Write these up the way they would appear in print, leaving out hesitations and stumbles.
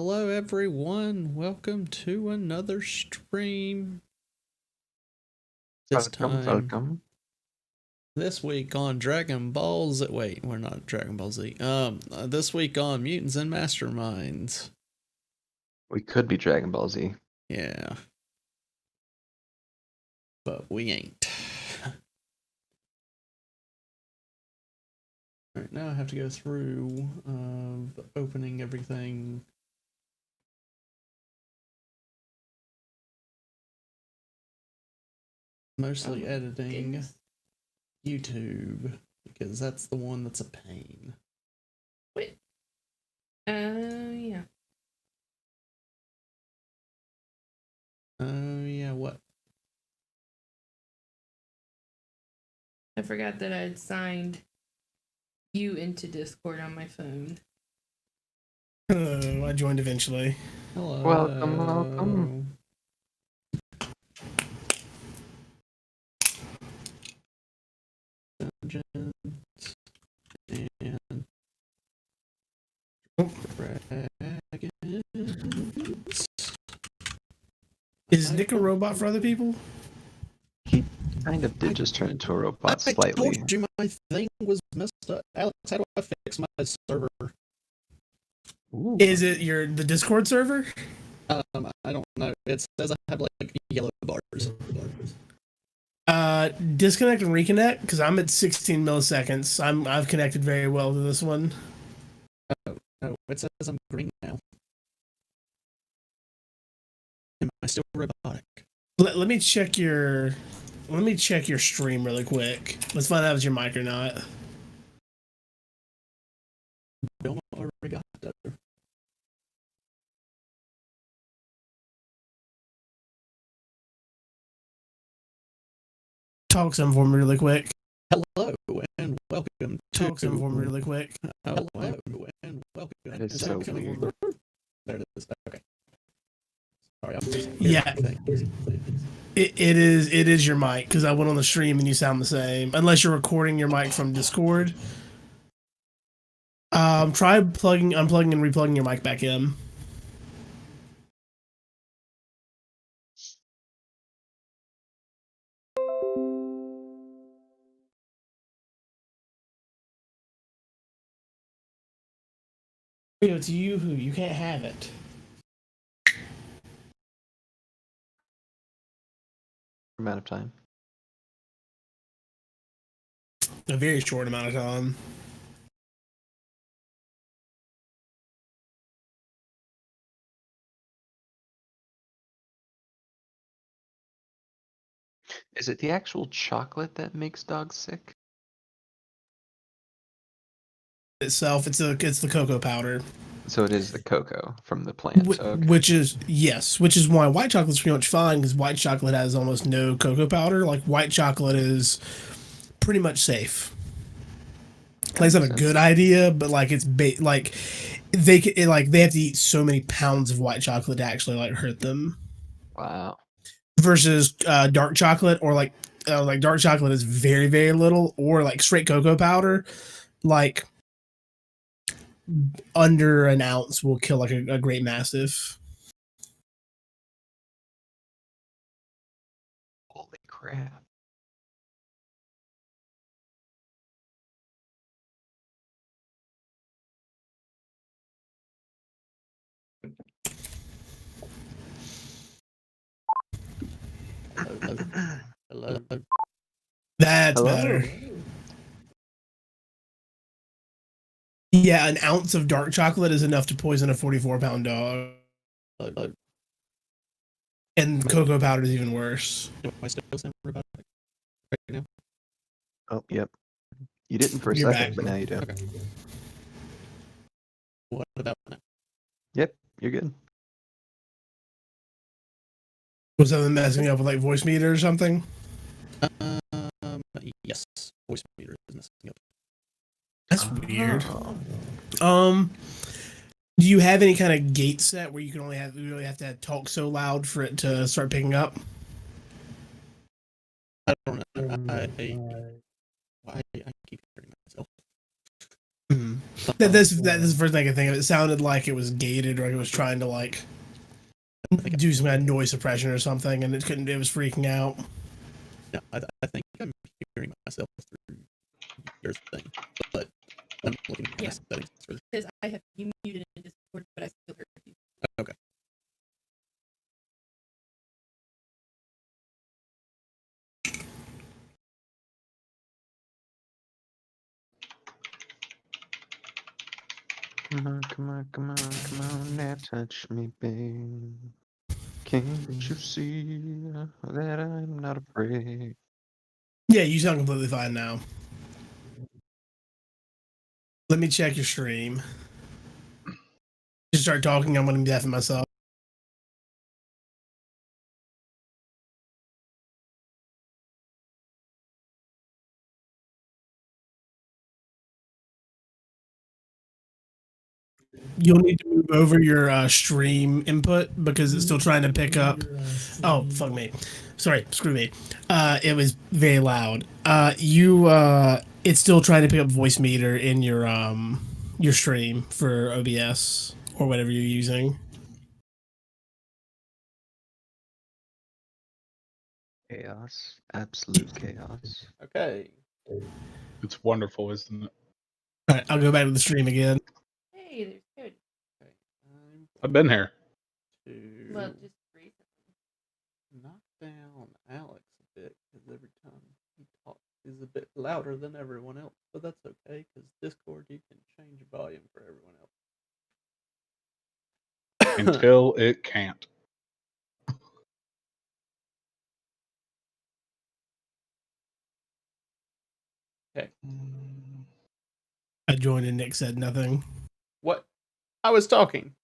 Hello everyone, welcome to another stream. Welcome. This week on Dragon Ball Z. Wait, we're not Dragon Ball Z. This week on Mutants and Masterminds. We could be Dragon Ball Z. Yeah. But we ain't. Alright, now I have to go through opening everything. Mostly editing YouTube, because that's the one that's a pain. Wait. Yeah. Yeah, what? I forgot that I'd signed you into Discord on my phone. Hello, I joined eventually. Hello. Welcome. Dungeons and Dragons. Is Nick a robot for other people? He kind of did just turn into a robot slightly. I told you my thing was messed up. Alex, how do I fix my server? Ooh. Is it the Discord server? I don't know. It says I have like yellow bars. Disconnect and reconnect, because I'm at 16 milliseconds. I've connected very well to this one. Oh, it says I'm green now. Am I still robotic? Let me check your stream really quick. Let's find out if it's your mic or not. Bill already got that. Talk some for me really quick. Hello and welcome to. Talk some for me really quick. Hello and welcome. That is so weird. There it is. Okay. Sorry, Yeah. It is your mic, because I went on the stream and you sound the same. Unless you're recording your mic from Discord. Try unplugging and replugging your mic back in. It's you who you can't have it. Amount of time. A very short amount of time. Is it the actual chocolate that makes dogs sick? Itself, it's the cocoa powder. So it is the cocoa from the plant. Okay. Which is why white chocolate's pretty much fine, because white chocolate has almost no cocoa powder. Like, white chocolate is pretty much safe. Like, it's not a good idea, but like it's they have to eat so many pounds of white chocolate to actually like hurt them. Wow. Versus dark chocolate, or like dark chocolate is very, very little, or like straight cocoa powder, like under an ounce will kill like a great mastiff. Holy crap. Hello. That's Hello? better. Yeah, an ounce of dark chocolate is enough to poison a 44-pound dog. And cocoa powder is even worse. Am I still sound robotic right now? Oh, yep. You didn't for a You're second, back. but now you do. Okay. What about now? Yep, you're good. Was something messing up with like voice meter or something? Yes. Voice meter is messing up. That's weird. Oh. Do you have any kind of gate set where you really have to talk so loud for it to start picking up? I don't know. I keep hearing myself. That's the first thing I think of. It sounded like it was gated, or it was trying to like do some kind of noise suppression or something, and it couldn't. It was freaking out. No, I think I'm hearing myself through your thing, but I'm looking at my settings for this. Because I have you muted in Discord, but I still heard you. Okay. Come on, now touch me, babe. Can't you see that I'm not afraid? Yeah, you sound completely fine now. Let me check your stream. Just start talking. I'm going to be deafing myself. You'll need to move over your stream input because it's still trying to pick up. Oh, fuck me. Sorry, screw me. It was very loud. It's still trying to pick up voice meter in your stream for OBS or whatever you're using. Chaos, absolute chaos. Okay. It's wonderful, isn't it? All right, I'll go back to the stream again. Hey, there's good. Okay. I'm I've been here. to Well, just recently. knock down Alex a bit because every time he talks, he's a bit louder than everyone else. But that's okay because Discord, you can change volume for everyone else. Until it can't. Okay. I joined and Nick said nothing. What? I was talking.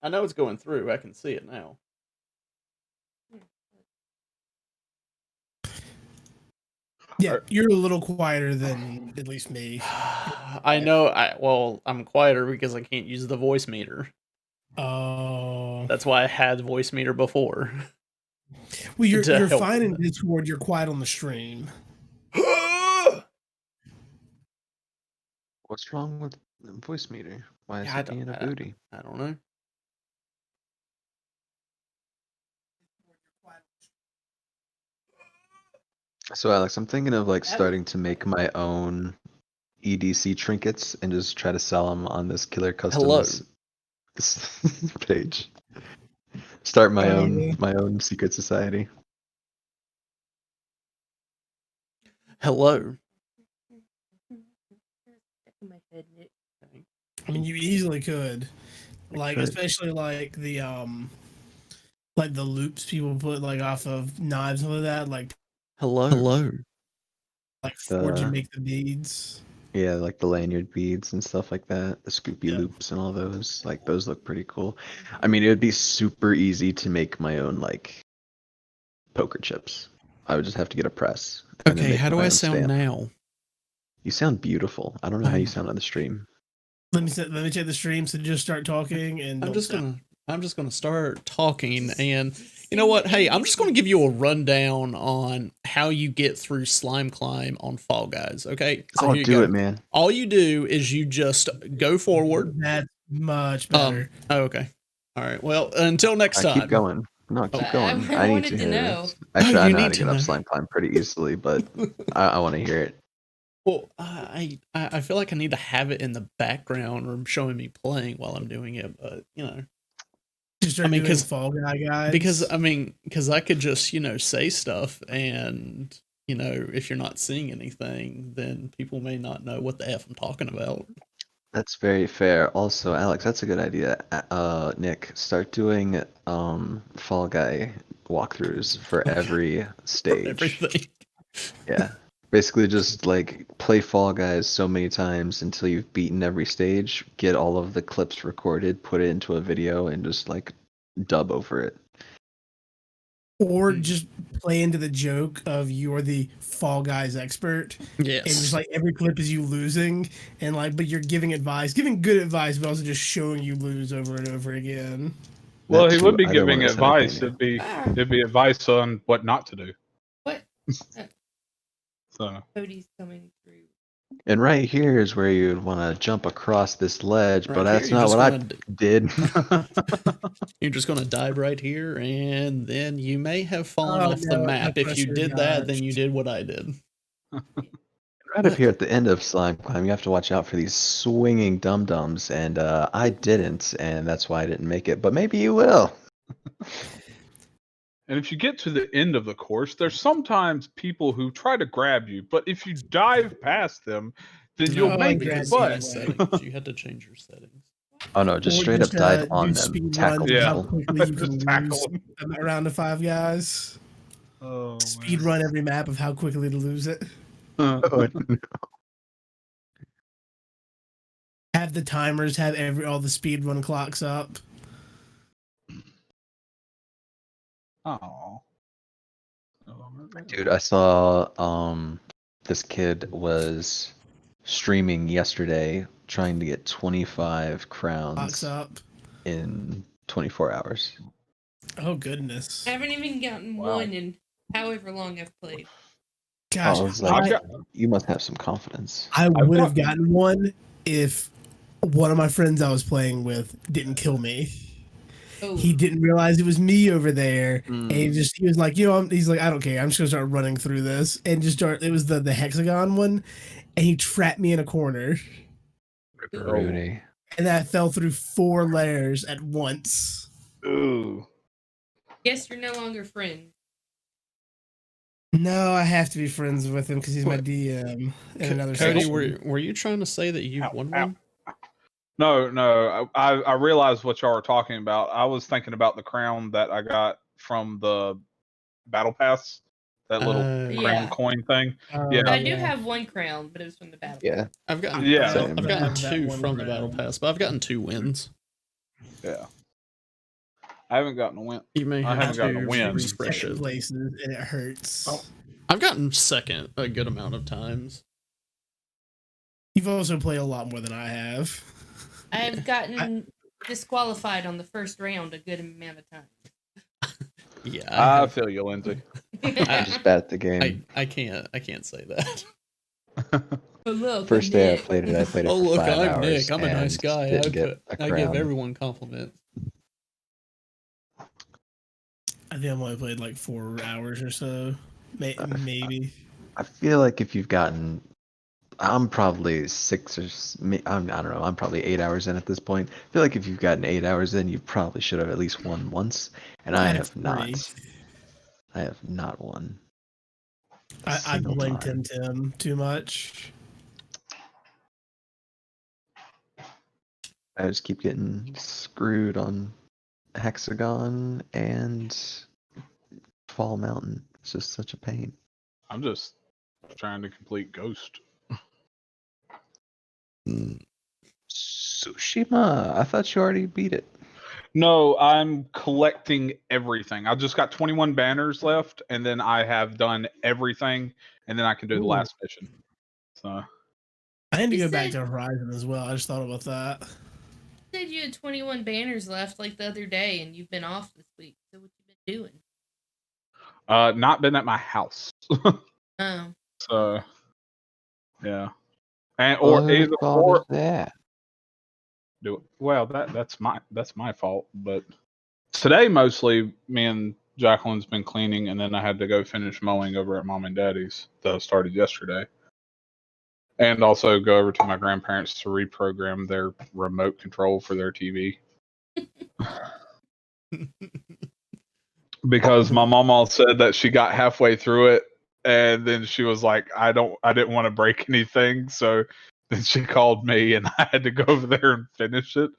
I know it's going through. I can see it now. Yeah, you're a little quieter than at least me. I know. Well, I'm quieter because I can't use the voice meter. Oh. That's why I had voice meter before. Well, you're help fine in with Discord. You're quiet on the stream. What's wrong with the voice meter? Why is Yeah, I it being a don't- booty? I don't know. So Alex, I'm thinking of like starting to make my own EDC trinkets and just try to sell them on this Killer Hello. Customs this page. Start my own secret society. Hello. My head, Nick. Okay. I mean, you easily could, like, could. especially like the loops people put like off of knives and all of that, like Hello. forge and make the beads. Yeah, like the lanyard beads and stuff like that, the Scoopy Yeah. loops and all those. Like those look pretty cool. I mean, it would be super easy to make my own like poker chips. I would just have to get a press. and then Okay, make how do my I own sound stamp. now? You sound beautiful. I don't know how you sound on the stream. Let me check the stream. So just start talking, and I'm don't just stop. gonna start talking, and you know what? Hey, I'm just gonna give you a rundown on how you get through Slime Climb on Fall Guys. Okay, Oh, here you do go. it, man. All you do is you just go forward. That's much better. Oh, okay. All right. Well, until next time. Keep going. No, keep I- going. I I, need wanted to to hear know. this. Actually, I You know how need to to get up know. Slime Climb pretty easily, but I want to hear it. Well, I feel like I need to have it in the background or showing me playing while I'm doing it, but you know. Just start I mean, doing 'cause- Fall Guys. Because I could just, say stuff and, if you're not seeing anything, then people may not know what the F I'm talking about. That's very fair. Also, Alex, that's a good idea. Nick, start doing Fall Guy walkthroughs for every stage. Everything. Yeah. Basically just like play Fall Guys so many times until you've beaten every stage, get all of the clips recorded, put it into a video, and just like dub over it. or just play into the joke of you're the Fall Guys expert, Yes. and just like every clip is you losing, and like, but you're giving good advice, but also just showing you lose over and over again. Well, That he too, would be either one giving is advice. entertaining. It'd be advice on what not to do. What? So Cody's coming through. And right here is where you'd want to jump across this ledge, Right but here, that's you're not just what I gonna did. You're just gonna dive right here, and then you may have fallen Oh off the no, map. If you pressure did that, then you dodged. did what I did. Right up here at the end of Slime Climb, you have to watch out for these swinging dum-dums, and I didn't, and that's why I didn't make it. But maybe you will. And if you get to the end of the course, there's sometimes people who try to grab you, but if you dive past them, then you'll No, make grab it. because you But you settings. You had to change your settings. Oh no, just Or straight up just dive do on them, speed tackle runs of how Yeah. people. quickly you Just can tackle lose 'em. a round of Five Guys. oh, Speed run every map of how quickly to lose it. Oh, Have the timers have all the speed run clocks up. Oh. dude, I saw this kid was streaming yesterday trying to get 25 Clocks crowns up. in 24 hours. Oh goodness. I haven't even gotten Wow. one in however long I've played. Gosh, I was like, I've you must have some confidence. I would have gotten- gotten one if one of my friends I was playing with didn't kill me. Oh, He didn't realize it was me over there, and Mm. he was like, he's like, I don't care, I'm just gonna start running through this, and just start. It was the hexagon one, and he trapped me in a corner, Rudy. and I fell through 4 layers at once. Ooh. guess you're no longer friends. No, I have to be friends with him because he's my What? DM in another Cody, section. were you trying to say that you Ow, won ow. one? No. I realized what y'all were talking about. I was thinking about the crown that I got from the battle pass, that little crown Yeah. coin thing. Oh, Yeah. I do have one crown, but it was from the battle. Yeah. I've gotten Yeah. I've gotten have that 2 one from the battle crown. pass, but I've gotten 2 wins. Yeah. I haven't gotten a win. You may I have haven't gotten a to win. refresh Second it. places, and it hurts. Oh. I've gotten second a good amount of times. You've also played a lot more than I have. I have gotten disqualified on the first round a good amount of times. Yeah, I feel you, Lindsay. I'm just bad at the game. I can't say that. But look, First I'm day I Nick. played it, I played it Oh for look, 5 I'm hours. Nick. I'm a nice and guy. Didn't get a I give crown. everyone compliments. I think I've only played like 4 hours or so, maybe. I feel like if you've gotten, I'm probably 6 or I don't know. I'm probably 8 hours in at this point. I feel like if you've gotten 8 hours in, you probably should have at least won once, and I have not. I have not won. I blame Tim too much. I just keep getting screwed on Hexagon and Fall Mountain. It's just such a pain. I'm just trying to complete Ghost. Tsushima, I thought you already beat it. No, I'm collecting everything. I've just got 21 banners left, and then I have done everything, and then I can do the Ooh. last mission. So I need to You go back said- to Horizon as well. I just thought about that. You said you had 21 banners left like the other day, and you've been off this week. So what you been doing? not been at my house. Oh, So yeah. And or either or that? do it. Well, that's my fault. But today mostly me and Jacqueline's been cleaning, and then I had to go finish mowing over at Mom and Daddy's that I started yesterday, and also go over to my grandparents to reprogram their remote control for their TV. Because my mama said that she got halfway through it, and then she was like, I didn't want to break anything, so then she called me, and I had to go over there and finish it.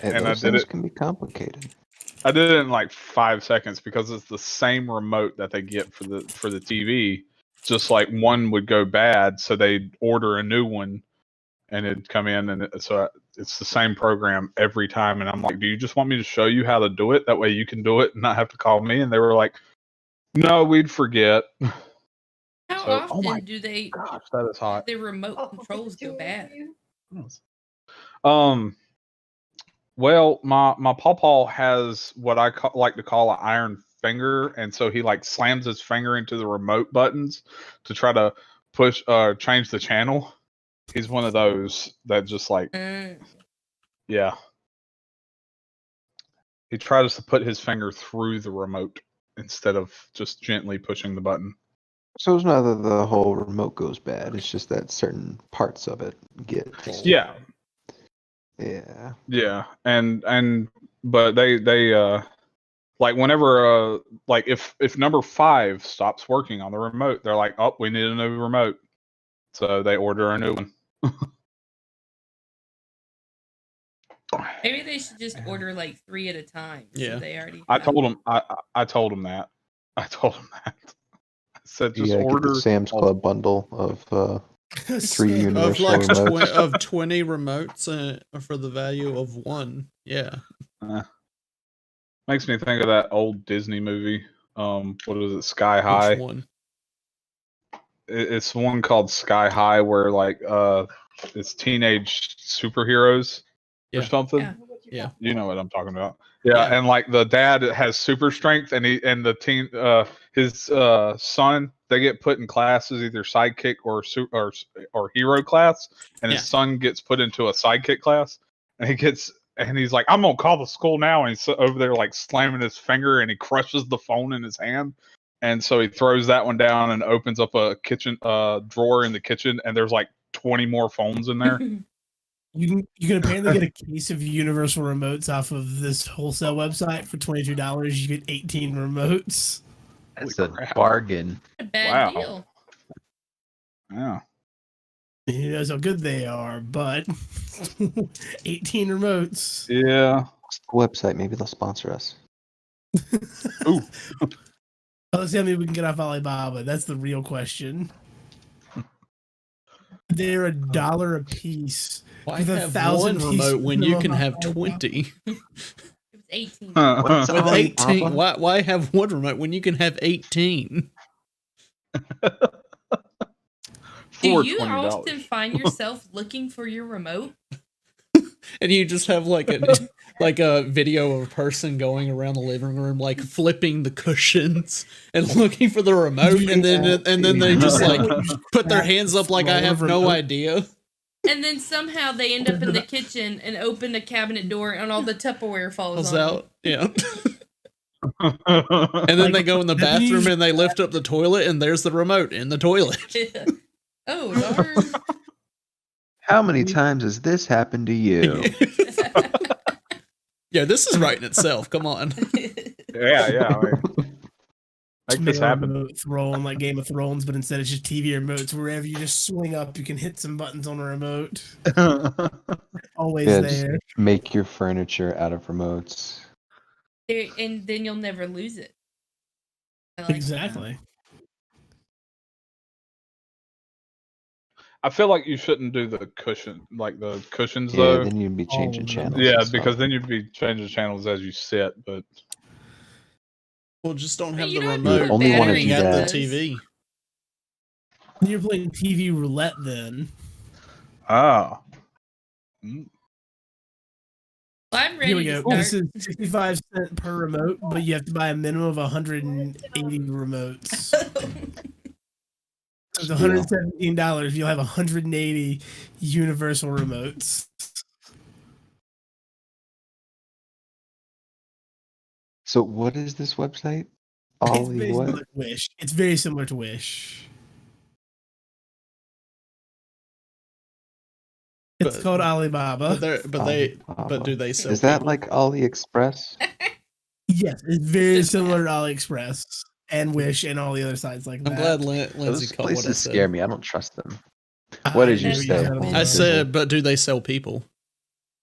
Hey, And I those did things it. can be complicated. I did it in like 5 seconds because it's the same remote that they get for the TV. Just like one would go bad, so they'd order a new one, and it'd come in, and so it's the same program every time. And I'm like, do you just want me to show you how to do it? That way you can do it and not have to call me. And they were like, no, we'd forget. how So- oh often my do they Gosh, that is hot. their remote controls go bad? Well, my pawpaw has what I like to call an iron finger, and so he slams his finger into the remote buttons to try to change the channel. He's one of those that just like, yeah. He tries to put his finger through the remote instead of just gently pushing the button. So it's not that the whole remote goes bad. It's just that certain parts of it get. Yeah, Yeah. yeah, but they like whenever like if number 5 stops working on the remote, they're like, oh, we need a new remote, so they order a new one. Maybe they should just order like 3 at a time. Yeah. So they already. I told him I told him that. I told him that. I said just Yeah, order get the Sam's all- Club bundle of 3 Of universal like remotes. of 20 remotes for the value of 1. Yeah. Makes me think of that old Disney movie. What was it? Sky High. Which one? It's one called Sky High where like it's teenage superheroes Yeah. or something. Yeah. Yeah. You know what I'm talking about. Yeah, Yeah. and like the dad has super strength, and his son, they get put in classes, either sidekick or hero class, and his Yeah. son gets put into a sidekick class, and he's like, I'm gonna call the school now, and he's over there like slamming his finger, and he crushes the phone in his hand, and so he throws that one down and opens up a kitchen drawer in the kitchen, and there's like 20 more phones in there. You can apparently get a case of universal remotes off of this wholesale website for $22. You get 18 remotes. That's Holy a crap. bargain. A bad Wow. deal. Yeah. Who knows how good they are, but 18 remotes. Yeah. What's the website? Maybe they'll sponsor us. Ooh. Let's see how many we can get off Alibaba. That's the real question. They're $1 a piece. Why With a have 1,000 one pieces remote when you of can have Alibaba. 20? It was 18. What's With 18, Alibaba? why have one remote when you can have 18? Do For you $20. often find yourself looking for your remote? And you just have like a video of a person going around the living room, like flipping the cushions and looking for the remote, and then they just like put their hands up like I have no idea. And then somehow they end up in the kitchen and open the cabinet door and all the Tupperware falls Falls on out, yeah. And then they go in the bathroom and they lift up the toilet, and there's the remote in the toilet. them. Oh, darn. How many times has this happened to you? Yeah, this is writing itself. Come on. Yeah. I mean, make this happen. Remote throwing like Game of Thrones, but instead it's just TV remotes. Wherever you just swing up, you can hit some buttons on a remote. Always Yeah, just there. make your furniture out of remotes. And then you'll never lose it. I like Exactly. I feel like you shouldn't do the cushions Yeah, though. then you'd be changing Oh, channels. Yeah, and stuff. because then you'd be changing channels as you sit. But Well, just don't But have you the don't remote have only wanna pointing do at the that. TV. You're playing TV roulette then. Mm. Well, I'm ready Here we to go. start. This is 65 cents per remote, but you have to buy a minimum of 180 remotes. So it's $117. You'll have 180 universal remotes. So what is this website? It's Ollie basically what? like Wish. It's very similar to Wish. It's But- called Alibaba. But do they sell? Is that people? like AliExpress? Yes, it's very similar to AliExpress and Wish and all the other sites like I'm that. glad Lindsay Those caught what I places said. scare me. I don't trust them. What did you That's say? not I said, but do they sell people?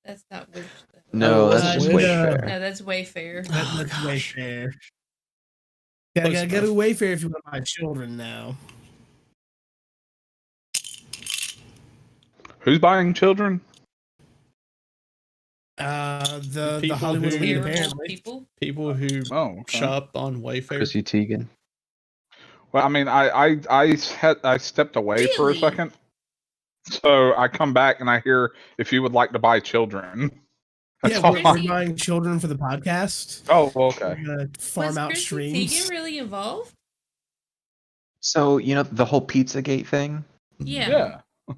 That's not Wish. though. No, Oh, that's that's just Wish. Wayfair. No, that's Wayfair. That's Wayfair. Gotta go to Wayfair if you want to buy children now. who's buying children? The People Hollywood who- Elite Terrible apparently. people. People who Oh, okay. shop on Wayfair. Chrissy Teigen. Well, I mean, I stepped away for a Really? second, so I come back and I hear if you would like to buy children. That's Yeah, all. Chrissy- we're buying children for the podcast. Oh, well, okay. We're gonna farm Was out Chrissy streams. Teigen really involved? So, you know, the whole Pizzagate thing? Yeah. Yeah.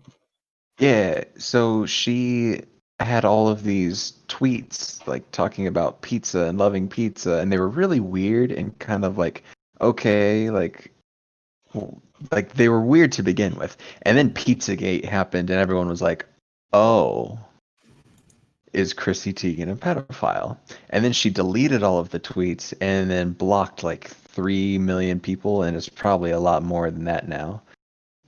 Yeah, so she had all of these tweets like talking about pizza and loving pizza, and they were really weird and kind of like okay, like they were weird to begin with. And then Pizzagate happened and everyone was like, "Oh, is Chrissy Teigen a pedophile?" And then she deleted all of the tweets and then blocked like 3 million people, and it's probably a lot more than that now.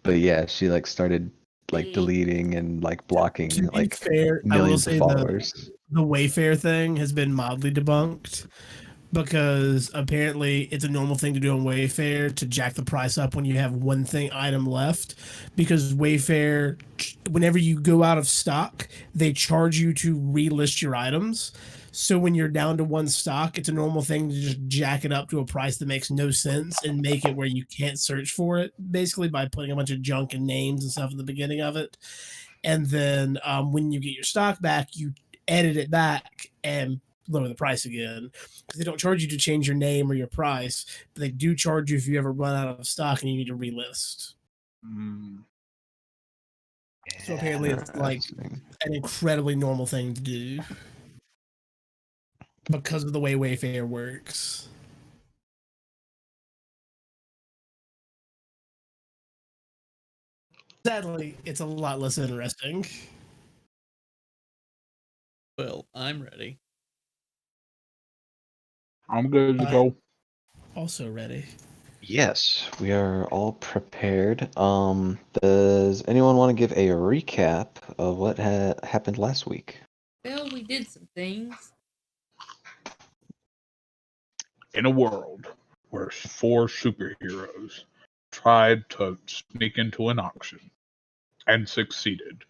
But yeah, she like started like Dang. deleting and like To blocking be like fair, I will millions of say followers. the Wayfair thing has been mildly debunked because apparently it's a normal thing to do on Wayfair to jack the price up when you have one item left. Because Wayfair, whenever you go out of stock, they charge you to relist your items. So when you're down to one stock, it's a normal thing to just jack it up to a price that makes no sense and make it where you can't search for it, basically by putting a bunch of junk and names and stuff at the beginning of it. And then when you get your stock back, you edit it back and lower the price again, because they don't charge you to change your name or your price, but they do charge you if you ever run out of stock and you need to relist. So apparently it's like Interesting. an incredibly normal thing to do because of the way Wayfair works. Sadly, it's a lot less interesting. Well, I'm ready. I'm good to go. Also ready. Yes, we are all prepared. Does anyone want to give a recap of what happened last week? Well, we did some things. In a world where 4 superheroes tried to sneak into an auction and succeeded,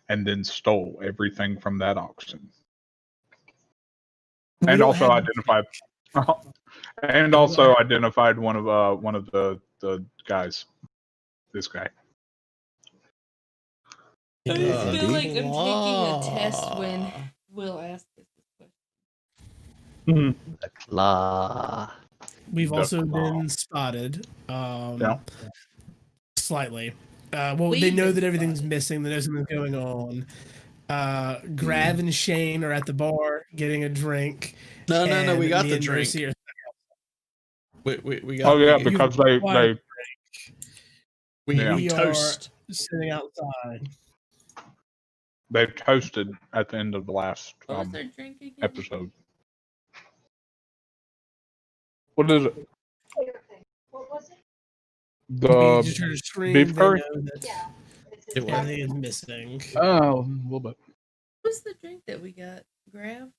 and then stole everything from that auction, We and don't also have- identified one of the guys. This guy. I feel Indeed. like I'm taking a test when Law. Will asked us this question. The claw. We've also Claw. been spotted. Yeah. Slightly. Well, they We've know been that everything's spotted. missing. They know something's going on. Grav and Shane are at the bar getting a drink. No, we and got me the and drink. Mercy are- We got. Oh yeah, we, because Why- we Yeah. we We are toast. sitting outside. they toasted at the end of the last What was their drink again? episode. What is it? What was it? We The just heard a scream. beef They curry? know that Yeah. It was. everything is missing. Oh, a little bit. What was the drink that we got? Grab?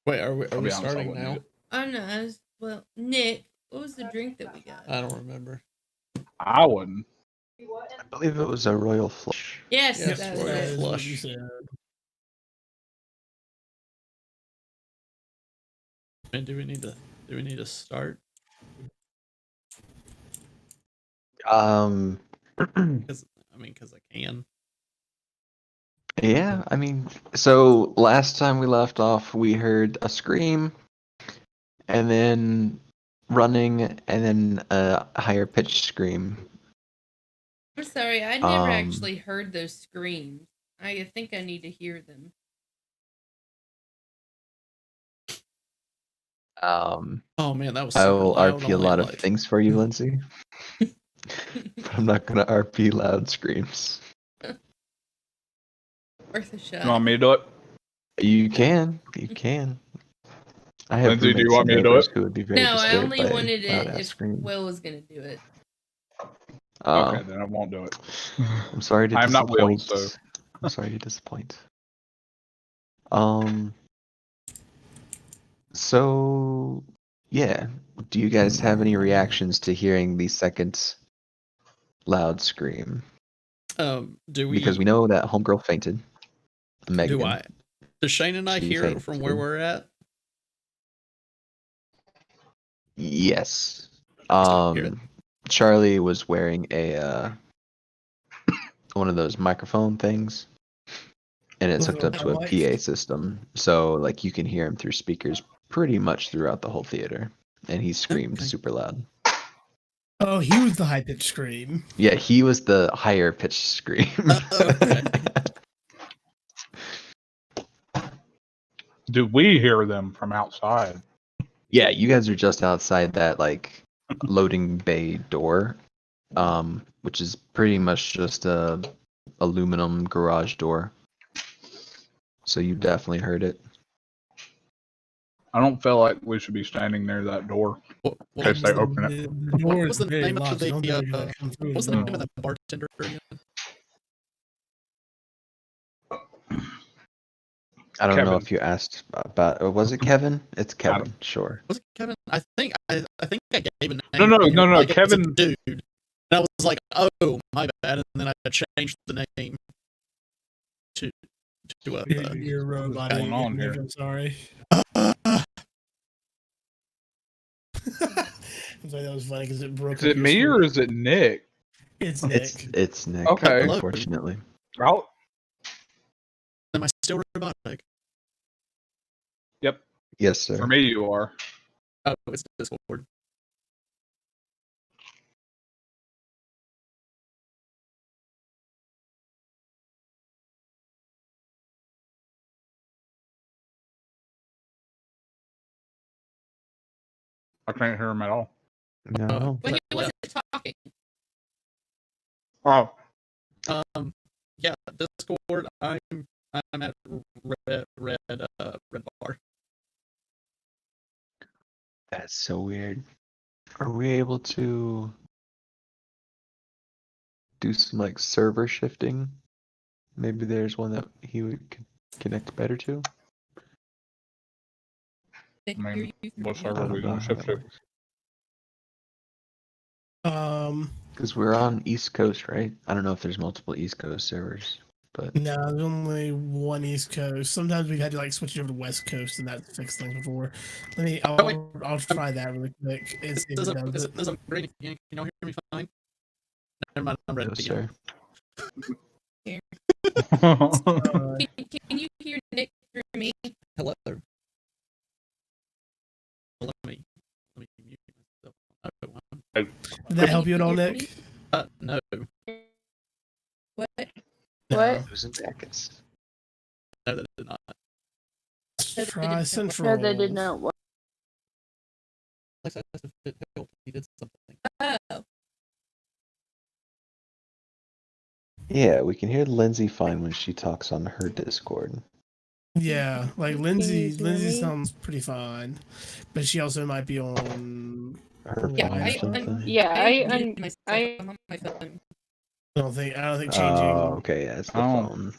Wait, are I'll we be honest, I starting wouldn't now? eat it. Oh no, well, Nick, what was the drink that we got? I don't remember. I wouldn't. I believe it was a royal flush. Yes, Yes, that Royal was That it. is what Flush. you said. And do we need to start? Because I can. Yeah, I mean, so last time we left off, we heard a scream, and then running, and then a higher pitched scream. I'm sorry, I never Um, actually heard those screams. I think I need to hear them. Oh man, that was. I super will loud RP a on lot that, of like- things for you, Lindsay, but I'm not gonna RP loud screams. Worth a shot. You want me to do it? You can. I have Lindsay, do you roommates want and me to do neighbors it? who would be very No, I disturbed only by wanted it loud-ass if screams. Will was gonna do it. Okay, then I won't do it. I'm sorry to I'm not Will, disappoint. so I'm sorry to disappoint. So yeah, do you guys have any reactions to hearing the second loud scream? Do we? Because we know that homegirl fainted. Megan. Do I? Does Shane and I She hear it from where fainted. we're at? Yes. Hear it. Charlie was wearing a one of those microphone things, and it's hooked up to a Mic. PA system, so like you can hear him through speakers pretty much throughout the whole theater, and he screamed Okay. super loud. Oh, he was the high pitched scream. Yeah, he was the higher pitched scream. Okay. Do we hear them from outside? Yeah, you guys are just outside that like loading bay door, which is pretty much just a aluminum garage door. So you definitely heard it. I don't feel like we should be standing near that door What, in case they open it. The door what is was the very name locked. of I don't know the if you're gonna come through. what's the or name of not. that bartender again? I don't know Kevin. if you asked about. Was it Kevin? It's Kevin. Sure. Was it Kevin? I think I gave a name. No, like, it was a Kevin- dude. And I was like, oh, my bad, and then I changed the name to You're a robot. What's going on Nick, here? I'm sorry. I'm sorry, that was funny because it broke. Is it me or is it Nick? It's Nick? It's Nick. Okay. Unfortunately. I'll, Am I still robotic? yep. Yes, sir. For me, you are. Oh, it's Discord. I can't hear him at all. No. But he wasn't talking. Oh, Yeah, Discord. I'm at red bar. That's so weird. Are we able to do some like server shifting? Maybe there's one that he would connect better to. They I mean, hear you through what the server are we know going to how shift that to? works. Um, Because we're on East Coast, right? I don't know if there's multiple East Coast servers, but no, there's only one East Coast. Sometimes we've had to like switch it over to West Coast, and that's fixed things before. wait. I'll try that really quick. This It is does it. a great. Can you all hear me fine? Never mind. I'm ready. no, to go. sir. Can you hear Nick through me? Hello. Let me mute myself. Oh, Did that help you at all, Nick? no. What? No. What? It was in brackets. No, that did not. Let's try Central. No, they did not. What? Alexa, he did something. Oh. Yeah, we can hear Lindsay fine when she talks on her Discord. Yeah, like Can Lindsay. you hear Lindsay me? sounds pretty fine, but she also might be on. Her Yeah, phone or I something. Yeah, muted myself. I I'm on my phone. I don't think changing. Oh, okay, yeah, it's the Oh. phone.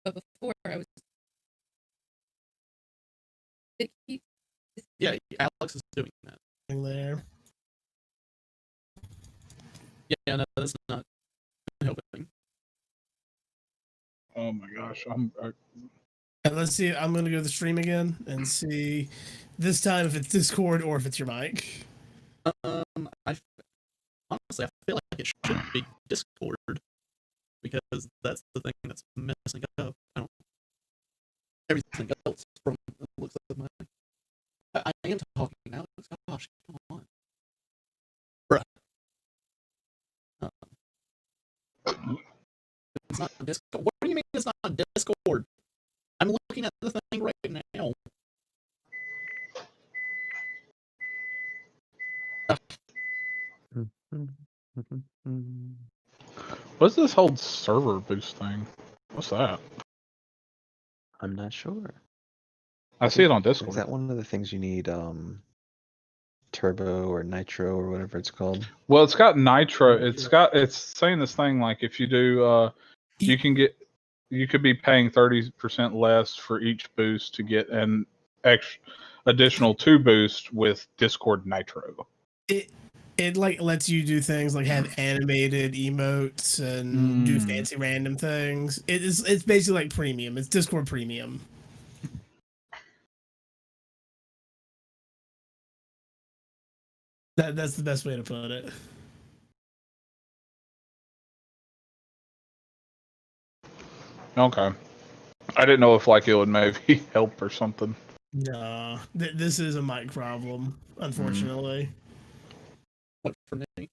But before I was. Did he? Yeah, Alex is doing that. There. Yeah, no, that's not helping. Oh my gosh, And let's see. I'm gonna go to the stream again and see this time if it's Discord or if it's your mic. Honestly, I feel like it should be Discord because that's the thing that's messing up. I don't. Everything else from the looks of my. I am talking now. Gosh, come on, bruh. It's not Discord. What do you mean it's not Discord? I'm looking at the thing right now. what's this whole server boost thing? What's that? I'm not sure. I see it on Is Discord. that one of the things you need turbo or nitro or whatever it's called? Well, it's got nitro. It's saying this thing like if you do, you could be paying 30% less for each boost to get an additional 2 boost with Discord Nitro. It like lets you do things like have animated emotes and do Mm. fancy random things. It's basically like premium. It's Discord premium. That's the best way to put it. Okay. I didn't know if like it would maybe help or something. Nah, this is a mic problem, unfortunately. What for me?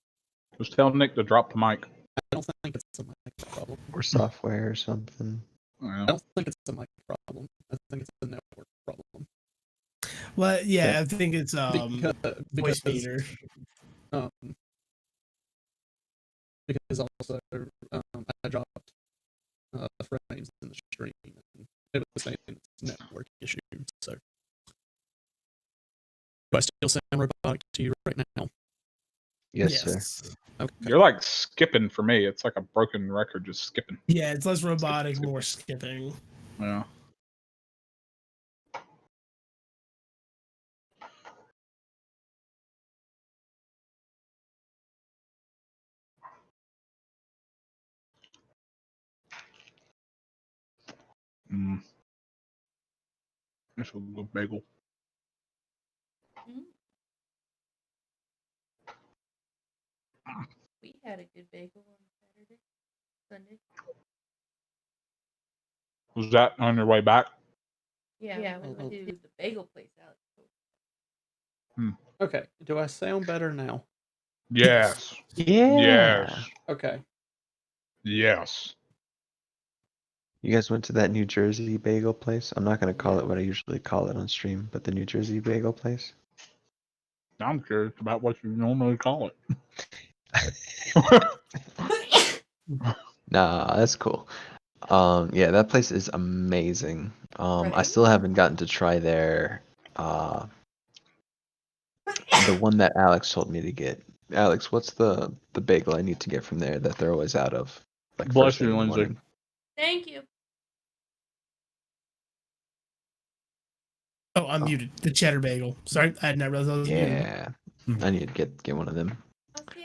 Just tell Nick to drop the mic. I don't think it's a mic problem. Or software or something. Yeah. I don't think it's a mic problem. I think it's a network problem. Well, yeah, I think it's voice Because meter. um, because also I dropped frames in the stream, and it was saying it's a network issue. So, do I still sound robotic to you right now? Yes, sir. Okay. You're like skipping for me. It's like a broken record just skipping. Yeah, it's less robotic, skip. more skipping. Yeah. This was a good bagel. We had a good bagel on Saturday, Sunday. Was that on your way back? Yeah, we went to the bagel place out. Okay. Do I sound better now? Yes. Yeah. Yes. Okay. Yes. You guys went to that New Jersey bagel place? I'm not going to call Yeah. it what I usually call it on stream, but the New Jersey bagel place? I'm curious about what you normally call it. Nah, that's cool. Yeah, that place is amazing. I Right? still haven't gotten to try their the one that Alex told me to get. Alex, what's the bagel I need to get from there that they're always out of? Like Bless first thing you, in the Lindsay. morning. Thank you. Oh, I'm muted. The cheddar bagel. Sorry, I had not realized I was muted. Yeah. I need to get one of them.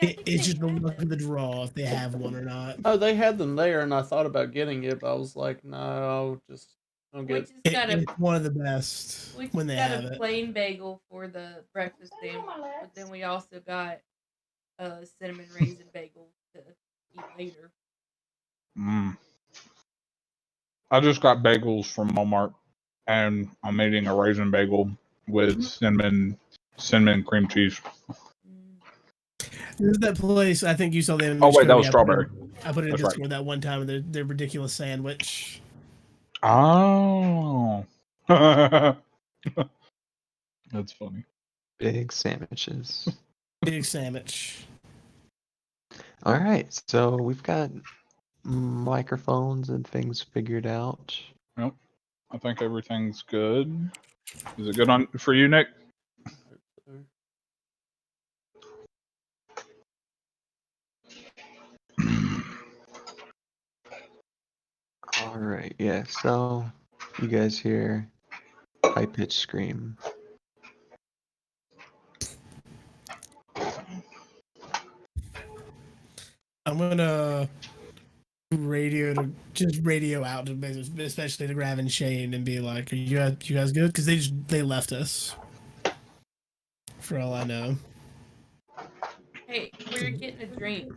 It's just the luck of the draw if they have one or not. Oh, they had them there, and I thought about getting it, but I was like, no, I'll We get. just got a It's one of the best we just when they got have a it. plain bagel for the breakfast sandwich, but then we also got a cinnamon raisin bagel to eat later. I just got bagels from Walmart, and I'm eating a raisin bagel with cinnamon cream cheese. This is that place. I think you saw them. Oh wait, that was strawberry. I put it in That's right. Discord that one time. Their ridiculous sandwich. Oh. That's funny. Big sandwiches. Big sandwich. All right, so we've got microphones and things figured out. Yep. I think everything's good. Is it good on for you, Nick? All right, yeah. So you guys hear high pitched scream. I'm gonna radio out to especially to Grav and Shane and be like, "Are you guys good?" Because they left us. For all I know. Hey, we're getting a drink.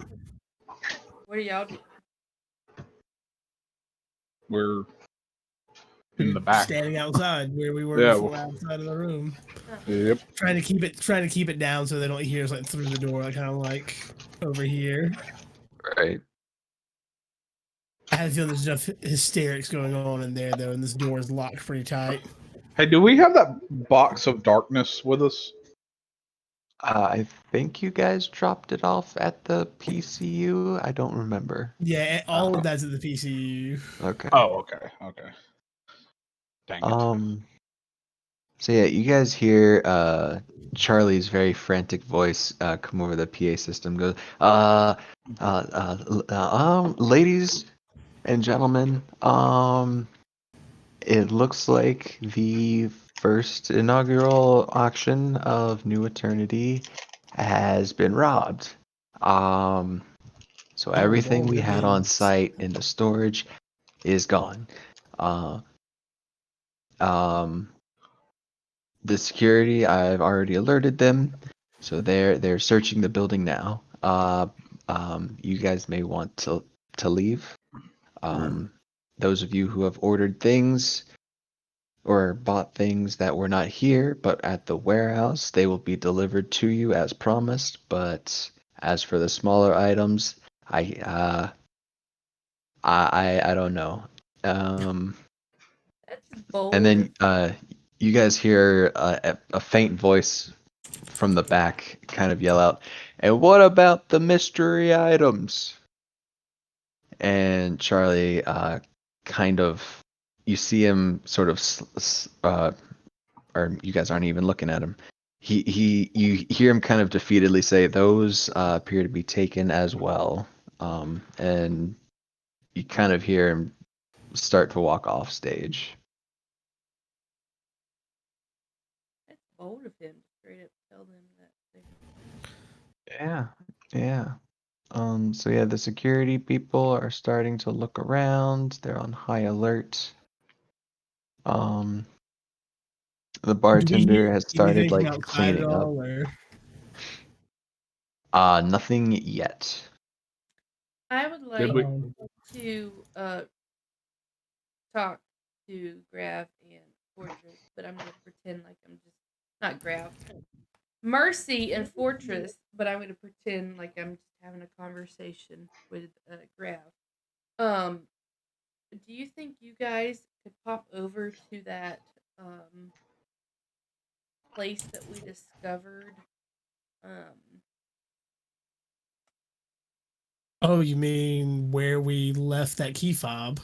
What are y'all doing? We're in the back. Standing outside where we were before, outside of the room. Yep. Trying to keep it down so they don't hear us like through the door, like kind of like over here. Right. I have a feeling there's enough hysterics going on in there though, and this door is locked pretty tight. Hey, do we have that box of darkness with us? I think you guys dropped it off at the PCU. I don't remember. Yeah, all of that's at the PCU. Okay. Oh, okay. Okay. Dang it. So yeah, you guys hear Charlie's very frantic voice come over the PA system. Goes, ladies and gentlemen, it looks like the first inaugural auction of New Eternity has been robbed. So everything we had on site in the storage is gone. The security, I've already alerted them, so they're searching the building now. You guys may want to leave. Those of you who have ordered things, or bought things that were not here but at the warehouse, they will be delivered to you as promised. But as for the smaller items, I don't know. That's bold. And then you guys hear a faint voice from the back kind of yell out, "And what about the mystery items?" And Charlie kind of, you see him sort of or you guys aren't even looking at him. You hear him kind of defeatedly say, "Those appear to be taken as well." And you kind of hear him start to walk off stage. That's bold of him to straight up tell them that. Yeah, yeah. So yeah, the security people are starting to look around. They're on high alert. The bartender has started anything like outside at cleaning up. all, or Nothing yet. I would Did like we? to talk to Grav and Fortress, but I'm gonna pretend like I'm just not Grav. Mercy and Fortress, but I'm gonna pretend like I'm just having a conversation with Grav. Do you think you guys could pop over to that place that we discovered? oh, you mean where we left that key fob?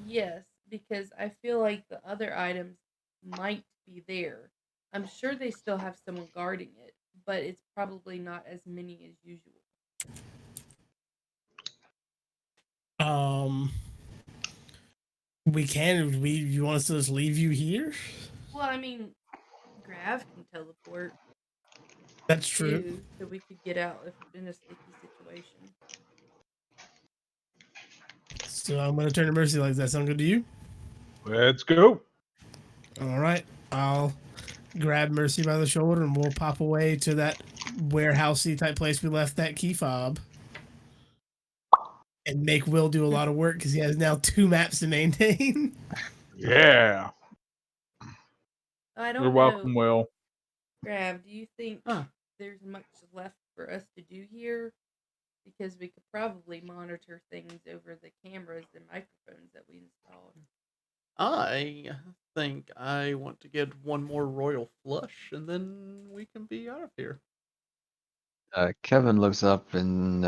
Yes, because I feel like the other items might be there. I'm sure they still have someone guarding it, but it's probably not as many as usual. We can. You want us to just leave you here? Well, I mean, Grav can teleport That's true. too, so we could get out if in a sticky situation. So I'm gonna turn to Mercy. Like, does that sound good to you? Let's go. All right. I'll grab Mercy by the shoulder and we'll pop away to that warehousey type place we left that key fob. And make Will do a lot of work because he has now 2 maps to maintain. Yeah. I don't You're know. welcome, Will. Grav, do you think there's much left for us to do here? Because we could probably monitor things over the cameras and microphones that we installed. I think I want to get one more royal flush, and then we can be out of here. Kevin looks up and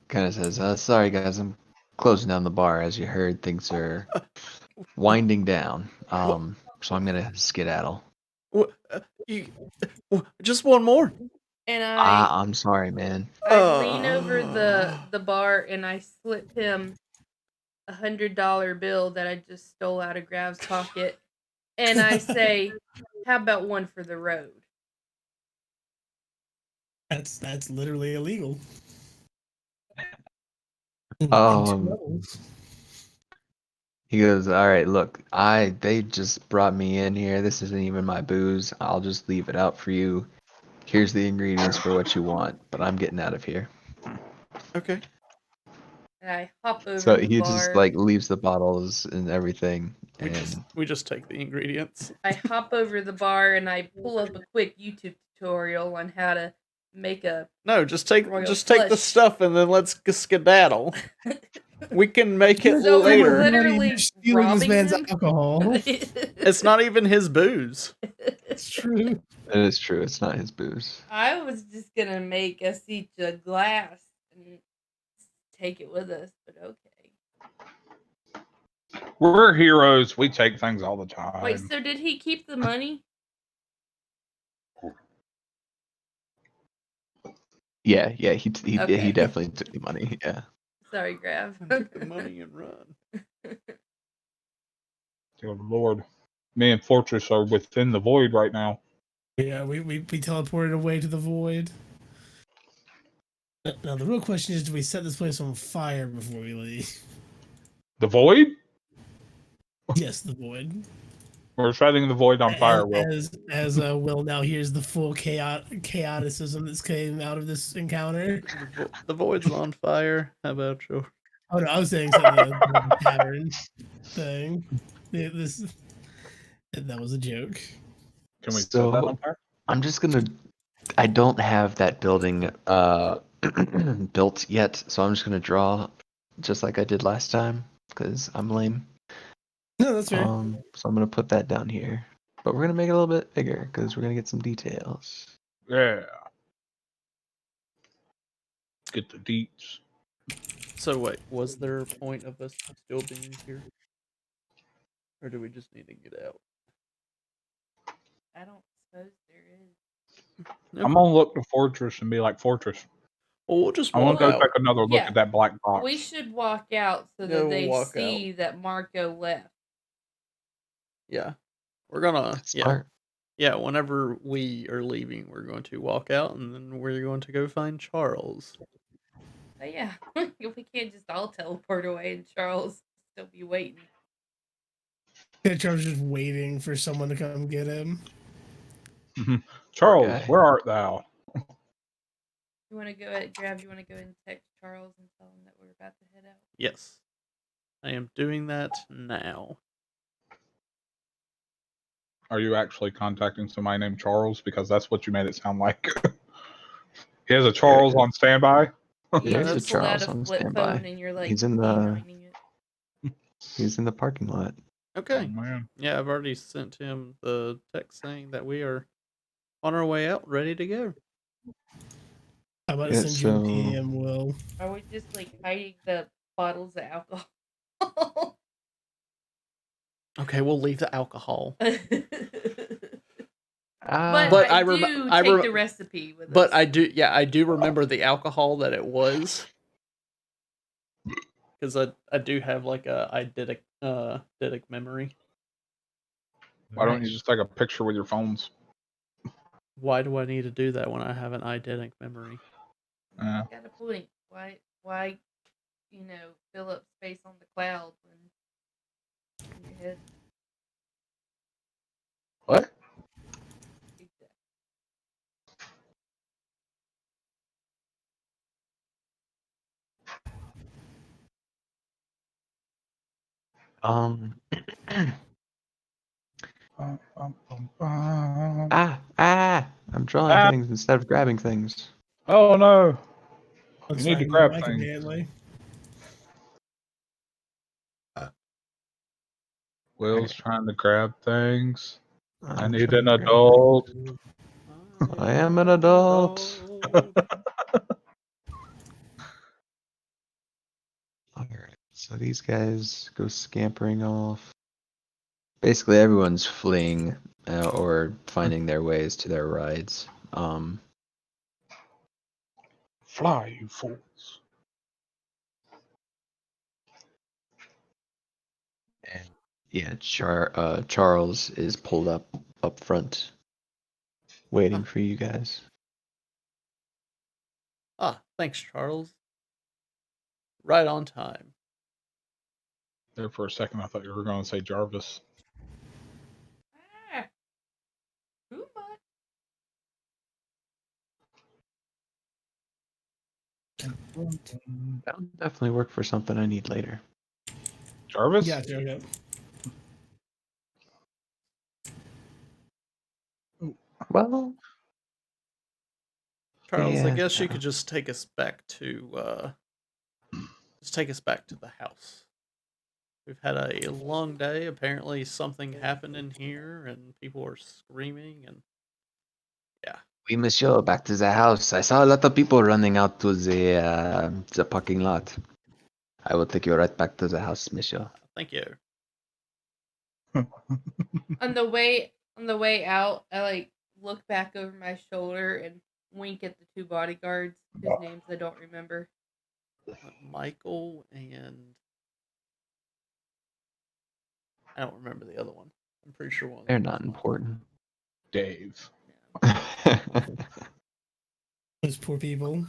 kind of says, "Sorry guys, I'm closing down the bar. As you heard, things are winding down. So I'm gonna skedaddle." Just one more. And I'm sorry, man. I lean over the bar and I slip him $100 bill that I just stole out of Grav's pocket, and I say, "How about one for the road?" That's literally illegal. He goes, "All right, look, they just brought me in here. This isn't even my booze. I'll just leave it out for you. Here's the ingredients for what you want, but I'm getting out of here." Okay. And I hop over So the he bar. just like leaves the bottles and everything. We just take the ingredients. I hop over the bar and I pull up a quick YouTube tutorial on how to make a just take flush. the stuff and then let's skedaddle. We can make it So we're later. literally stealing this robbing man's him? alcohol. It's not even his booze. It's true. It is true. It's not his booze. I was just gonna make us each a glass and take it with us, but okay. We're heroes. We take things all the time. Wait, so did he keep the money? Yeah, he Okay. definitely took the money. Yeah. Sorry, Grav. Take the money and run. Good Lord. Me and Fortress are within the void right now. Yeah, we teleported away to the void. Now the real question is, do we set this place on fire before we leave? The void? Yes, the void. We're setting the void on fire, Will. As Will now hears the full chaoticism that's came out of this encounter. The void's on fire. How about you? Oh no, I was saying something else, the tavern thing. This That was a joke. Can we set that So on fire? I'm just gonna. I don't have that building built yet, so I'm just gonna draw just like I did last time because I'm lame. No, that's fair. So I'm gonna put that down here, but we're gonna make it a little bit bigger because we're gonna get some details. Yeah. Get the deets. So wait, was there a point of us still being here, or do we just need to get out? I don't suppose there is. I'm gonna look the fortress and be like, Fortress, Well, we'll just I want walk to go out. take another look Yeah. at that black box. We should walk out so Yeah, that we'll they walk see that Marco left. Yeah, we're gonna. That's Yeah, smart. yeah. Whenever we are leaving, we're going to walk out, and then we're going to go find Charles. But yeah, we can't just all teleport away and Charles still be waiting. Yeah, Charles just waiting for someone to come get him. Charles, guy. where art thou? You want to go ahead, Grav? You want to go and text Charles and tell him that we're about to head out? Yes, I am doing that now. Are you actually contacting somebody named Charles? Because that's what you made it sound like. He has a Charles on standby. You There's a just pulled out Charles a on flip standby. phone and you're like He's in the P9ing it. he's in the parking lot. Okay. Oh, man. Yeah, I've already sent him the text saying that we are on our way out, ready to go. How about to Yeah, send you a so- PM, Will? Are we just like hiding the bottles of alcohol? Okay, we'll leave the alcohol. But But I I do rem- I take rem- the recipe with But us. I do remember the alcohol that it was, because I do have like a eidetic memory. Why don't you just take a picture with your phones? Why do I need to do that when I have an eidetic memory? Yeah. Got a point. Why, fill up space on the cloud when in your head? What? Exactly. Um. Oh I'm drawing things instead of grabbing things. no! Looks need to fine, grab Mike, things. immediately. Will's trying to grab things. I I'm need trying an to grab adult. things. I am an adult. Alright, so these guys go scampering off. Basically, everyone's fleeing or finding their ways to their rides. Fly, you fools. And yeah, Charles is pulled up front, waiting for you guys. Ah, thanks, Charles. Right on time. There for a second, I thought you were going to say Jarvis. Ah, too much. That would definitely work for something I need later. Jarvis? Yeah, okay. Well, Charles, I Yeah, guess you yeah. could just take us back to the house. We've had a long day. Apparently something happened in here and people are screaming and we monsieur, back to the house. I saw a lot of people running out to the parking lot. I will take you right back to the house, monsieur. thank you. On the way out, I like look back over my shoulder and wink at the two bodyguards whose names I don't remember. Michael and I don't remember the other one. I'm pretty sure one of They're them not was important. Dave. Those poor people.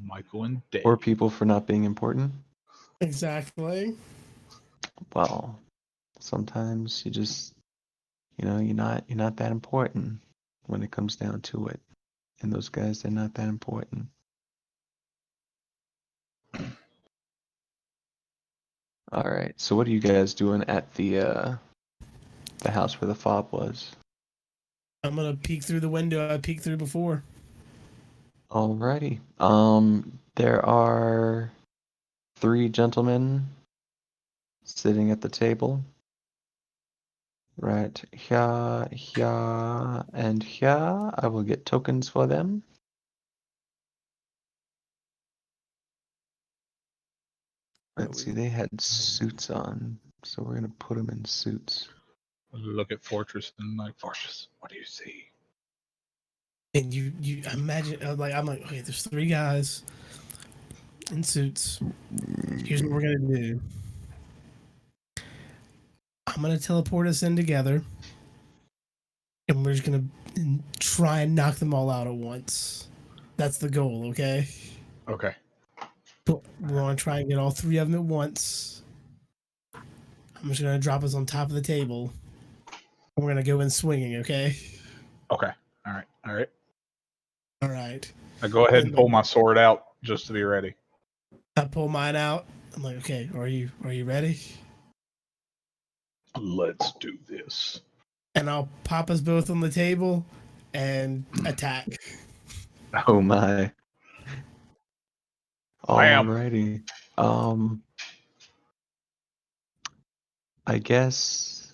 Michael and Dave. Poor people for not being important. Exactly. Well, sometimes you just, you're not that important when it comes down to it. And those guys, they're not that important. All right. So what are you guys doing at the house where the fob was? I'm gonna peek through the window I peeked through before. Alrighty. There are 3 gentlemen sitting at the table. Right here, here, and here. I will get tokens for them. Let's see, they had suits on, so we're gonna put them in suits. Look at Fortress and like, Fortress, what do you see? And you imagine I'm like, okay, there's 3 guys in suits. Here's what we're gonna do. I'm gonna teleport us in together, and we're just gonna try and knock them all out at once. That's the goal, okay? Okay. But we want to try and get all 3 of them at once. I'm just gonna drop us on top of the table. We're gonna go in swinging, okay? Okay. All right. All right. All right. I go ahead and pull my sword out just to be ready. I pull mine out. I'm like, okay, are you ready? Let's do this. And I'll pop us both on the table and attack. Oh my. Bam. Alrighty. I guess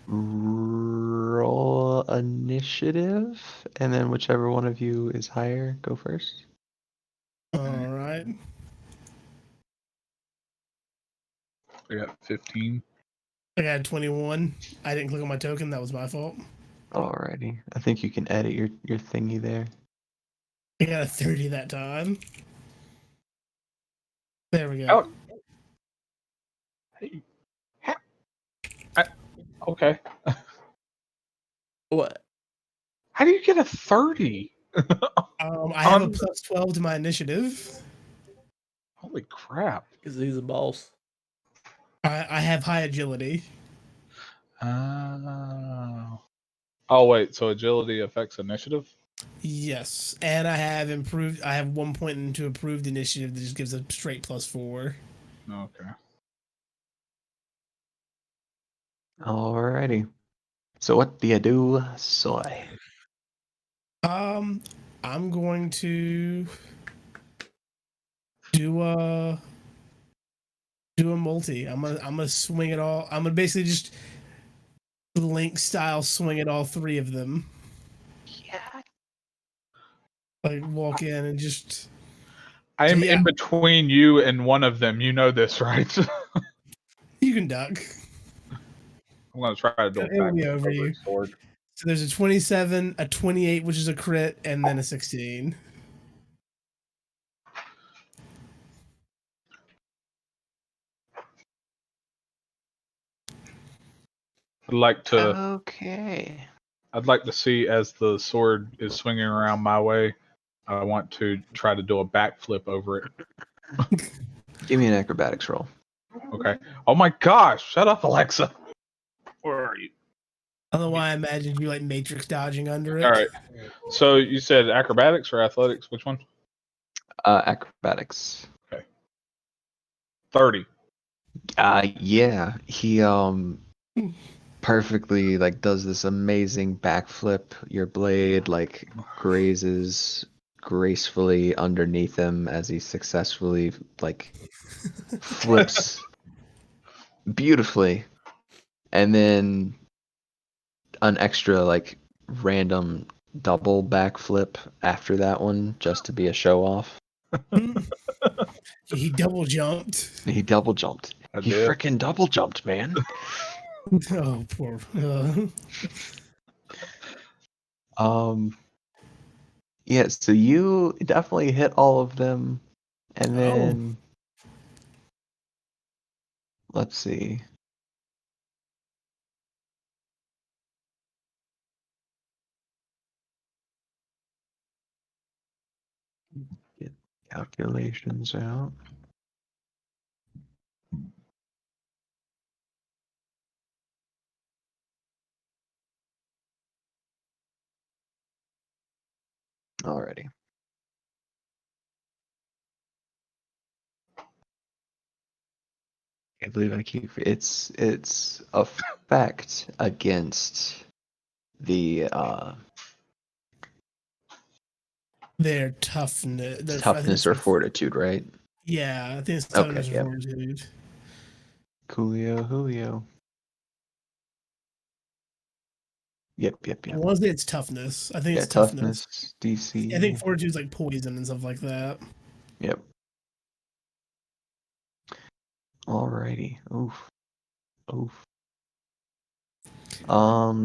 roll initiative, and then whichever one of you is higher, go first. All right. I got 15. I got 21. I didn't click on my token. That was my fault. Alrighty. I think you can edit your thingy there. I got a 30 that time. There we go. Oh. Hey. Okay. What? How do you get a 30? I have a plus 12 to my initiative. Holy crap. Because he's a boss. I have high agility. Oh, wait. So agility affects initiative? Yes, and I have improved. I have 1 point into improved initiative that just gives a straight +4. Okay. Alrighty. So what do you do, Soy? I'm going to do a multi. I'm gonna swing it all. I'm gonna basically just Link style swing at all 3 of them. Yeah. Like walk in and just. I am Yeah. in between you and one of them. You know this, right? You can duck. I'm going to try to do a It'll be backflip over you. a sword. So there's a 27, a 28, which is a crit, and then a 16. I'd like to. Okay. I'd like to see as the sword is swinging around my way. I want to try to do a backflip over it. Give me an acrobatics roll. Okay. Oh my gosh! Shut up, Alexa. Where are you? I don't know why I imagined you like matrix dodging under it. All right. So you said acrobatics or athletics? Which one? Acrobatics. Okay. 30. Yeah. He perfectly like does this amazing backflip. Your blade like grazes gracefully underneath him as he successfully like flips beautifully, and then an extra like random double backflip after that one just to be a show off. He double jumped. He double jumped. I He did. freaking double jumped, man. Oh, poor. Yeah, so you definitely hit all of them, and then let's see. Get calculations out. Alrighty. I believe I keep it's effect against the Their toughness. Their, I think toughness it's or their- fortitude, right? Yeah, I think it's Okay, toughness or yep. fortitude. Coolio. Yep. I want to say it's toughness. I think Yeah, it's toughness. toughness, DC. I think fortitude's like poison and stuff like that. Yep. Alrighty. Oof.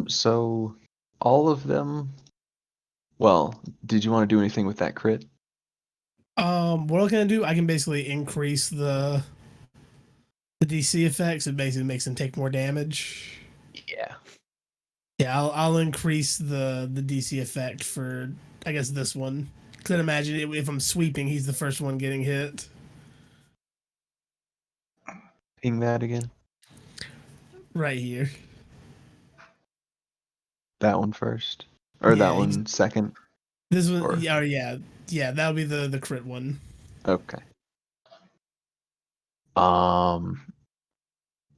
So all of them. Well, did you want to do anything with that crit? What can I do? I can basically increase the DC effects. It basically makes them take more damage. Yeah. Yeah, I'll increase the DC effect for I guess this one. Cause I'd imagine if I'm sweeping, he's the first one getting hit. Ping that again. Right here. That one first, or that Yeah, one second. This one, Or- yeah, that'll be the crit one. Okay.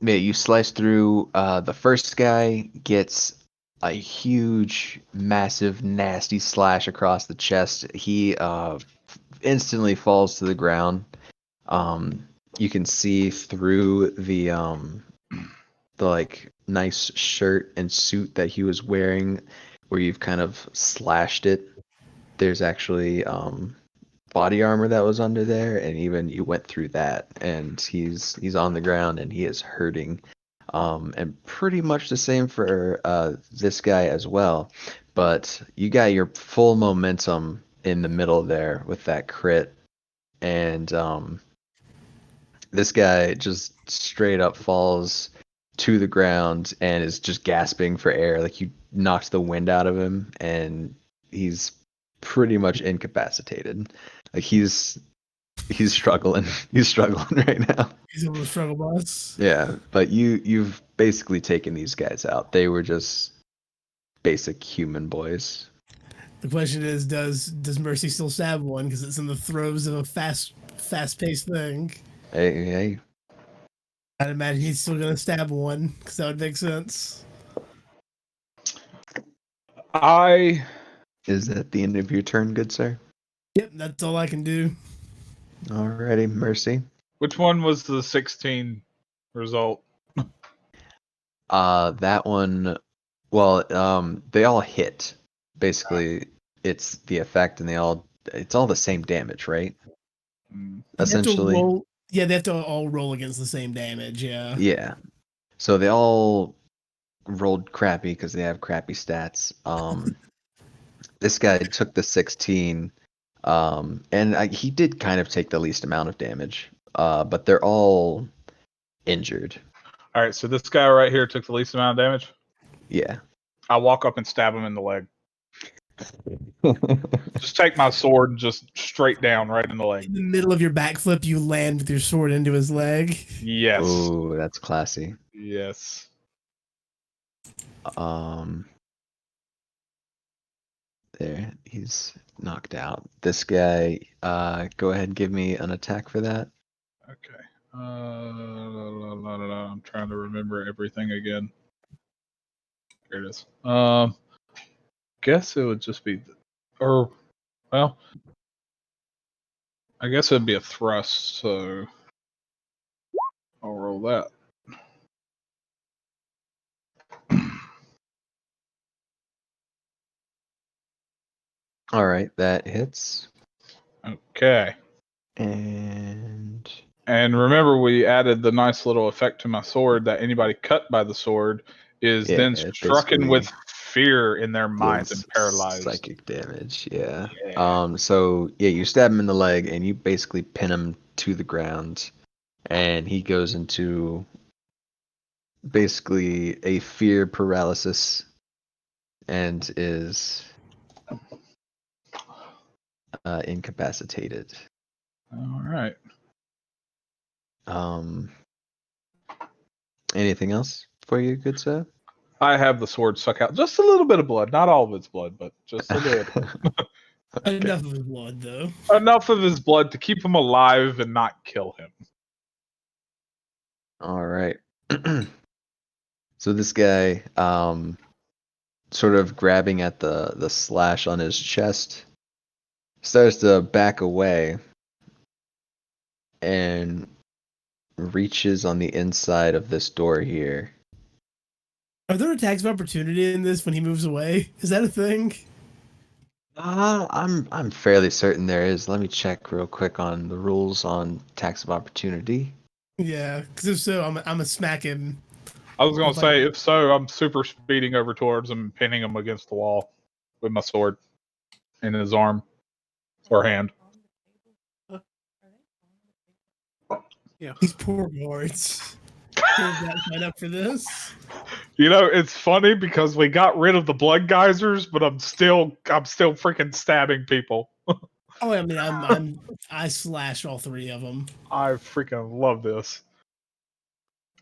Yeah, you slice through. The first guy gets a huge, massive, nasty slash across the chest. He instantly falls to the ground. You can see through the like nice shirt and suit that he was wearing, where you've kind of slashed it. There's actually body armor that was under there, and even you went through that, and he's on the ground and he is hurting. And pretty much the same for this guy as well. But you got your full momentum in the middle there with that crit, and this guy just straight up falls to the ground and is just gasping for air. Like you knocked the wind out of him, and he's pretty much incapacitated. Like he's struggling. He's struggling right now. He's able to struggle boss. Yeah, but you've basically taken these guys out. They were just basic human boys. The question is, does Mercy still stab one? Because it's in the throes of a fast paced thing. Hey, I'd imagine he's still gonna stab one, because that would make sense. is that the end of your turn, good sir? Yep, that's all I can do. Alrighty, Mercy. Which one was the 16 result? That one. Well, they all hit. Basically, it's the effect, and it's all the same damage, right? Essentially. They have to all roll against the same damage. Yeah. Yeah. So they all rolled crappy because they have crappy stats. This guy took the 16, and he did kind of take the least amount of damage. But they're all injured. All right, so this guy right here took the least amount of damage. Yeah. I walk up and stab him in the leg. Just take my sword and just straight down right in the leg. In the middle of your backflip, you land with your sword into his leg. Yes. Ooh, that's classy. Yes. There, he's knocked out. This guy, go ahead and give me an attack for that. Okay. I'm trying to remember everything again. Here it is. Guess it would just be, I guess it'd be a thrust. So I'll roll that. All right, that hits. Okay. And remember, we added the nice little effect to my sword that anybody cut by the sword is then it stricken with basically fear in their minds and deals paralyzed. psychic damage. Yeah. Yeah. So yeah, you stab him in the leg and you basically pin him to the ground, and he goes into basically a fear paralysis and is incapacitated. All right. Anything else for you, good sir? I have the sword suck out just a little bit of blood, not all of its blood, but just a little. Okay. Enough of his blood, though. Enough of his blood to keep him alive and not kill him. All right. So this guy, sort of grabbing at the slash on his chest, starts to back away and reaches on the inside of this door here. Are there attacks of opportunity in this when he moves away? Is that a thing? I'm fairly certain there is. Let me check real quick on the rules on attacks of opportunity. Yeah, because if so, I'm gonna smack him. I was gonna If I- say, if so, I'm super speeding over towards him and pinning him against the wall with my sword in his arm or hand. These poor guards. They're not signed up for this. You know, it's funny because we got rid of the blood geysers, but I'm still freaking stabbing people. Oh, I mean, I slashed all three of them. I freaking love this.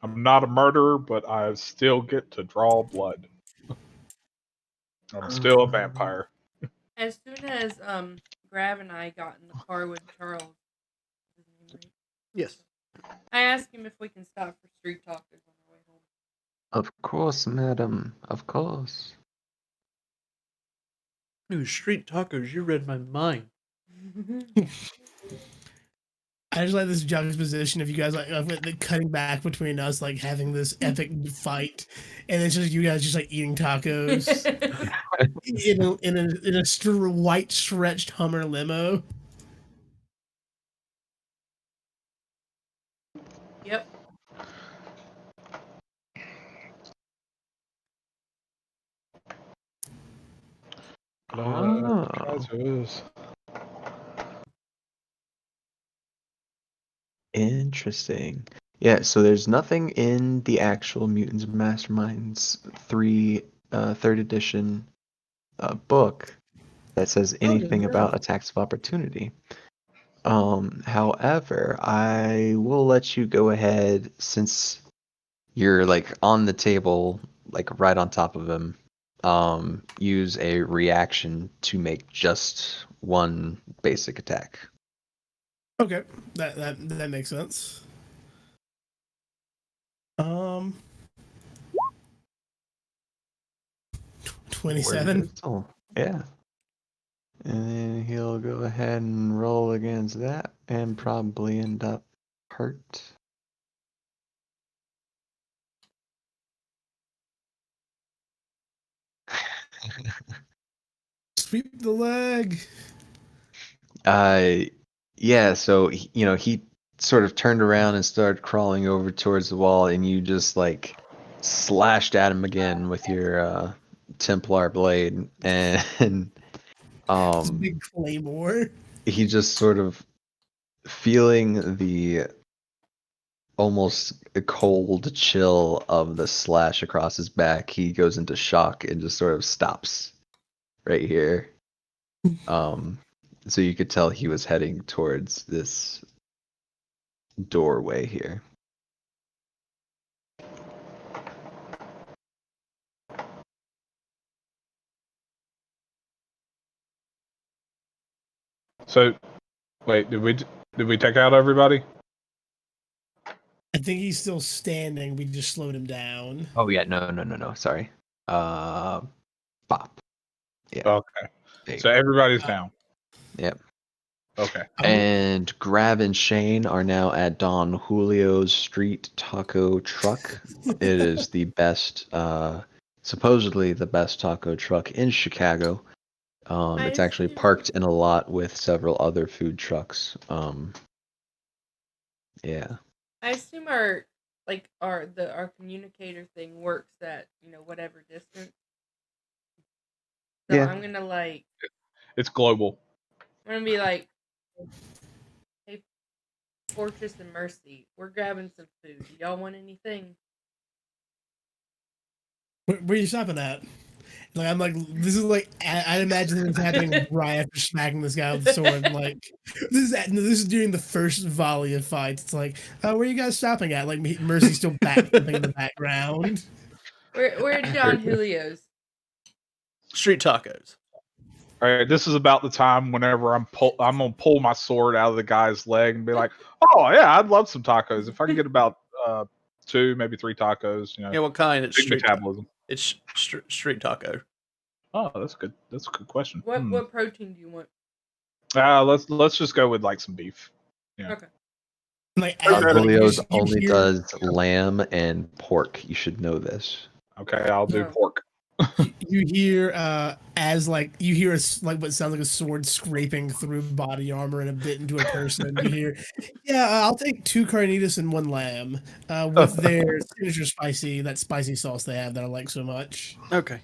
I'm not a murderer, but I still get to draw blood. I'm still a vampire. As soon as Grav and I got in the car with Charles, his name, right? Yes. I asked him if we can stop for street tacos on our way home. Of course, madam. Of course. Ooh, street tacos, you read my mind. I just like this juxtaposition of you guys like the cutting back between us, like having this epic fight, and it's just you guys just like eating tacos in a white stretched Hummer limo. Yep. Geysers. Interesting. Yeah, so there's nothing in the actual Mutants and Masterminds 3rd edition book that says anything about attacks of opportunity. However, I will let you go ahead since you're like on the table, like right on top of him. Use a reaction to make just one basic attack. Okay, that makes sense. 27. Oh, yeah. And then he'll go ahead and roll against that and probably end up hurt. Sweep the leg. Yeah, so he sort of turned around and started crawling over towards the wall, and you just like slashed at him again with your Templar blade, and This big claymore. he just sort of feeling the almost cold chill of the slash across his back. He goes into shock and just sort of stops right here. So you could tell he was heading towards this doorway here. So, wait, did we take out everybody? I think he's still standing. We just slowed him down. Oh yeah, no. Sorry. Bop. Yeah. Okay. So everybody's down. Yep. Okay. And Grav and Shane are now at Don Julio's street taco truck. It is the best, supposedly the best taco truck in Chicago. It's actually parked in a lot with several other food trucks. Yeah. I assume our communicator thing works at whatever distance. So Yeah. I'm gonna It's global. I'm gonna be like, hey, Fortress and Mercy, we're grabbing some food. Do y'all want anything? Where are you stopping at? Like I'm like, this is like I'd imagine this happening right after smacking this guy with the sword. Like this is during the first volley of fights. It's like, where are you guys stopping at? Like Mercy's still backflipping in the background. We're at Don Julio's. Street tacos. All right, this is about the time whenever I'm gonna pull my sword out of the guy's leg and be like, "Oh yeah, I'd love some tacos if I can get about 2, maybe 3 tacos. You know, Yeah, what kind? It's big street. metabolism. It's street taco. Oh, that's good. That's a good question. What protein do you want? Let's just go with like some beef. Yeah. Okay. Like, Okay. Julio's you only hear- does lamb and pork. You should know this. Okay, I'll do Yeah. pork. You hear as like you hear like what sounds like a sword scraping through body armor and a bit into a person. You hear, yeah, I'll take 2 carnitas and 1 lamb with their signature spicy sauce they have that I like so much. Okay.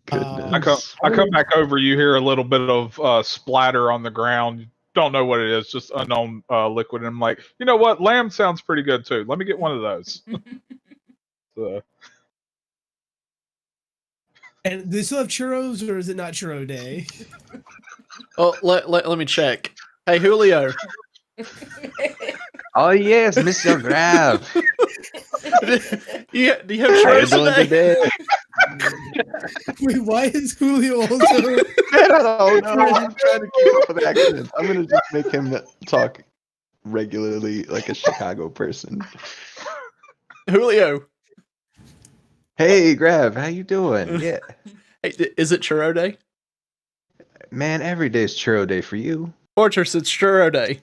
Goodness. I come back over. You hear a little bit of splatter on the ground. You don't know what it is, just unknown liquid. And I'm like, you know what? Lamb sounds pretty good too. Let me get one of those. So, And they still have churros, or is it not churro day? Oh, let me check. Hey, Julio. Oh yes, Mr. Grab. Do you have How you churros doing today? today? Wait, why is Julio also? I don't know. I'm trying to keep up with accents. I'm gonna just make him talk regularly like a Chicago person. Julio. Hey, Grav, how you doing? Yeah, Hey, is it churro day? man, every day's churro day for you. Fortress, it's churro day.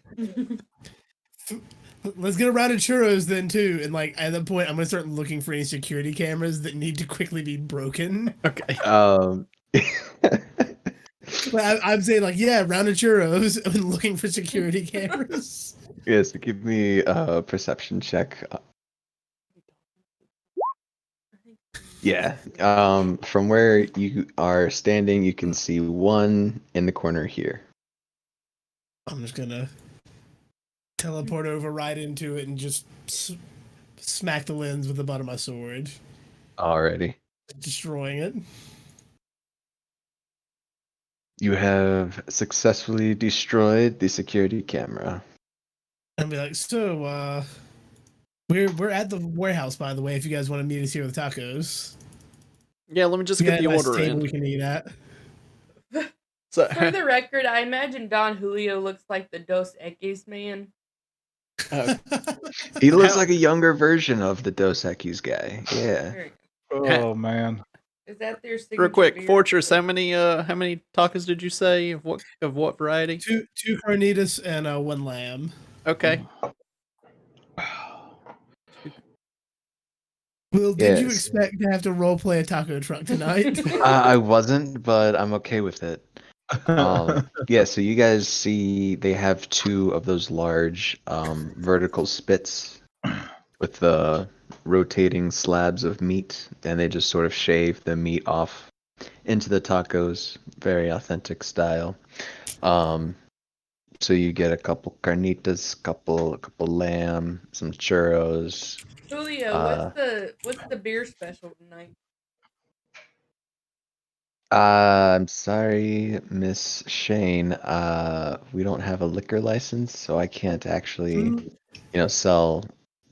Let's get a round of churros then too. And like at that point, I'm gonna start looking for any security cameras that need to quickly be broken. Okay. I'm saying like, yeah, round of churros and looking for security cameras. Yes, give me a perception check. Yeah. From where you are standing, you can see one in the corner here. I'm just gonna teleport over right into it and just smack the lens with the butt of my sword, Alrighty. destroying it. You have successfully destroyed the security camera. And be like, so we're at the warehouse, by the way, if you guys want to meet us here with tacos. Yeah, let me just We get got the a nice order table in. we can eat at. So, For the record, I imagine Don Julio looks like the Dos Equis man. He looks How- like a younger version of the Dos Equis guy. Yeah. There you oh man, go. Is that their signature real quick, beer? Fortress, how many tacos did you say? Of what variety? two carnitas and 1 lamb. Okay. Will, did you Yes. expect to have to roleplay a taco truck tonight? I wasn't, but I'm okay with it. Yeah, so you guys see they have 2 of those large vertical spits with the rotating slabs of meat, and they just sort of shave the meat off into the tacos, very authentic style. So you get a couple carnitas, couple lamb, some churros. Julio, what's the beer special tonight? I'm sorry, Miss Shane. We don't have a liquor license, so I can't actually, sell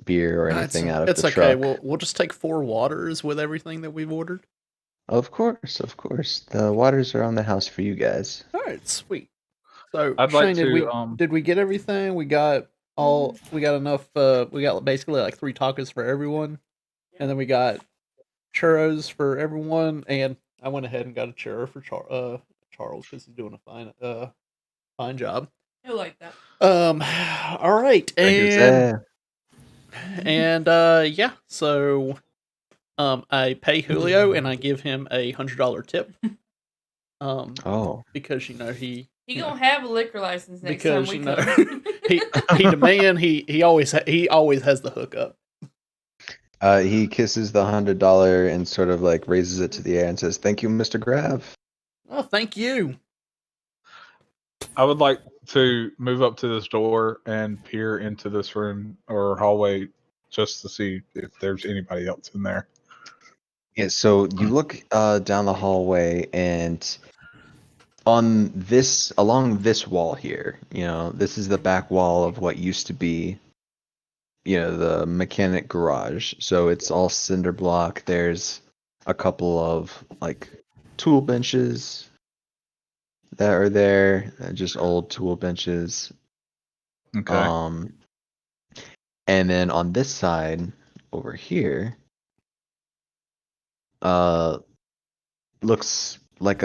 beer or anything out of It's the okay. truck. We'll just take 4 waters with everything that we've ordered. Of course. The waters are on the house for you guys. All right, sweet. So, I'd Shane, like to. did we get everything? We got enough. We got basically like 3 tacos for everyone, and then we got churros for everyone. And I went ahead and got a churro for Charles because he's doing a fine job. He'll like that. All right, Thank and yeah. So, I pay Julio and I give him a $100 tip. Oh. Because he. He gonna have a liquor license next Because time we you know come. he demand he always has the hookup. He kisses the $100 and sort of like raises it to the air and says, "Thank you, Mr. Grav." Oh, thank you. I would like to move up to this door and peer into this room or hallway just to see if there's anybody else in there. Yeah, so you look down the hallway, and along this wall here, this is the back wall of what used to be, the mechanic garage. So it's all cinder block. There's a couple of like tool benches that are there, just old tool benches. Okay. And then on this side over here, looks like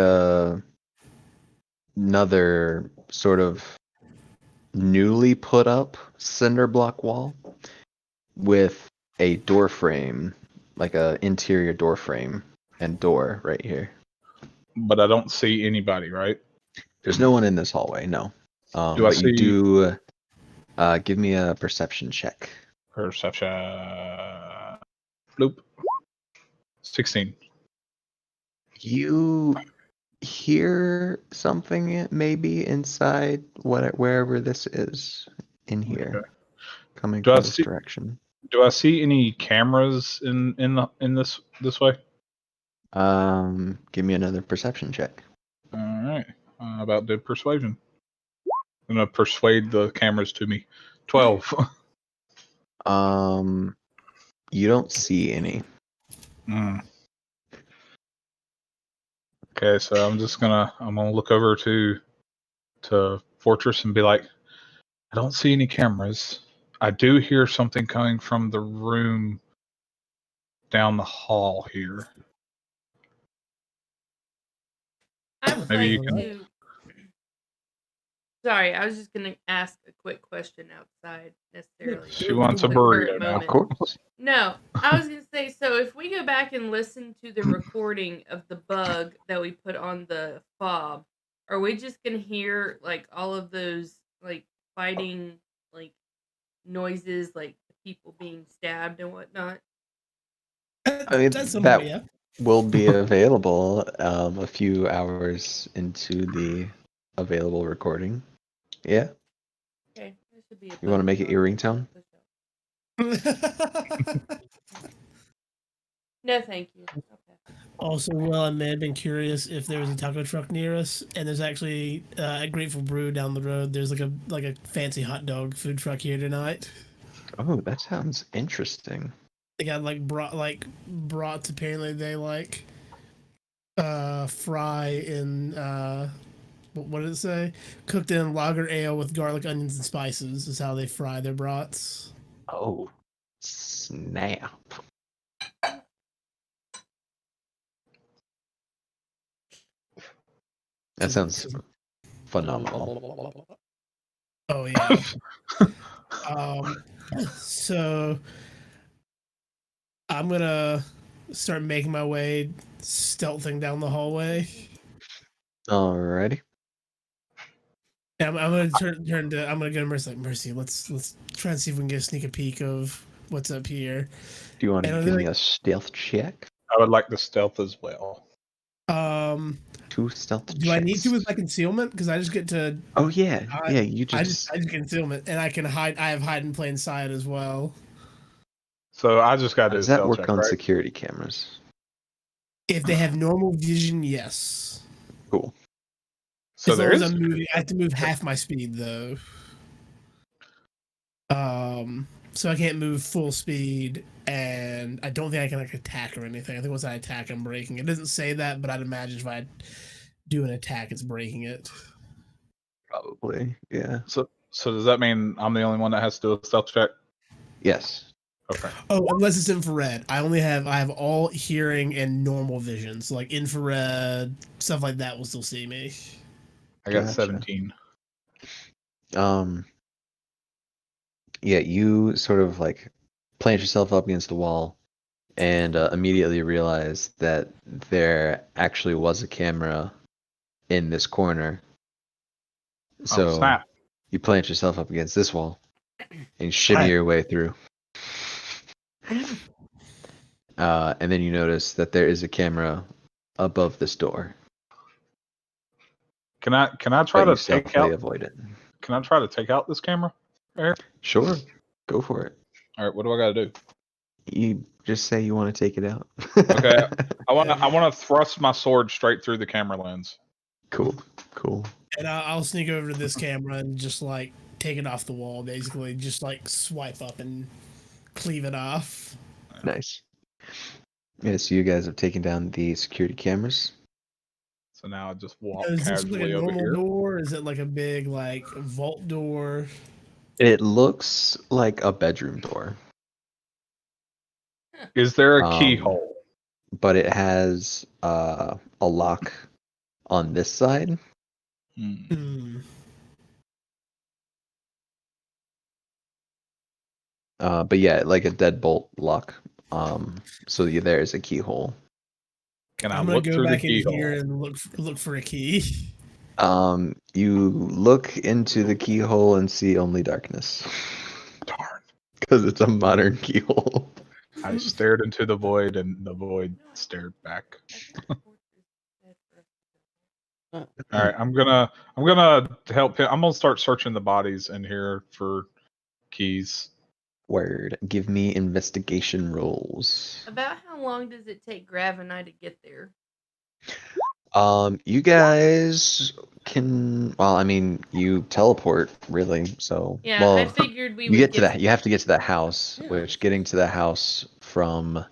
another sort of newly put up cinder block wall with a door frame, like a interior door frame and door right here. But I don't see anybody, right? There's no one in this hallway, no. Do I But you see- do give me a perception check. Perception. Bloop. 16. You hear something maybe inside wherever this is in here, Okay. coming Do I from this see- direction. Do I see any cameras in this way? Give me another perception check. All right. About did persuasion. I'm gonna persuade the cameras to me. 12. You don't see any. Mm. Okay, so I'm gonna look over to Fortress and be like, I don't see any cameras. I do hear something coming from the room down the hall here. I would Maybe like you can- to. Sorry, I was just gonna ask a quick question outside necessarily. She wants a the current burrito now. Of moment. course. No, I was gonna say, so if we go back and listen to the recording of the bug that we put on the fob, are we just gonna hear like all of those like fighting like noises, like people being stabbed and whatnot? I mean, That's some that idea. will be available a few hours into the available recording. Yeah. Okay, this should be a You wanna bonus make it your content. No, thank you. Okay. Also, well, I may have been curious if there was a taco truck near us, and there's actually a Grateful Brew down the road. There's like a fancy hot dog food truck here tonight. Oh, that sounds interesting. They got brats. Apparently, they fry in what did it say? Cooked in lager ale with garlic, onions, and spices is how they fry their brats. Oh, snap. That sounds phenomenal. Oh yeah. So I'm gonna start making my way stealthing down the hallway. Alrighty. I'm gonna turn to. I'm gonna go to Mercy. Like, Mercy, let's try and see if we can get a sneak peek of what's up here. Do you want to And give are me they a stealth check? I would like the stealth as well. 2 stealth checks. Do I need to with my concealment? Because I just get to. Oh yeah, I- yeah. You I just. just get concealment, and I can hide. I have hide in plain sight as well. So I just got How to do a does that stealth work check, on right? security cameras? If they have normal vision, yes. Cool. So As long there as is. I'm moving, I have to move half my speed though. So I can't move full speed, and I don't think I can attack or anything. I think once I attack, I'm breaking. It doesn't say that, but I'd imagine if I do an attack, it's breaking it. Probably. Yeah. So does that mean I'm the only one that has to do a stealth check? Yes. Okay. Oh, unless it's infrared. I have all hearing and normal vision. So like infrared stuff like that will still see me. I got Gotcha. 17. Yeah, you sort of plant yourself up against the wall and immediately realize that there actually was a camera in this corner. So Oh, snap. you plant yourself up against this wall and shimmy Right. your way through. And then you notice that there is a camera above this door. Can I try But you to take stealthily out? avoid it. Can I try to take out this camera? Right here? Sure. Go for it. All right. What do I got to do? You just say you want to take it out. Okay. I want to thrust my sword straight through the camera lens. Cool. Cool. And I'll sneak over to this camera and just take it off the wall, basically. Just swipe up and cleave it off. Nice. Yeah, so you guys have taken down the security cameras. So now I just walk Is this like a casually over normal here. door? Is it like a big vault door? It looks like a bedroom door, Is there a Um, keyhole? but it has a lock on this side. Hmm. Hmm. But yeah, like a deadbolt lock. So there is a keyhole. Can I I'm gonna look go through the back in keyhole? here and look for a key. You look into the keyhole and see only darkness. Darn. Because it's a modern keyhole. I stared into the void, and the void stared back. I think the fortress is dead for us to go. All right, I'm gonna help him. I'm gonna start searching the bodies in here for keys. Word. Give me investigation rolls. About how long does it take Grav and I to get there? You guys can. Well, I mean, you teleport really. So, Yeah, I well, figured we you would get to that. You have to get to that house, Yeah. which getting to the house from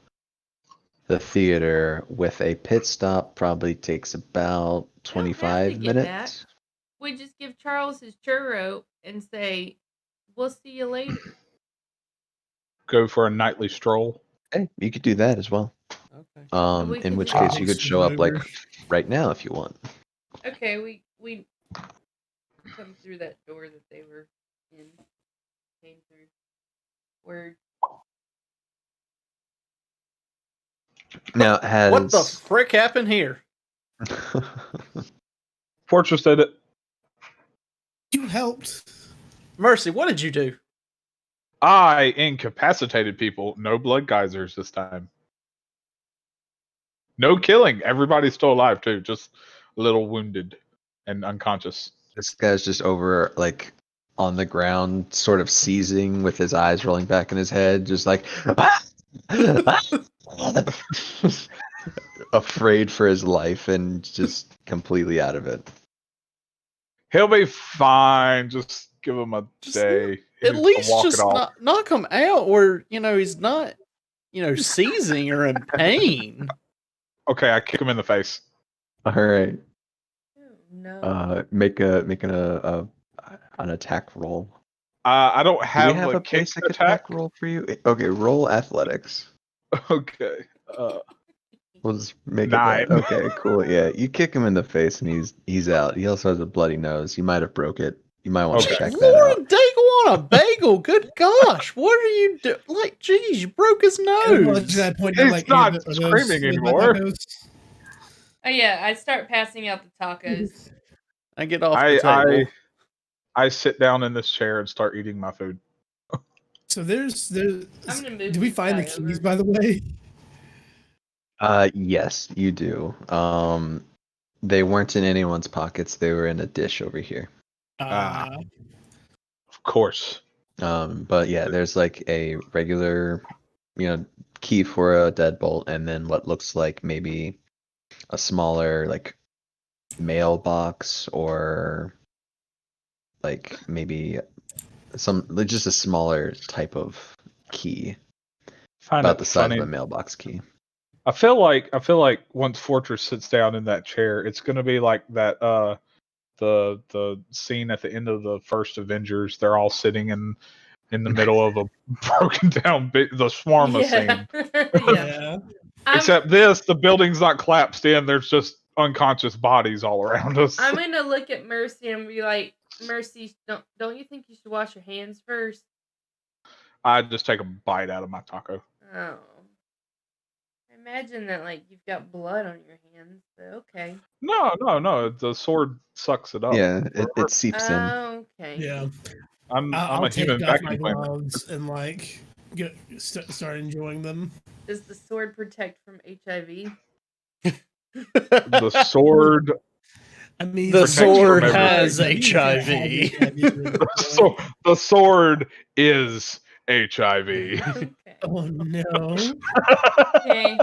the theater with a pit stop probably takes about We don't have to 25 get minutes. We just give Charles his churro and say, "We'll see you later." Go for a nightly stroll. Hey, you could do that as well. Okay. We In can which do case that. you could show up like right now if you want. Okay, we come through that door that they were in. Came through. Word. Now has What the frick happened here? Fortress did it. You helped. Mercy, what did you do? I incapacitated people. No blood geysers this time. No killing. Everybody's still alive too. Just a little wounded and unconscious. this guy's just over like on the ground, sort of seizing with his eyes rolling back in his head, just like afraid for his life and just completely out of it. He'll be fine. Just give him a Just day. At He'll least walk it just off. knock him out where, he's not, seizing or in pain. Okay, I kick him in the face. All right. Oh, no. Make an attack roll. I don't Do we have, have a kick basic attack. roll for you? Okay, roll athletics. Okay. We'll just make 9. it that. Okay, cool. Yeah, you kick him in the face and he's out. He also has a bloody nose. You might have broke it. You might want to Okay. check that out. Lauren Daigle on a bagel. Good gosh. What are you doing? Like, geez, you broke his And well, to nose. that point, He's I'm like, hey, not are those screaming my anymore. tacos? Oh yeah, I start passing out the tacos. I get off the table. I sit down in this chair and start eating my food. So there's I'm gonna move did we this find the guy keys, over. by the way? Yes, you do. They weren't in anyone's pockets. They were in a dish over here. Of course. But yeah, there's like a regular, key for a deadbolt, and then what looks like maybe a smaller like mailbox or like maybe just a smaller type of key, Find about it the size funny. of a mailbox key. I feel like once Fortress sits down in that chair, it's gonna be like that the scene at the end of the first Avengers. They're all sitting in the middle of a broken down the swarma scene. Yeah. Except the building's not collapsed in. There's just unconscious bodies all around us. I'm gonna look at Mercy and be like, Mercy, don't you think you should wash your hands first? I just take a bite out of my taco. Oh. I imagine that you've got blood on your hands, but okay. No. The sword sucks it up. Yeah, it seeps in. Okay. Yeah. I'm I'll a take human off my vacuum cleaner. gloves and start enjoying them. Does the sword protect from HIV? The sword. I mean, The protects sword from has everything. HIV. The sword is HIV. Okay. Oh no! Okay.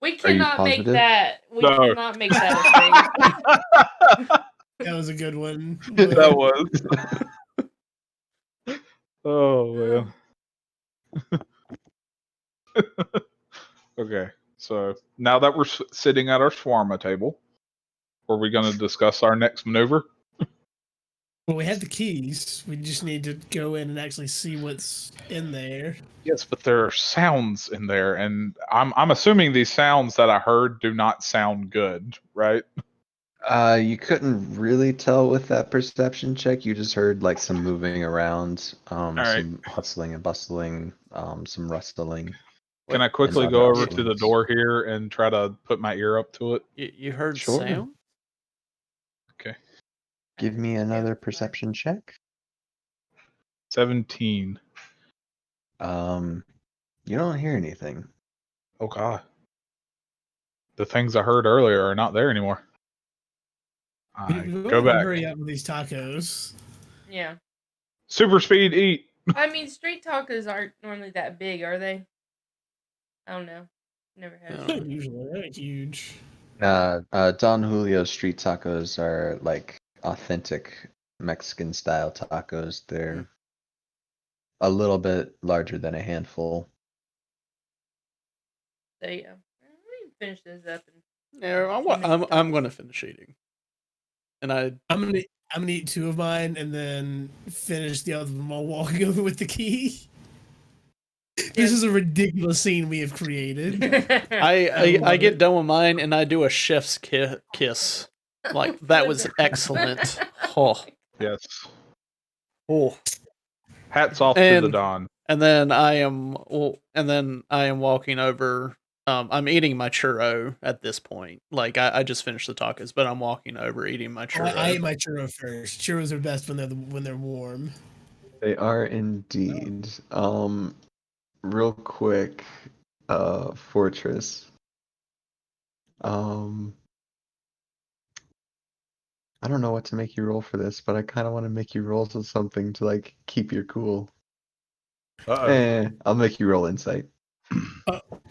We Are you cannot make positive? that. We No. cannot make that a thing. That was a good one. That was. Oh man. Okay, so now that we're sitting at our shawarma table, are we going to discuss our next maneuver? Well, we have the keys. We just need to go in and actually see what's in there. Yes, but there are sounds in there, and I'm assuming these sounds that I heard do not sound good, right? You couldn't really tell with that perception check. You just heard like some moving around, right. some hustling and bustling, some rustling. Can I quickly other go over to the sounds. door here and try to put my ear up to it? You heard Sure. sound? Okay. Give me another perception check. 17. You don't hear anything. Oh god. The things I heard earlier are not there anymore. We Go want to back. hurry up with these tacos. Yeah. Super speed eat. I mean, street tacos aren't normally that big, are they? I don't know. Never had. No. them. Usually, they're huge. Don Julio street tacos are like authentic Mexican style tacos. They're a little bit larger than a handful. So yeah, let me finish this up. And Yeah, I'm gonna finish eating, and I'm gonna eat 2 of mine and then finish the other one while walking over with the key. This is a ridiculous scene we have created. I get done with mine and I do a chef's kiss. Like that was excellent. Oh, Yes. oh. Hats off to the And- Don. And then I am walking over. I'm eating my churro at this point. Like I just finished the tacos, but I'm walking over eating my churro. I ate my churro first. Churros are best when they're warm. They are indeed. Real quick, Fortress. I don't know what to make you roll for this, but I kind of want to make you roll to something to like keep your cool. I'll make you roll insight.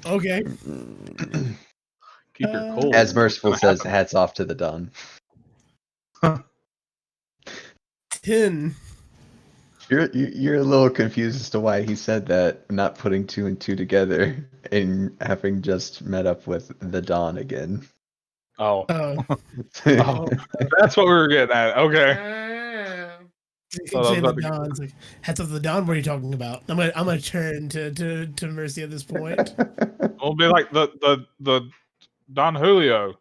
Okay. Keep your cool. As Merciful says, hats off to the Don. 10. You're a little confused as to why he said that, not putting 2 and 2 together, and having just met up with the Don again. Oh. Oh. Oh. That's what we were getting at. Okay. Oh. Oh, Saying that was the Don's like, hats off to the Don. What are you talking about? I'm gonna turn to Mercy at this point. We'll be like the Don Julio.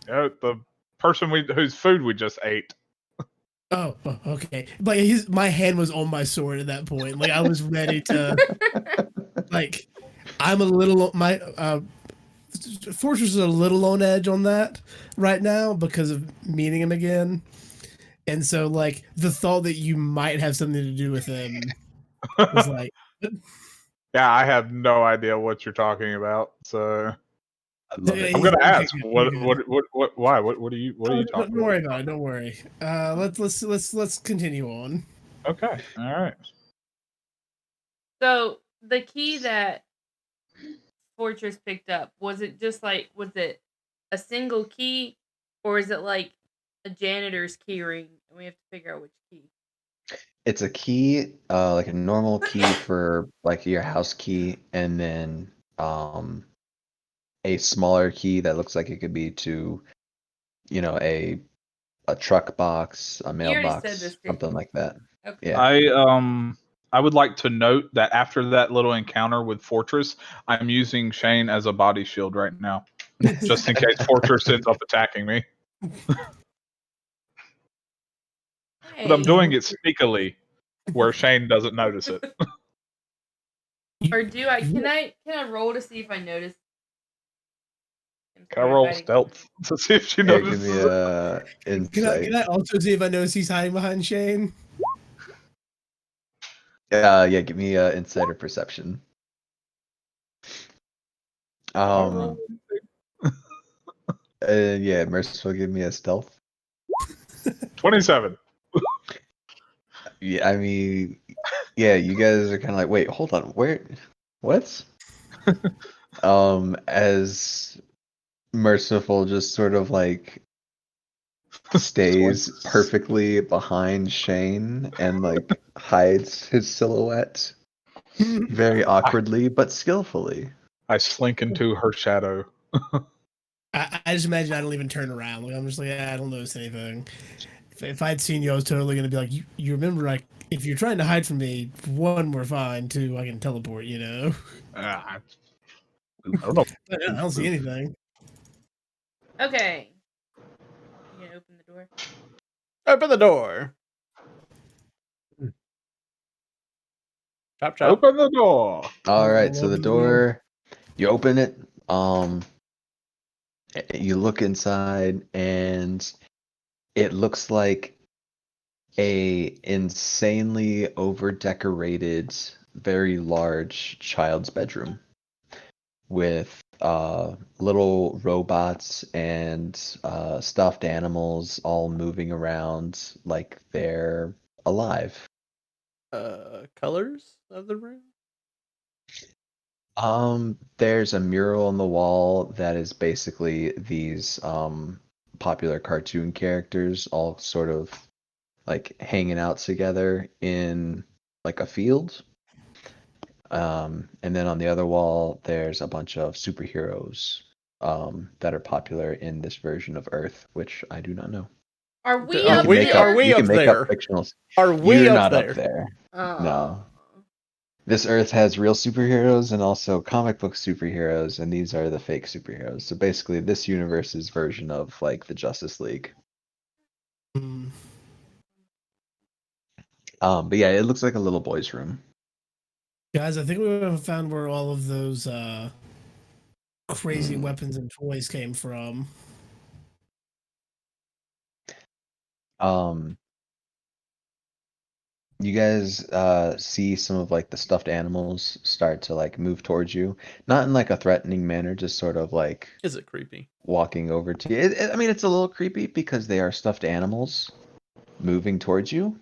The person whose food we just ate. Oh, okay. But my hand was on my sword at that point. Like I was ready to. Like, I'm a little Fortress is a little on edge on that right now because of meeting him again, and so like the thought that you might have something to do with him was like. Yeah, I have no idea what you're talking about. So I love it. I'm gonna ask. Why? What are you talking Don't about? worry about it. Don't worry. Let's continue on. Okay. All right. So the key that Fortress picked up, was it a single key, or is it like a janitor's key ring and we have to figure out which key? It's a key, like a normal key for like your house key, and then a smaller key that looks like it could be to, a truck box, a You already said mailbox, this, didn't something you? like that. Okay. Yeah. I would like to note that after that little encounter with Fortress, I'm using Shane as a body shield right now, just in case Fortress ends up attacking me. But I'm doing it sneakily, where Shane doesn't notice it. Or do I? Can I roll to see if I notice? Can I roll stealth to see if she Here, give me notices it? insight. Can I also see if I notice he's hiding behind Shane? Yeah, give me insight or perception. Yeah, Merciful, give me a stealth. 27. Yeah, I mean, yeah, you guys are kind of like, wait, hold on, what? As Merciful just sort of like stays perfectly behind Shane and like hides his silhouette very awkwardly but skillfully. I slink into her shadow. I just imagine I don't even turn around. Like I'm just like, I don't notice anything. If I'd seen you, I was totally gonna be like, you remember, like, if you're trying to hide from me, one, we're fine. Two, I can teleport. You know. I don't know. I don't see anything. Okay. You gonna open the door? Open the door. Chop chop. Open the door. All right, so Open the the door. door, you open it. You look inside, and it looks like a insanely over-decorated, very large child's bedroom with little robots and stuffed animals all moving around like they're alive. Colors of the room. There's a mural on the wall that is basically these popular cartoon characters all sort of like hanging out together in like a field. And then on the other wall, there's a bunch of superheroes that are popular in this version of Earth, which I do not know. Are we Are up we- there? are we you up can make there? up fictionals. Are we You're up not there? up there. Oh. No. This Earth has real superheroes and also comic book superheroes, and these are the fake superheroes. So basically, this universe's version of like the Justice League. Mm. But yeah, it looks like a little boy's room. Guys, I think we have found where all of those crazy Hmm. weapons and toys came from. You guys see some of like the stuffed animals start to like move towards you, not in like a threatening manner, just sort of like Is it creepy? walking over to you. I mean, it's a little creepy because they are stuffed animals moving towards you.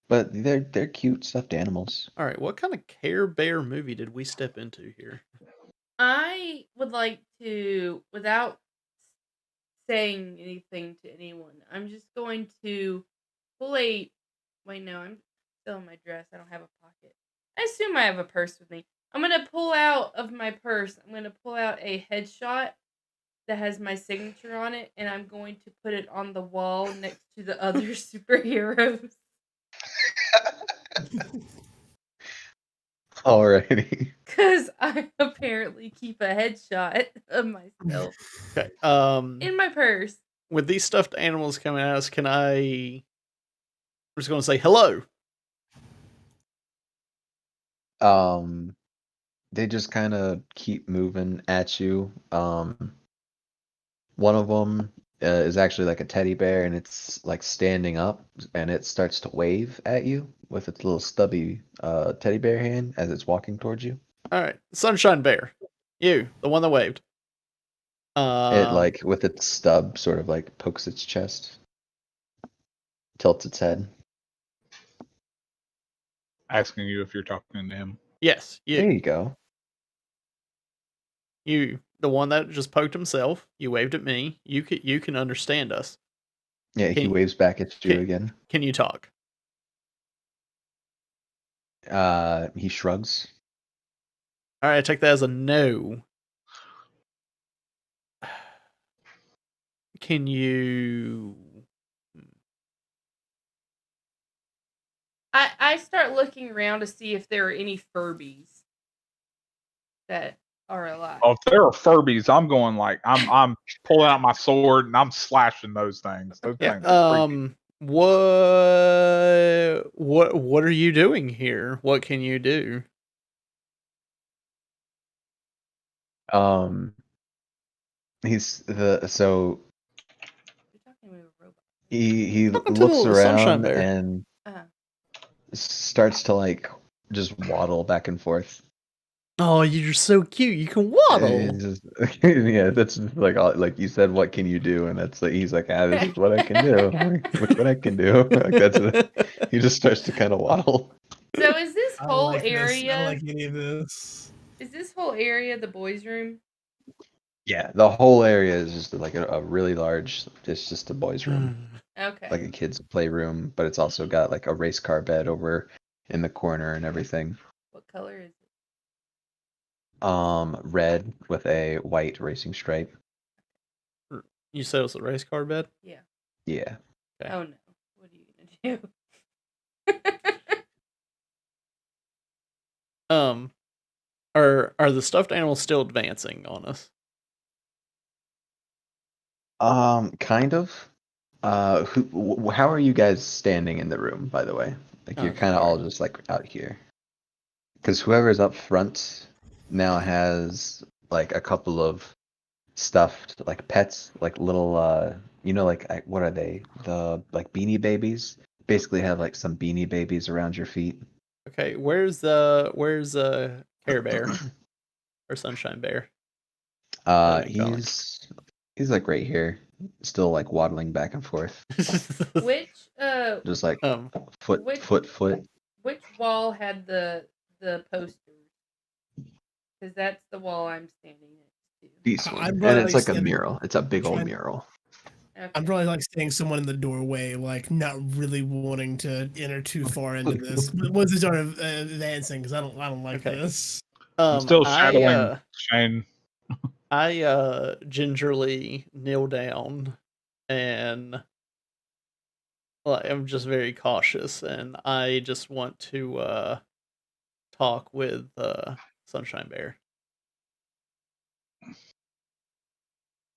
But they're cute stuffed animals. All right. What kind of Care Bear movie did we step into here? I would like to, without saying anything to anyone, I'm just going to pull a. Wait, no, I'm still in my dress. I don't have a pocket. I assume I have a purse with me. I'm gonna pull out of my purse. I'm gonna pull out a headshot that has my signature on it, and I'm going to put it on the wall next to the other superheroes. Alrighty. Because I apparently keep a headshot of myself Okay. in my purse. With these stuffed animals coming at us, can I? I'm just going to say hello. They just kind of keep moving at you. One of them is actually like a teddy bear, and it's like standing up, and it starts to wave at you with its little stubby teddy bear hand as it's walking towards you. All right, Sunshine Bear, you, the one that waved. It like with its stub sort of like pokes its chest, tilts its head. Asking you if you're talking to him. Yes, There you, you go. you, the one that just poked himself. You waved at me. You can understand us. Yeah, he Can- waves back at you can- again. Can you talk? He shrugs. All right, I take that as a no. Can you? I start looking around to see if there are any Furbies that are alive. Oh, if there are Furbies, I'm going like I'm pulling out my sword and I'm slashing those things. Those Yeah. things are creepy. What are you doing here? What can you do? He's the so You're talking to a robot. he Talking to looks the Sunshine around Bear. and Uh-huh. starts to like just waddle back and forth. Oh, you're so cute. You can waddle. It's just- yeah, that's just like like you said. What can you do? And that's like he's like, this is what I can do. Look what I can do. Like he just starts to kind of waddle. So is this I whole like this. I area don't like any of this. is this whole area the boys' room? Yeah, the whole area is just like a really large. It's just a boys' room, Okay. like a kid's playroom, but it's also got like a race car bed over in the corner and everything. What color is it? Red with a white racing stripe. You said it was a race car bed? Yeah. Yeah. Okay. Oh no. What are you gonna do? Are the stuffed animals still advancing on us? Kind of. How are you guys standing in the room, by the way? Like you're kind of all just like out here. Because whoever's up front now has like a couple of stuffed like pets, like little like what are they? The like beanie babies. Basically have like some beanie babies around your feet. Okay, where's Care Bear or Sunshine Bear? He's like right here, still like waddling back and forth, Which just like foot, which foot. which wall had the posters? Because that's the wall I'm standing next to. This I'm one, and probably it's like like a mural. It's a big old trying- mural. Okay. I'm probably like staying someone in the doorway, like not really wanting to enter too far into this. But once they start advancing, because I don't like Okay. this. I'm still shadowing Shane. I gingerly kneel down and I'm just very cautious, and I just want to talk with Sunshine Bear.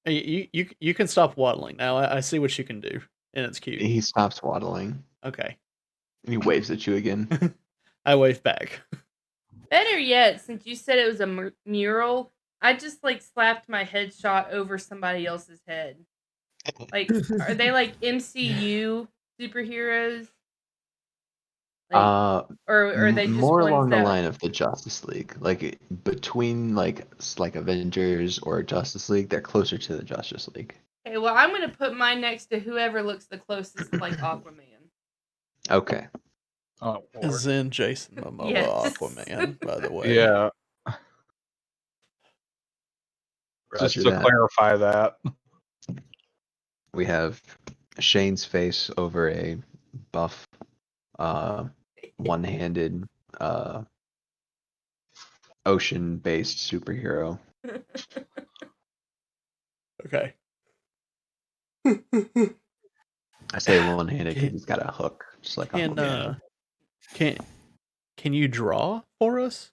You can stop waddling now. I see what you can do, and it's cute. He stops waddling. Okay. And he waves at you again. I wave back. Better yet, since you said it was a mural, I just like slapped my headshot over somebody else's head. Like, are they like MCU superheroes? Like, or are they just more ones along the that... line of the Justice League, like between like Avengers or Justice League, they're closer to the Justice League. Okay, well, I'm gonna put mine next to whoever looks the closest to like Aquaman. Okay. Oh, As in Jason Momoa Yes. Aquaman, by the way. yeah. Roger Just to that. clarify that. We have Shane's face over a buff, one-handed, ocean-based superhero. Okay. I say one-handed because he's got a hook, just like Can Aquaman. can you draw for us?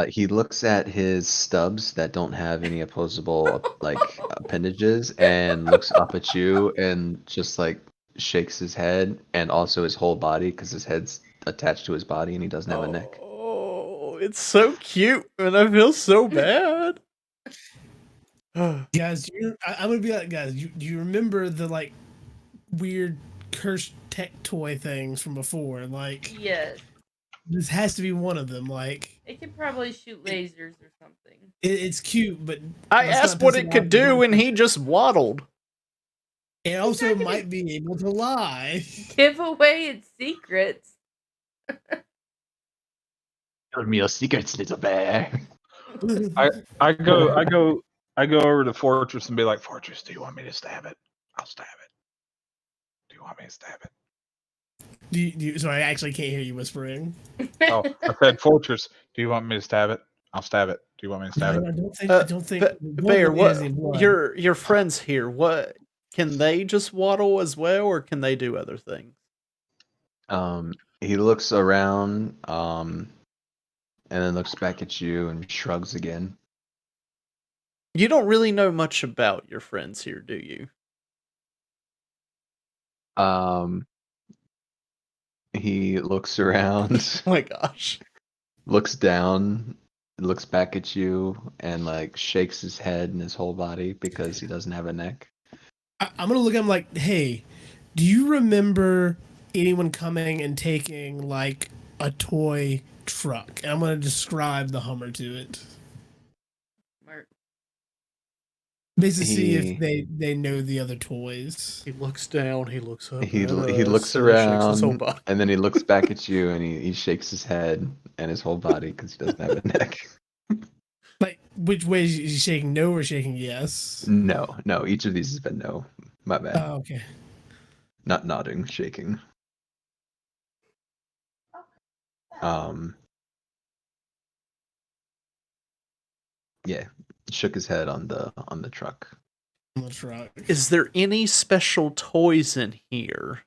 He looks at his stubs that don't have any opposable like appendages and looks up at you and just like shakes his head and also his whole body because his head's attached to his body and he doesn't have a neck. Oh, it's so cute, and I feel so bad. Guys, I'm gonna be like, guys, do you remember the like weird cursed tech toy things from before? Like, Yes. this has to be one of them. Like, It could probably shoot lasers or something. it's cute, but I let's asked not what piss it him could off. do, and he just waddled. It also not gonna- might be able to lie. Give away its secrets. Tell me your secrets, little bear. I go over to Fortress and be like, Fortress, do you want me to stab it? I'll stab it. Do you want me to stab it? Sorry, I actually can't hear you whispering. Oh, I said, Fortress, do you want me to stab it? I'll stab it. Do you want me to stab I it? don't think. Bear, one what? has any blood. Your friends here. What can they just waddle as well, or can they do other things? He looks around, and then looks back at you and shrugs again. You don't really know much about your friends here, do you? He looks around, Oh my gosh. looks down, looks back at you, and like shakes his head and his whole body because he doesn't have a neck. I'm gonna look at him like, hey, do you remember anyone coming and taking like a toy truck? And I'm gonna describe the Hummer to it. Smart. Basically, see He- if they know the other toys. He looks down. He looks up. He at looks us, and he shakes his whole around, body. and then he looks back at you, and he shakes his head and his whole body because he doesn't have a neck. Like, which way is he shaking? No or shaking yes? No, each of these has been no. My bad. Oh, okay. Not nodding, shaking. Yeah, shook his head on the truck. on the truck. Is there any special toys in here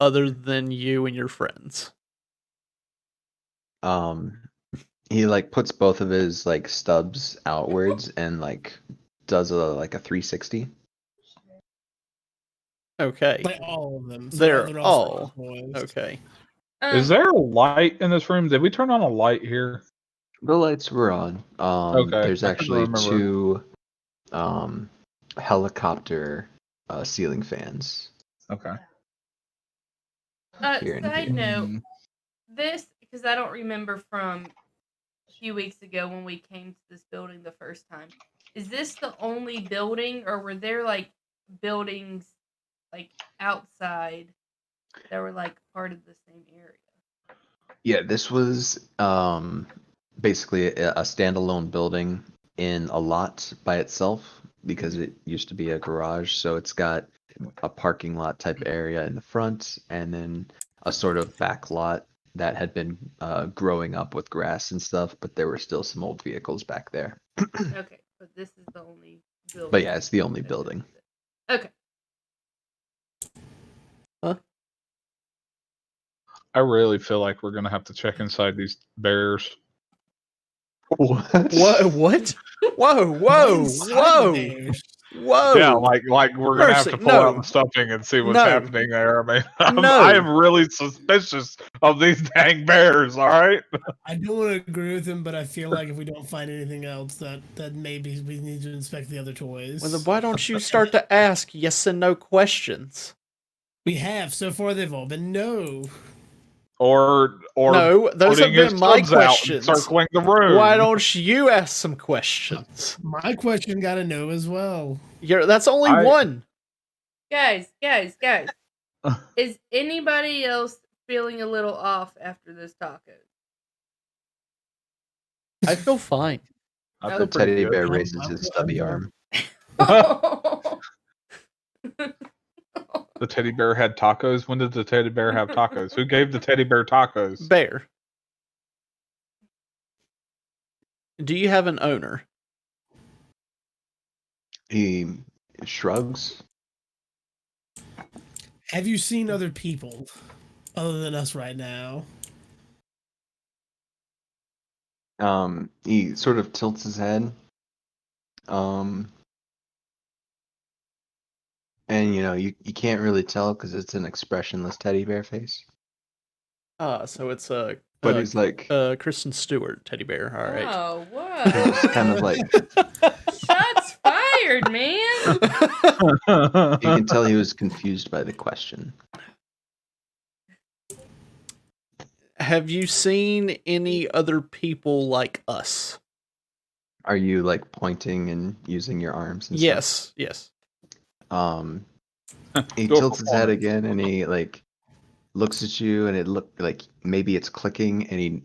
other than you and your friends? He like puts both of his like stubs outwards and like does a 360. Okay. Like all of them. So They're all toys. okay. Is there a light in this room? Did we turn on a light here? The lights were on. Okay, There's I couldn't actually remember. 2 helicopter ceiling fans Okay. here and Side here. note, Mm, this, because I don't remember from a few weeks ago when we came to this building the first time. Is this the only building, or were there like buildings like outside that were like part of the same area? Yeah, this was basically a standalone building in a lot by itself because it used to be a garage. So it's got a parking lot type area in the front and then a sort of back lot that had been growing up with grass and stuff, but there were still some old vehicles back there. Okay, but this is the only building. But yeah, it's the only that building. goes with it. Okay. I really feel like we're gonna have to check inside these bears. What? What? Whoa, whoa, Inside whoa, bears. whoa. Yeah, like we're gonna have Mercy, to pull out no. the stuffing and see what's No. happening there. I mean, No. I am really suspicious of these dang bears. All right. I don't want to agree with him, but I feel like if we don't find anything else, that maybe we need to inspect the other toys. Well, then why don't you start to ask yes and no questions? We have so far. They've all been no. Or No, those have putting his been my stubs out and questions. circling the room. Why don't you ask some questions? My question got a no as well. That's only one. Guys. Is anybody else feeling a little off after this taco? I feel fine. I The feel The pretty teddy good. bear raises his stubby arm. The teddy bear had tacos. When did the teddy bear have tacos? Who gave the teddy bear tacos? Bear. Do you have an owner? He shrugs. Have you seen other people other than us right now? He sort of tilts his head. And you can't really tell because it's an expressionless teddy bear face. So it's a But he's like Kristen Stewart teddy bear. All right. Oh, it's what? kind of like Shots fired, man. you can tell he was confused by the question. Have you seen any other people like us? Are you like pointing and using your arms and Yes, yes. stuff? He Do a tilts his head performance. again and he like looks at you and it look like maybe it's clicking and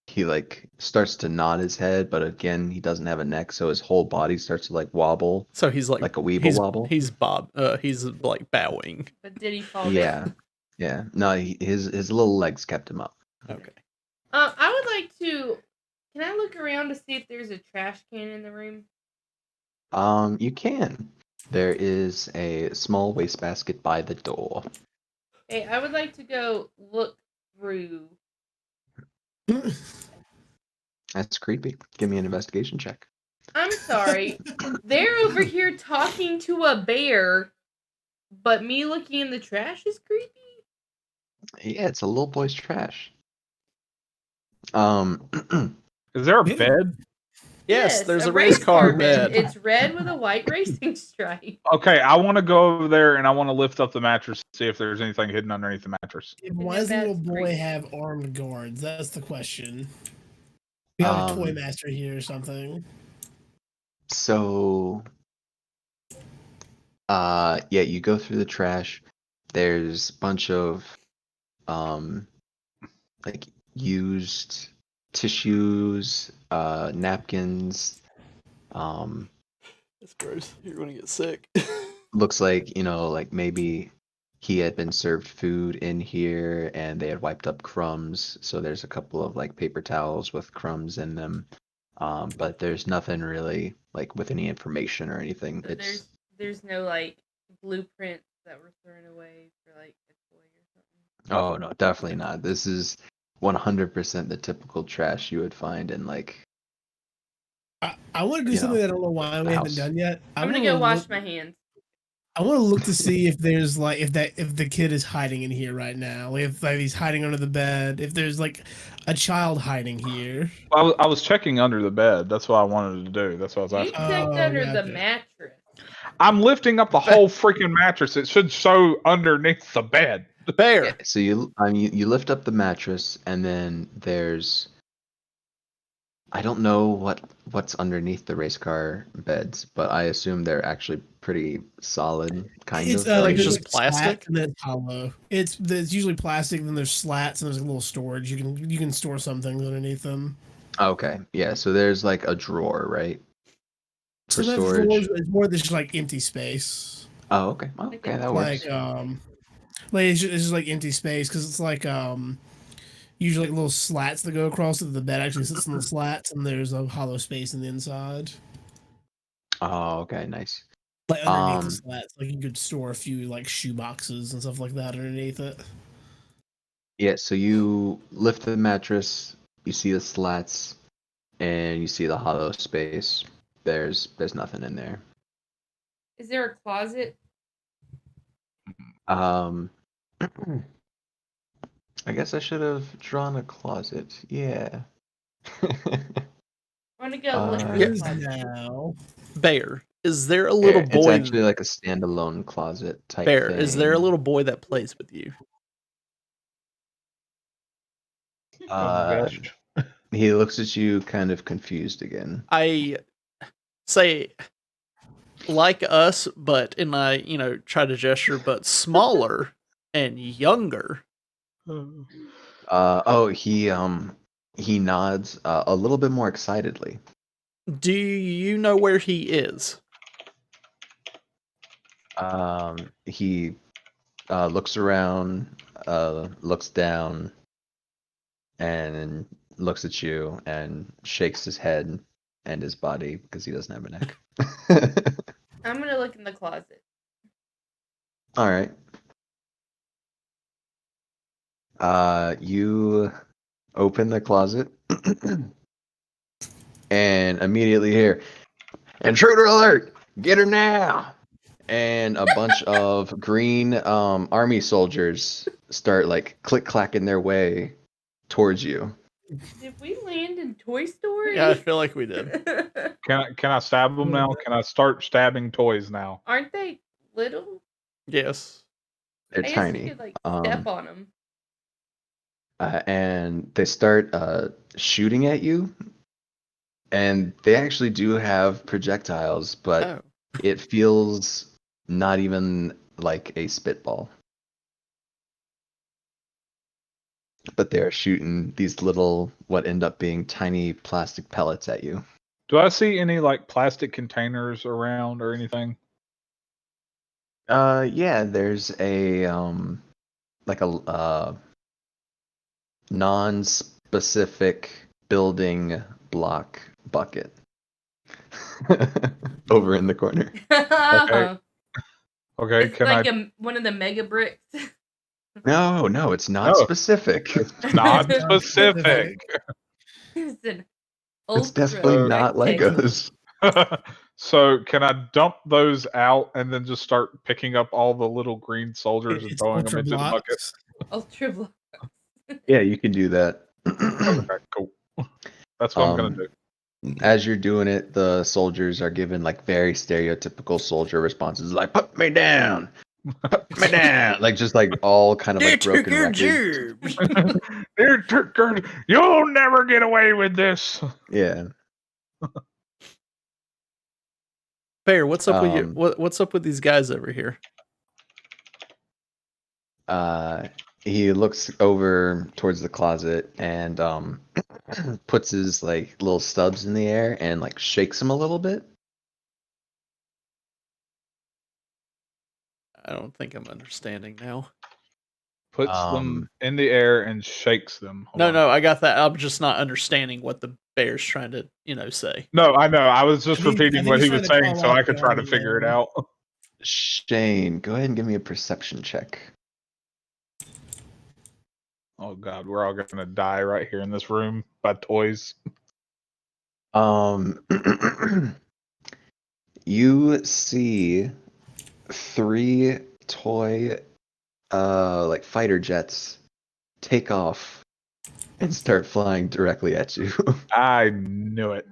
he like starts to nod his head, but again he doesn't have a neck, so his whole body starts to like wobble So he's like like a weeble wobble. He's he's like bowing. But did he fall Yeah. down? Yeah. No, his little legs kept him up. Okay. I would like to. Can I look around to see if there's a trash can in the room? You can. There is a small wastebasket by the door. Hey, I would like to go look through. That's creepy. Give me an investigation check. I'm sorry. They're over here talking to a bear, but me looking in the trash is creepy? Yeah, it's a little boy's trash. Is there a bed? Yes, there's a race car bed. It's red with a white racing stripe. Okay, I want to go over there and I want to lift up the mattress and see if there's anything hidden underneath the mattress. Why does the little that's boy creepy. have armed guards? That's the question. We have a toy Um, master here or something. So, yeah, you go through the trash. There's a bunch of, like used tissues, napkins. That's gross. You're gonna get sick. Looks like, like maybe he had been served food in here and they had wiped up crumbs. So there's a couple of like paper towels with crumbs in them. But there's nothing really like with any information or anything. So It's there's no like blueprints that were thrown away for like a toy or something. Oh no, definitely not. This is 100% the typical trash you would find in like I want to do You something know, that I don't know why we the haven't house. done yet. I'm gonna go wash my hands. I want to look to see if there's like if the kid is hiding in here right now. Like, if like, he's hiding under the bed. If there's like a child hiding here. I was checking under the bed. That's what I wanted to do. That's what I was You asking. checked Oh, under the gotcha. mattress. I'm lifting up the whole freaking mattress. It should show underneath the bed. Bear. Yeah, so you lift up the mattress and then there's I don't know what's underneath the race car beds, but I assume they're actually pretty solid, kind It's of. like there's just a plastic? slat and then it's hollow. It's usually plastic. And then there's slats and there's a little storage. You can store some things underneath them. Okay, yeah. So there's like a drawer, right? For Sometimes storage. drawers, it's more than just like empty space. Oh, okay. Okay, that works. Like it's just like empty space because it's like usually like little slats that go across so that the bed actually sits in the slats and there's a hollow space in the inside. Oh, okay, nice. Like underneath the slats, like you could store a few like shoe boxes and stuff like that underneath it. Yeah, so you lift the mattress, you see the slats, and you see the hollow space. There's nothing in there. Is there a closet? I guess I should have drawn a closet. Yeah. I want to go look for Yeah. the closet. Now, Bear. Is there a little It's boy? actually like a standalone closet type Bear. thing. Is there a little boy that plays with you? He looks at you kind of confused again. I say like us, but in I try to gesture, but smaller and younger. He nods a little bit more excitedly. Do you know where he is? He looks around, looks down, and looks at you and shakes his head and his body because he doesn't have a neck. I'm gonna look in the closet. All right. You open the closet and immediately hear, "Intruder alert! Get her now!" And a bunch of green army soldiers start like click-clacking their way towards you. Did we land in Toy Story? Yeah, I feel like we did. Can I stab them now? Can I start stabbing toys now? Aren't they little? Yes. They're I guess tiny. you could like step on them. And they start shooting at you. And they actually do have projectiles, but Oh. it feels not even like a spitball. But they're shooting these little, what end up being tiny plastic pellets at you. Do I see any like plastic containers around or anything? Yeah, there's a like a non-specific building block bucket over in the corner. Okay, It's can like I? one of the mega bricks. No, it's not No. specific. Not specific. It's an It's definitely ultra not rectangle. Legos. So can I dump those out and then just start picking up all the little green soldiers and it's throwing them ultra into the bucket? blocks. Ultra block. Yeah, you can do that. Okay, cool. That's what I'm gonna do. As you're doing it, the soldiers are given like very stereotypical soldier responses, like "Put me down, put me down," like just like all kind of like broken records. You'll never get away with this. Yeah. Bear, what's up with you? What's up with these guys over here? He looks over towards the closet and puts his like little stubs in the air and like shakes them a little bit. I don't think I'm understanding now. Puts them in the air and shakes them. Hold on. No, I got that. I'm just not understanding what the bear's trying to, say. No, I know. I was just I think repeating what he's he was trying to saying call so I out could the try to army figure it man. out. Shane, go ahead and give me a perception check. Oh god, we're all gonna die right here in this room by toys. You see 3 toy like fighter jets take off and start flying directly at you. I knew it.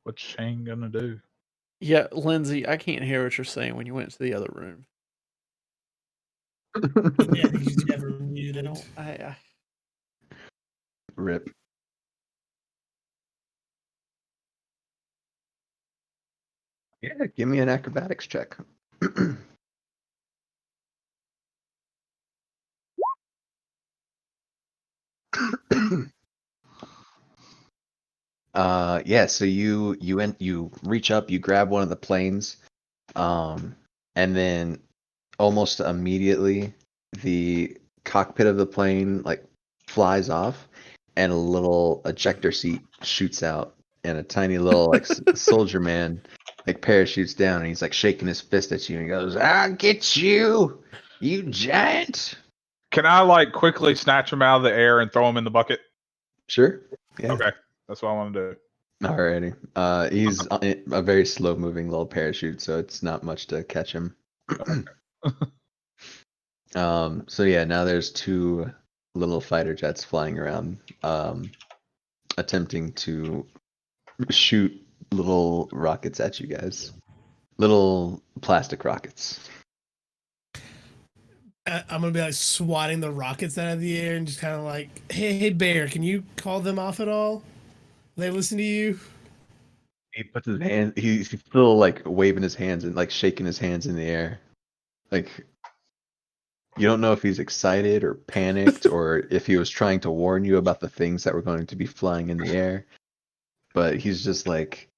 What's Shane gonna do? Yeah, Lindsay, I can't hear what you're saying when you went to the other room. Yeah, he's never I muted. don't. I Rip. Yeah, give me an acrobatics check. Yeah, so you reach up, you grab one of the planes, and then almost immediately the cockpit of the plane like flies off and a little ejector seat shoots out and a tiny little like soldier man like parachutes down and he's like shaking his fist at you and he goes, "I'll get you, you giant." Can I like quickly snatch him out of the air and throw him in the bucket? Sure. Yeah. Okay, that's what I want to do. Alrighty. He's a very slow moving little parachute, so it's not much to catch him. So yeah, now there's 2 little fighter jets flying around, attempting to shoot little rockets at you guys. Little plastic rockets. I'm gonna be like swatting the rockets out of the air and just kind of like, hey, Bear, can you call them off at all? They listen to you. He puts his hand. He's still like waving his hands and like shaking his hands in the air. Like you don't know if he's excited or panicked or if he was trying to warn you about the things that were going to be flying in the air. But he's just like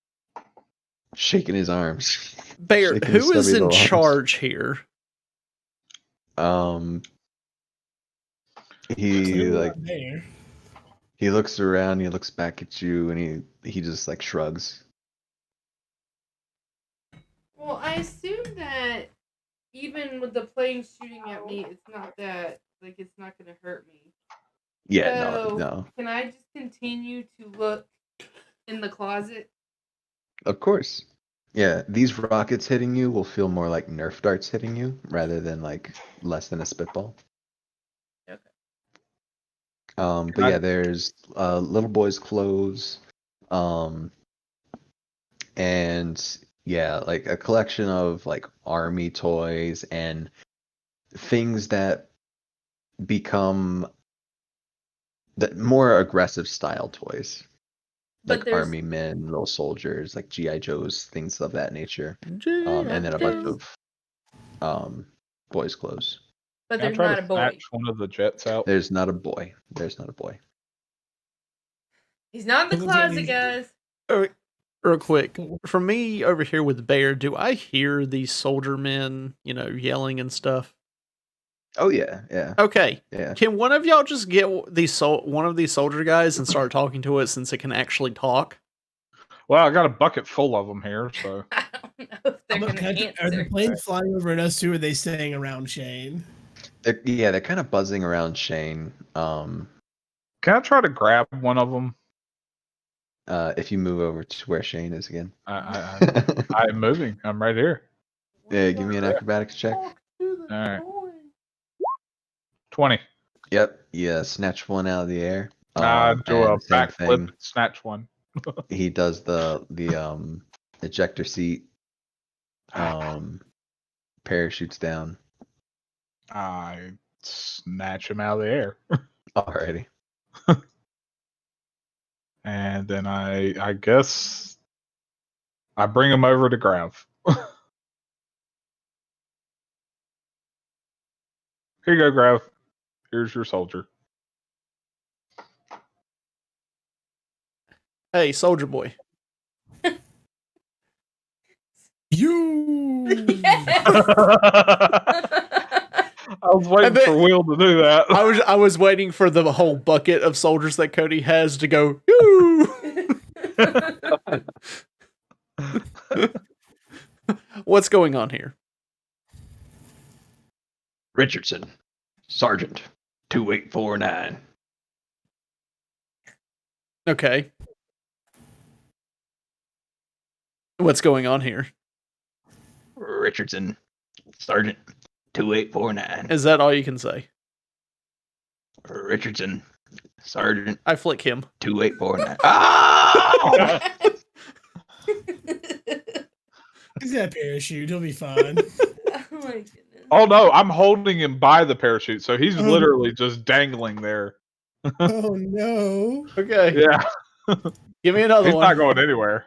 shaking his arms. Bear, Shaking his who is stubby in little arms. charge here? He like Bear. he looks around, he looks back at you, and he just like shrugs. Well, I assume that even with the plane shooting at me, it's not that like it's not gonna hurt me. Yeah, So, no. can I just continue to look in the closet? Of course. Yeah, these rockets hitting you will feel more like Nerf darts hitting you rather than like less than a spitball. Okay. But yeah, there's little boy's clothes, and yeah, like a collection of like army toys and things that become the more aggressive style toys. But Like there's army men, little soldiers, like GI Joes, things of that nature, and then a bunch of boys' clothes. but Can I there's try not to a boy. snatch one of the jets out? There's not a boy. There's not a boy. He's not in the Look at closet, these- guys. Real quick, from me over here with Bear, do I hear these soldier men, yelling and stuff? Oh yeah, yeah, Okay, yeah. can one of y'all just get one of these soldier guys and start talking to it since it can actually talk? Well, I got a bucket full of them here, so I don't know if they're gonna Are the answer. planes flying over at us too, or are they staying around Shane? They're kind of buzzing around Shane. can I try to grab one of them? If you move over to where Shane is again. I'm moving. I'm right here. Yeah, give me an acrobatics check. Talk to the Alright. toy. 20. Yep. Yeah, snatch one out of the air. Do and a same backflip, thing. snatch one. He does the ejector seat. Parachutes down. I snatch him out of the air. Alrighty. And then I guess I bring him over to Grav. Here you go, Grav. Here's your soldier. Hey, soldier boy. You. I was waiting And then- for Will to do that. I was waiting for the whole bucket of soldiers that Cody has to go. Yoo! What's going on here? Richardson, Sergeant, 2849. Okay. What's going on here? Richardson, Sergeant, 2849. Is that all you can say? Richardson, Sergeant, I flick him. 2849. Ah! He's got a parachute. He'll be fine. Oh my goodness. Oh no, I'm holding him by the parachute, so he's literally just dangling there. Oh no. Okay. Yeah, Give me another he's one. not going anywhere.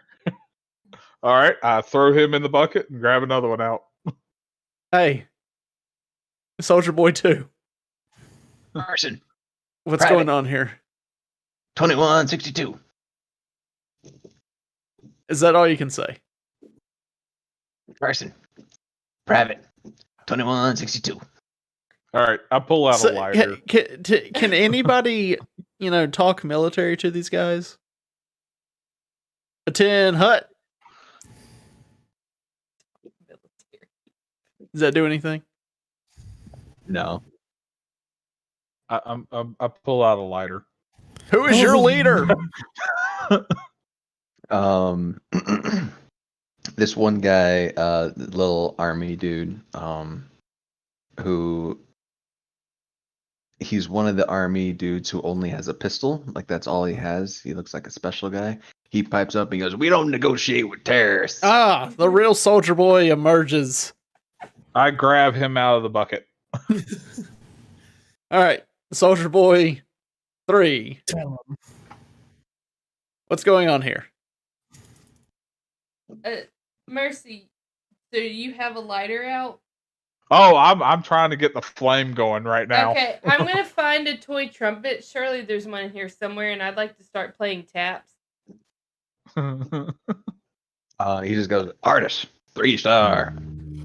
All right, I throw him in the bucket and grab another one out. Hey. Soldier Boy 2. Carson, What's Private. going on here? 2162. Is that all you can say? Carson, Private, 2162. All right, I pull out a So, lighter. can anybody, talk military to these guys? Attend hut. Does that do anything? No. I pull out a lighter. Who is your leader? This one guy, little army dude, who he's one of the army dudes who only has a pistol. Like that's all he has. He looks like a special guy. He pipes up and goes, "We don't negotiate with terrorists." Ah, the real Soldier Boy emerges. I grab him out of the bucket. All right, Soldier Boy 3. Tell him. What's going on here? Mercy, so you have a lighter out? Oh, I'm trying to get the flame going right now. Okay, I'm gonna find a toy trumpet. Surely there's one in here somewhere, and I'd like to start playing taps. He just goes, "Artist, 3-star,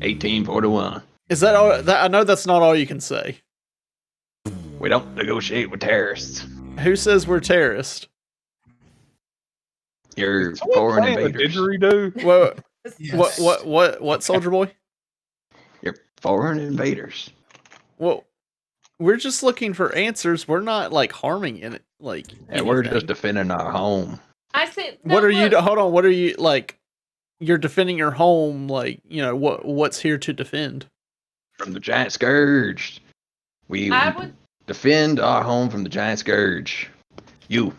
1841. Is that all? I know that's not all you can say. We don't negotiate with terrorists. Who says we're terrorists? You're Someone foreign playing a invaders. didgeridoo? Well, Yes. what, Soldier Boy? You're foreign invaders. Well, we're just looking for answers. We're not like harming in it. Like, And we're anything. just defending our home. I said, What no, are you? look, Hold on. What are you like? You're defending your home. Like, what's here to defend? From the giant scourge. We I would. defend our home from the giant scourge. You.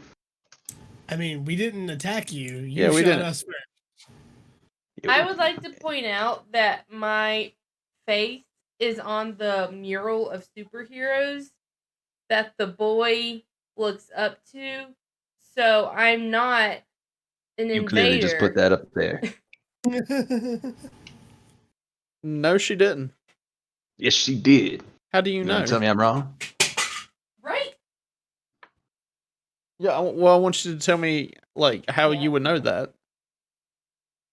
I mean, we didn't attack you. Yeah, we shot didn't. us first. I would like to point out that my face is on the mural of superheroes that the boy looks up to. So I'm not an You invader. clearly just put that up there. No, she didn't. Yes, she did. How do you You know? gonna tell me I'm wrong? Right? Yeah. Well, I want you to tell me like how you would know that.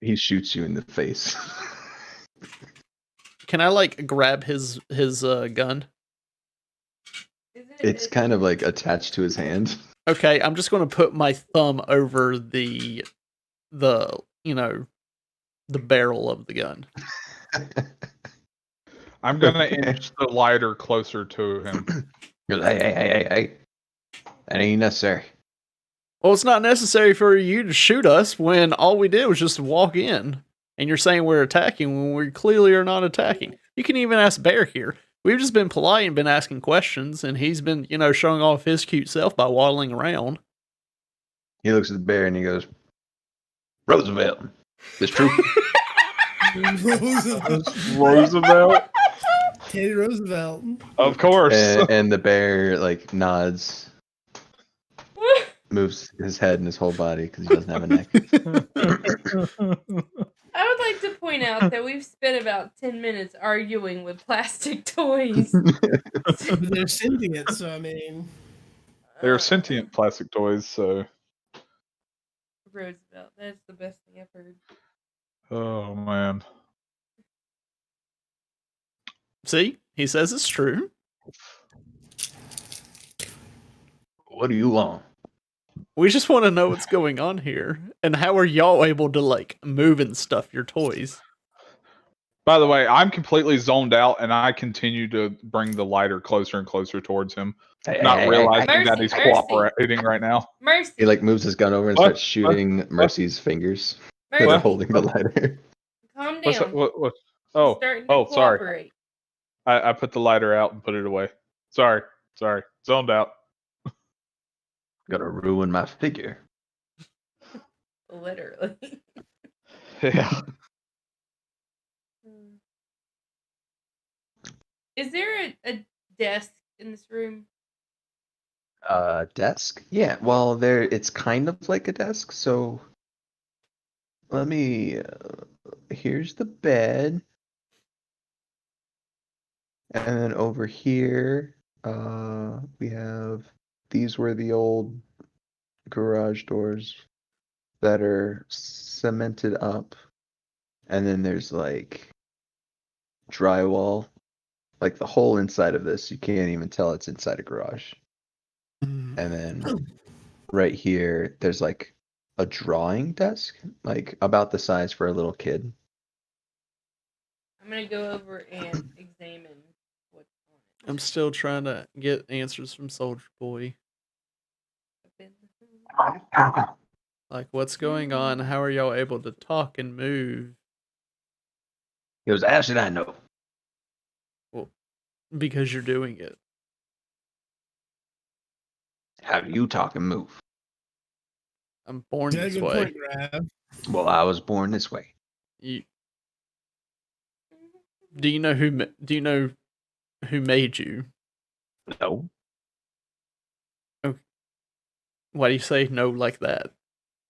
He shoots you in the face. Can I like grab his gun? It's kind of like attached to his hand. Okay, I'm just going to put my thumb over the barrel of the gun. I'm gonna inch the lighter closer to him. You're like, hey. That ain't necessary. Well, it's not necessary for you to shoot us when all we did was just walk in. And you're saying we're attacking when we clearly are not attacking. You can even ask Bear here. We've just been polite and been asking questions, and he's been, showing off his cute self by waddling around. He looks at the bear and he goes, "Roosevelt. This true?" Roosevelt? Teddy Roosevelt. Of course. and the bear like nods, moves his head and his whole body because he doesn't have a neck. I would like to point out that we've spent about 10 minutes arguing with plastic toys. They're sentient, so I mean. They're sentient plastic toys, so. Roosevelt. That's the best thing I've heard. Oh, man. See? He says it's true. What do you want? We just want to know what's going on here, and how are y'all able to like move and stuff your toys? By the way, I'm completely zoned out, and I continue to bring the lighter closer and closer towards him, not realizing that he's Mercy. cooperating right now. Mercy. He like moves his gun over and What? starts shooting Mercy's fingers that are Mercy. holding the lighter. Calm What's down. what? He's Oh, starting to sorry. cooperate. I put the lighter out and put it away. Sorry. Zoned out. Gonna ruin my figure. Literally. Yeah. Is there a desk in this room? Desk? Yeah, well, it's kind of like a desk, so let me, here's the bed. And then over here, these were the old garage doors that are cemented up. And then there's like drywall, like the whole inside of this. You can't even tell it's inside a garage. And then right here, there's like a drawing desk, like about the size for a little kid. I'm gonna go over and examine what's on it. I'm still trying to get answers from Soldier Boy. Like, what's going on? How are y'all able to talk and move? He goes, how should I know? Well, because you're doing it. How do you talk and move? I'm born Yeah, this good way. point, Grav. Well, I was born this way. Do you know who made you? No. Why do you say no like that?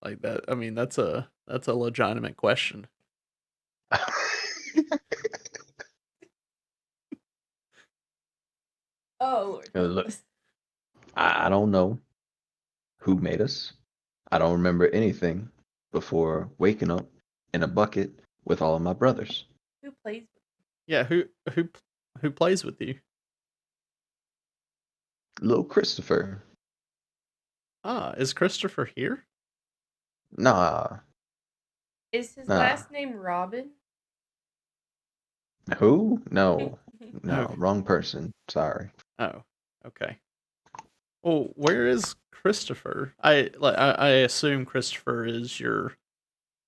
Like that? I mean, that's a legitimate question. Oh, Lord. Look, I don't know who made us. I don't remember anything before waking up in a bucket with all of my brothers. Who plays with Yeah, who plays with you? Little Christopher. Ah, is Christopher here? Nah. Is his Nah. last name Robin? Who? No. No, Okay. wrong person. Sorry. Oh, okay. Well, where is Christopher? I assume Christopher is your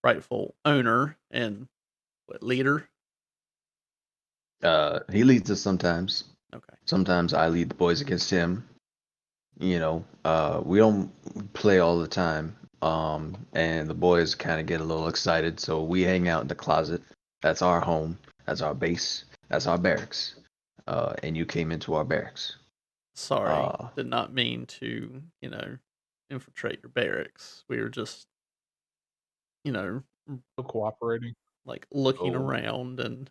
rightful owner and leader. He leads us sometimes. Okay. Sometimes I lead the boys against him. You know, we don't play all the time. And the boys kind of get a little excited, so we hang out in the closet. That's our home. That's our base. That's our barracks. And you came into our barracks. Sorry, did not mean to, infiltrate your barracks. We were just, Cooperating. like looking Oh. around and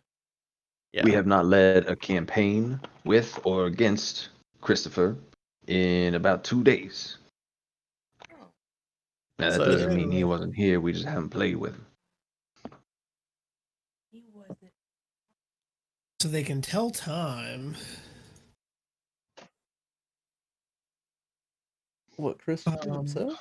yeah. We have not led a campaign with or against Christopher in about 2 days. Oh, Now, that So- doesn't mean he wasn't here. We just haven't played with him. he wasn't. So they can tell time. What, Christopher himself?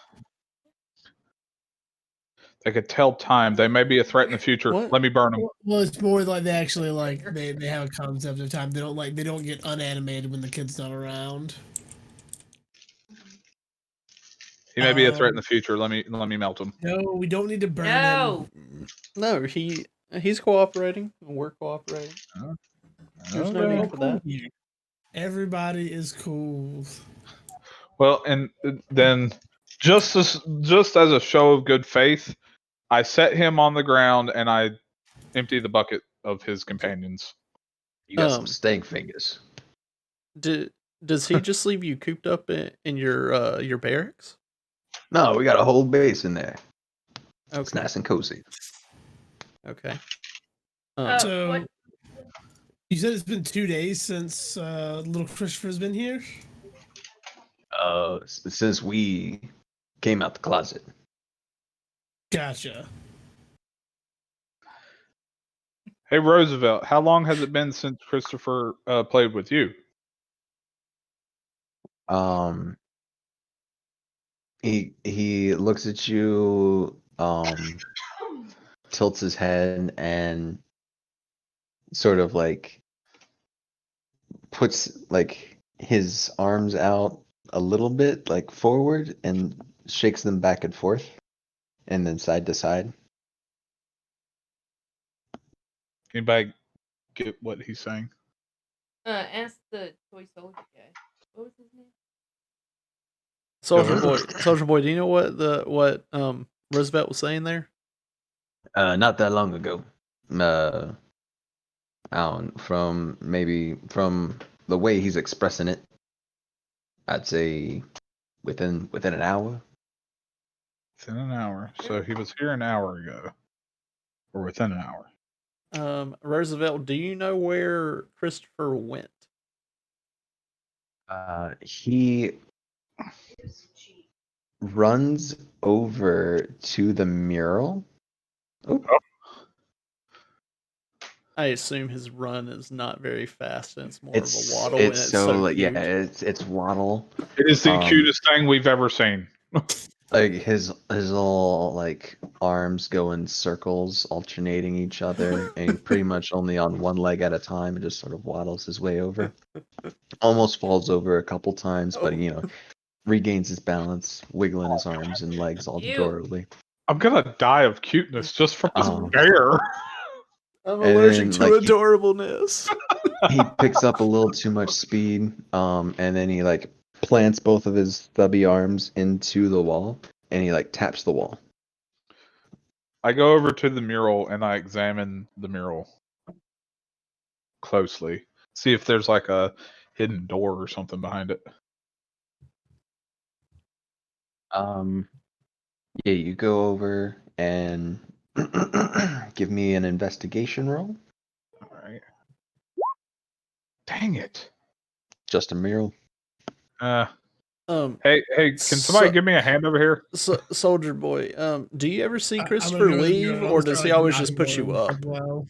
They could tell time. They may be a threat in the future. What? Let me burn them. Well, it's more like they actually like they have a concept of time. They don't get unanimated when the kid's not around. He may be a threat in the future. Let me melt him. No, we don't need to burn No. him. No, he's cooperating and we're cooperating. There's no need for that. Everybody is cool. Well, and then just as a show of good faith, I set him on the ground and I empty the bucket of his companions. You got some stank fingers. Does he just leave you cooped up in your barracks? No, we got a whole base in there. It's Okay. nice and cozy. Okay. So What? you said it's been 2 days since little Christopher's been here. Since we came out the closet. Gotcha. Hey Roosevelt, how long has it been since Christopher played with you? He looks at you, tilts his head, and sort of like puts like his arms out a little bit, like forward, and shakes them back and forth, and then side to side. Anybody get what he's saying? Ask the toy soldier guy. What was his name? Soldier Boy, do you know what Roosevelt was saying there? Not that long ago. From the way he's expressing it, I'd say within an hour. Within an hour. So he was here an hour ago, or within an hour. Roosevelt, do you know where Christopher went? He runs over to the mural. Oh, I assume his run is not very fast, and it's more it's of a waddle. And it's so cute. it's waddle. It is the cutest thing we've ever seen. Like his little like arms go in circles, alternating each other, and he's pretty much only on one leg at a time, and just sort of waddles his way over. Almost falls over a couple times, but regains his balance, wiggling his arms and legs all Ew. adorably. I'm gonna die of cuteness just from this bear. I'm And allergic then, to like, adorableness. He picks up a little too much speed, and then he like plants both of his stubby arms into the wall, and he like taps the wall. I go over to the mural and I examine the mural closely. See if there's like a hidden door or something behind it. Yeah, you go over and give me an investigation roll. Alright. Dang it. Just a mural. Hey, can So- somebody give me a hand over here? Soldier Boy, do you ever see I'm Christopher gonna go to the leave, mural or and does start, he like, always just knocking put you on up as well.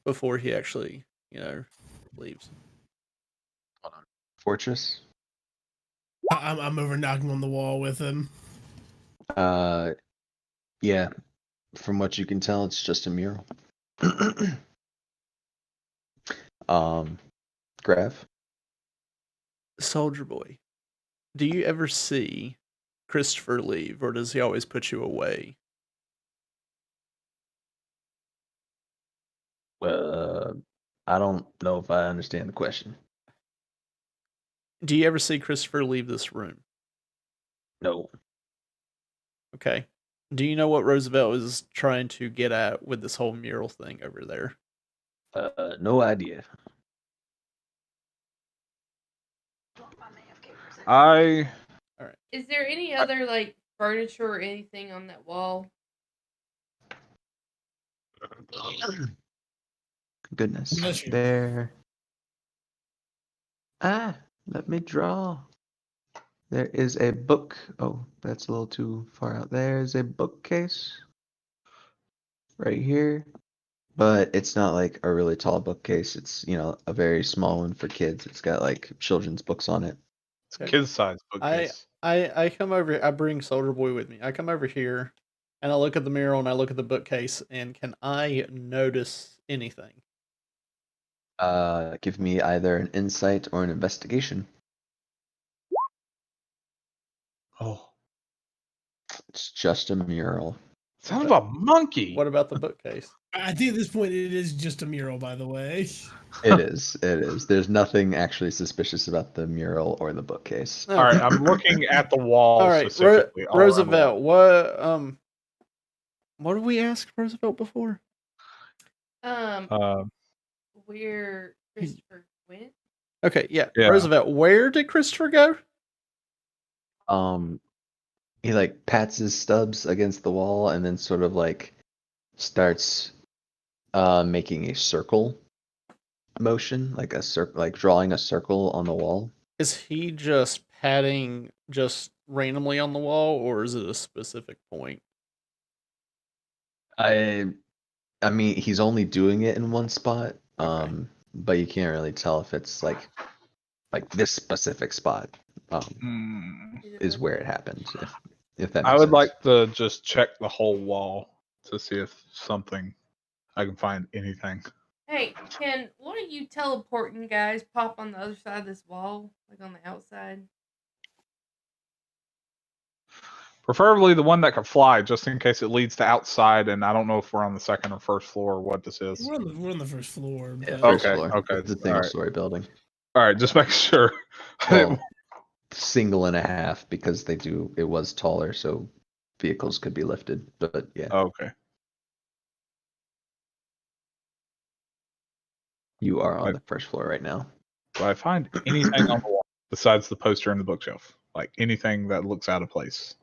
before he actually, leaves? Fortress. I'm over knocking on the wall with him. Yeah. From what you can tell, it's just a mural. Graph. Soldier Boy, do you ever see Christopher leave, or does he always put you away? I don't know if I understand the question. Do you ever see Christopher leave this room? No. Okay. Do you know what Roosevelt is trying to get at with this whole mural thing over there? No idea. Is there any other like furniture or anything on that wall? Goodness. Bless you. There. Let me draw. There is a book. Oh, that's a little too far out. There's a bookcase right here. But it's not like a really tall bookcase. It's, a very small one for kids. It's got like children's books on it. It's a kid's size bookcase. I come over. I bring Soldier Boy with me. I come over here, and I look at the mural and I look at the bookcase. And can I notice anything? Give me either an insight or an investigation. Oh, It's just a mural. son of a monkey! What about the bookcase? I think at this point it is just a mural, by the way. It is. It is. There's nothing actually suspicious about the mural or the bookcase. Oh. All right, I'm looking at the wall All right, specifically. all around the Roosevelt. wall. What did we ask Roosevelt before? Where Christopher went? Okay, yeah. Yeah. Roosevelt. Where did Christopher go? He like pats his stubs against the wall and then sort of like starts making a circle motion, like a circle, like drawing a circle on the wall. Is he just patting just randomly on the wall, or is it a specific point? I mean, he's only doing it in one spot. Okay. But you can't really tell if it's like like this specific spot is where it happened. If that makes I would sense. like to just check the whole wall to see if I can find anything. Hey, can one of you teleporting guys pop on the other side of this wall, like on the outside? Preferably the one that can fly, just in case it leads to outside, and I don't know if we're on the second or first floor or what this is. We're on the first floor. Yeah, but- first Okay, floor. okay, It's a single alright. story building. All right, just make sure. Well, single and a half because it was taller, so vehicles could be lifted. But yeah, Okay. you are on Right. the first floor right now. Do I find anything on the wall besides the poster and the bookshelf? Like anything that looks out of place?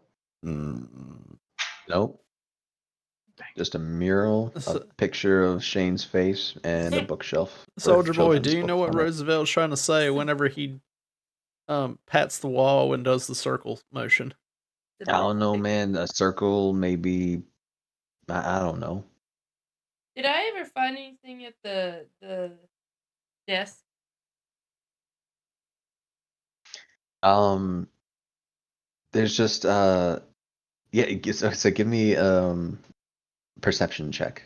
Nope. Just a mural, a So- picture of Shane's face, and a bookshelf. with Soldier Boy, children's do you know books what on it. Roosevelt's trying to say whenever he pats the wall and does the circle motion? Did I don't know, pick- man. A circle, maybe. I don't know. Did I ever find anything at the desk? There's just yeah. So give me perception check.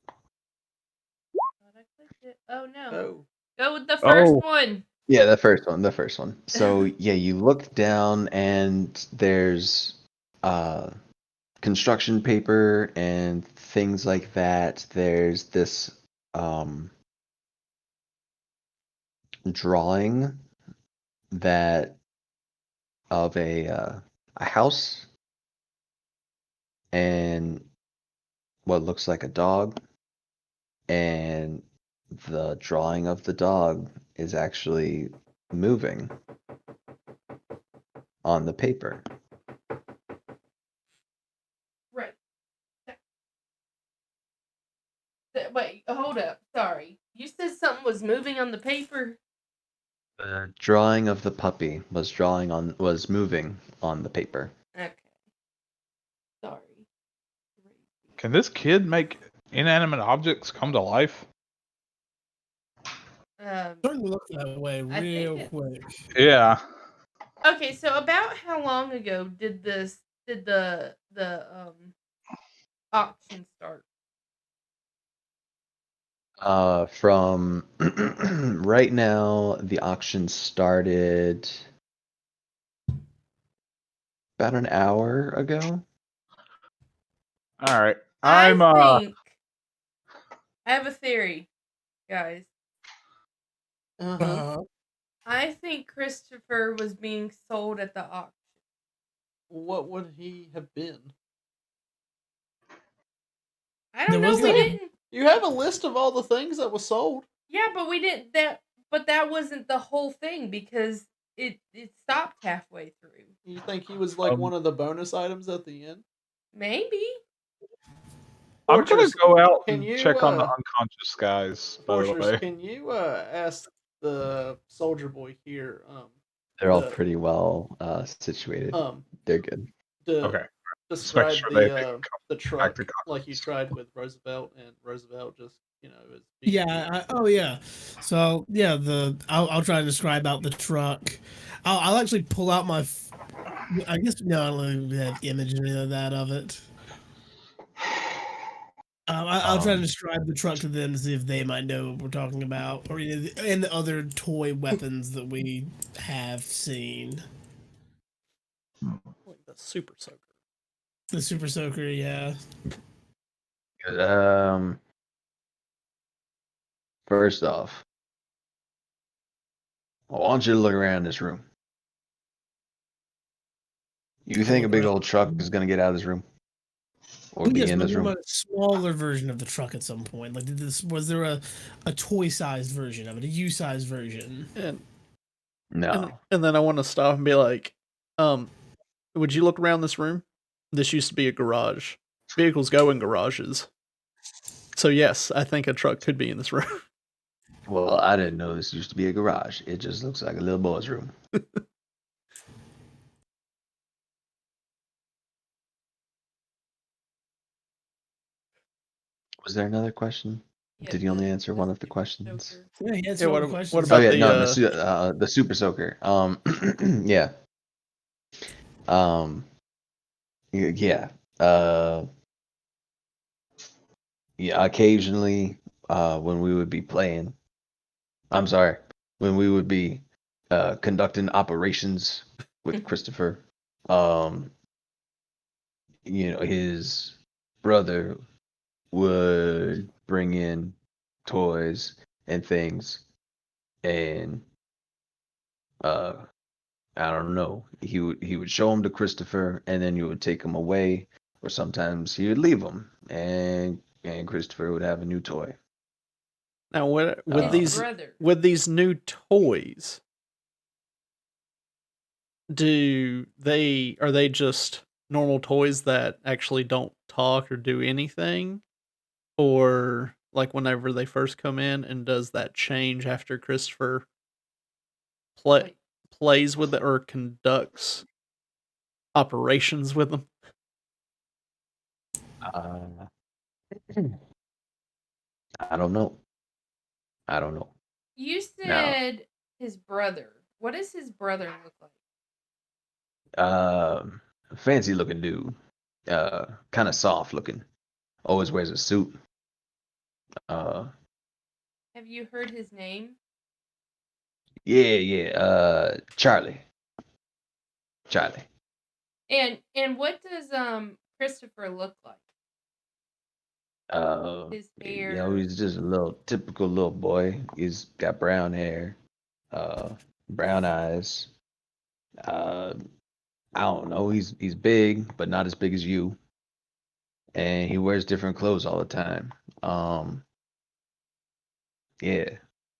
Thought I clicked it. Oh no. Oh. Go with the first Oh. one. Yeah, the first one. The first one. So yeah, you look down and there's construction paper and things like that. There's this drawing that of a house and what looks like a dog, and the drawing of the dog is actually moving on the paper. Right. Wait, hold up. Sorry. You said something was moving on the paper? The drawing of the puppy was moving on the paper. Okay. Sorry. Can this kid make inanimate objects come to life? Starting to look that way I think real it- quick. Yeah. Okay, so about how long ago did the auction start? From right now, the auction started about an hour ago. All right. I I'm think I have a theory, guys. Uh-huh. I think Christopher was being sold at the auction. What would he have been? I don't There know. was We that- didn't. You have a list of all the things that was sold. Yeah, but we didn't. But that wasn't the whole thing because it stopped halfway through. You think he was like Um, one of the bonus items at the end? Maybe. gonna Fortress, go out can and you, check on the unconscious guys. By the Fortress, way, can you ask the Soldier Boy here They're all The- pretty well situated. They're good. to okay. describe sure they can the truck to like you conscious. tried with Roosevelt, and Roosevelt just is Yeah. Yeah. So yeah, I'll try to describe out the truck. I'll actually pull out my. I guess no, I don't really have imagery of that of it. I'll try to describe the truck to them to see if they might know what we're talking about, or and the other toy weapons that we have seen. like the super soaker. The Super Soaker, yeah. Good. First off, I want you to look around this room. You think a big old truck is gonna get out of this room? Or be Yes, in but this we room? want a smaller version of the truck at some point. Like, was there a toy-sized version of it, a U-sized version? No. And then I want to stop and be like, would you look around this room? This used to be a garage. Vehicles go in garages. So yes, I think a truck could be in this room. Well, I didn't know this used to be a garage. It just looks like a little boy's room. Was there another question? Did he only answer one of the questions? Joker. Yeah, he answered Yeah, all what the ab- questions. what Oh about yeah, the, the Super Soaker. Yeah. Yeah. Yeah. Occasionally, when we would be playing, I'm sorry, when we would be conducting operations with Christopher, his brother would bring in toys and things, and I don't know. He would show them to Christopher, and then you would take them away, or sometimes he would leave them, and Christopher would have a new toy. now what with His these brother. with these new toys? Are they just normal toys that actually don't talk or do anything? Or like whenever they first come in, and does that change after Christopher play Wait. plays with it or conducts operations with them? Uh, I don't know. I don't know. You Now, said his brother. What does his brother look like? fancy looking dude. Kind of soft looking. Always wears a suit. Uh, Have you heard his name? yeah. Charlie. And what does Christopher look like? His hair. He's just a little typical little boy. He's got brown hair, brown eyes. Uh, I don't know. He's big, but not as big as you. And he wears different clothes all the time. Yeah.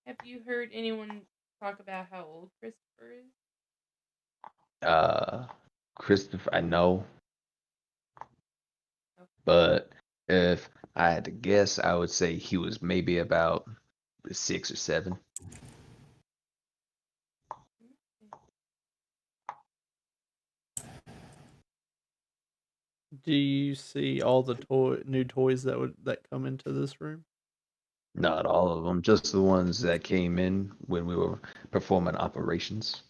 Have you heard anyone talk about how old Christopher is? Christopher, I know, Okay. but if I had to guess, I would say he was maybe about 6 or 7. Do you see all the new toys that come into this room? Not all of them, just the ones that came in when we were performing operations.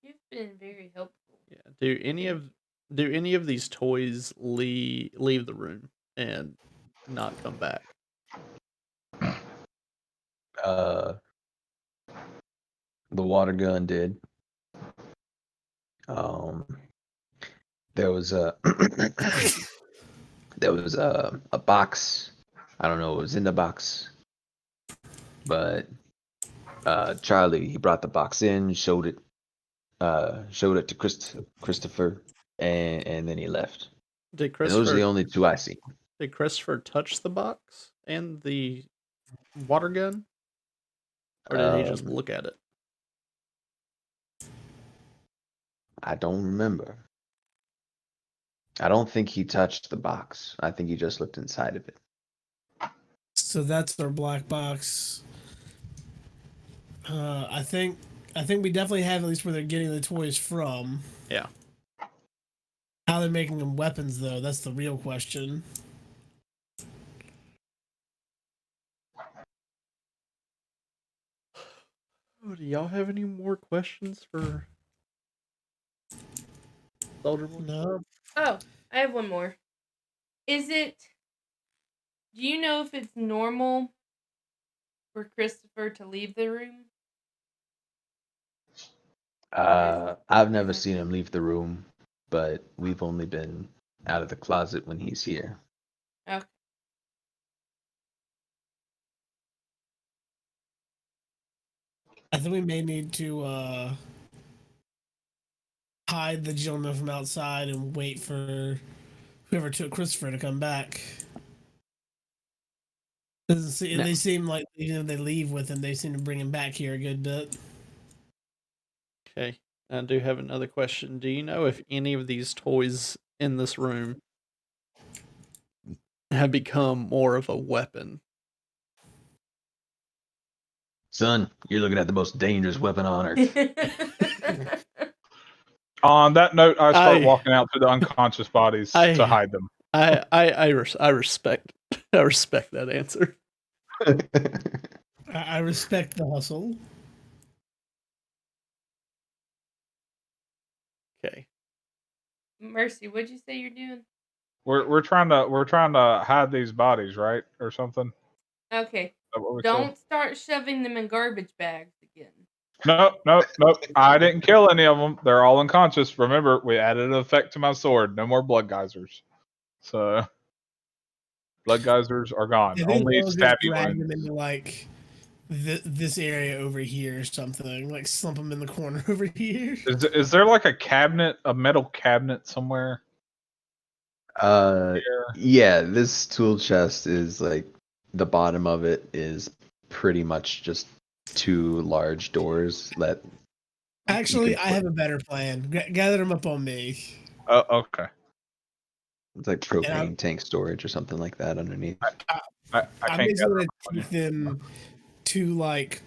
You've been very helpful. Yeah. Do any of these toys leave the room and not come back? Uh, the water gun did. There was a a box. I don't know what was in the box, but Charlie, he brought the box in, showed it to Christopher, and then he left. Did And those are the Christopher only two I see. did Christopher touch the box and the water gun, or did he just Um, look at it? I don't remember. I don't think he touched the box. I think he just looked inside of it. So that's our black box. I think we definitely have at least where they're getting the toys from. Yeah. How they're making them weapons, though, that's the real question. Oh, do y'all have any more questions for Soldier Boy? No. Oh, I have one more. Do you know if it's normal for Christopher to leave the room? I've never seen him leave the room, but we've only been out of the closet when he's here. Okay. I think we may need to hide the gentleman from outside and wait for whoever took Christopher to come back. They seem like even if they leave with him, they seem to bring him back here a good bit. Okay. I do have another question. Do you know if any of these toys in this room have become more of a weapon? Son, you're looking at the most dangerous weapon on earth. On that note, I start I- walking out to the unconscious bodies to hide them. I respect that answer. I respect the hustle. Okay. Mercy, what'd you say you're doing? We're trying to hide these bodies, right, or something. Okay. Is that what we Don't said? start shoving them in garbage bags again. Nope. I didn't kill any of them. They're all unconscious. Remember, we added an effect to my sword. No more blood geysers. So, blood geysers are gone. I think Only we'll just stabby drag them wounds. into like this area over here or something. Like slump them in the corner over here. Is there like a metal cabinet somewhere? Here? Yeah, this tool chest is like the bottom of it is pretty much just two large doors that Actually, can I have a better plan. Gather them up on me. Oh, okay. it's like propane tank storage or something like that underneath. I I'm can't basically gather gonna them on you. take them to like,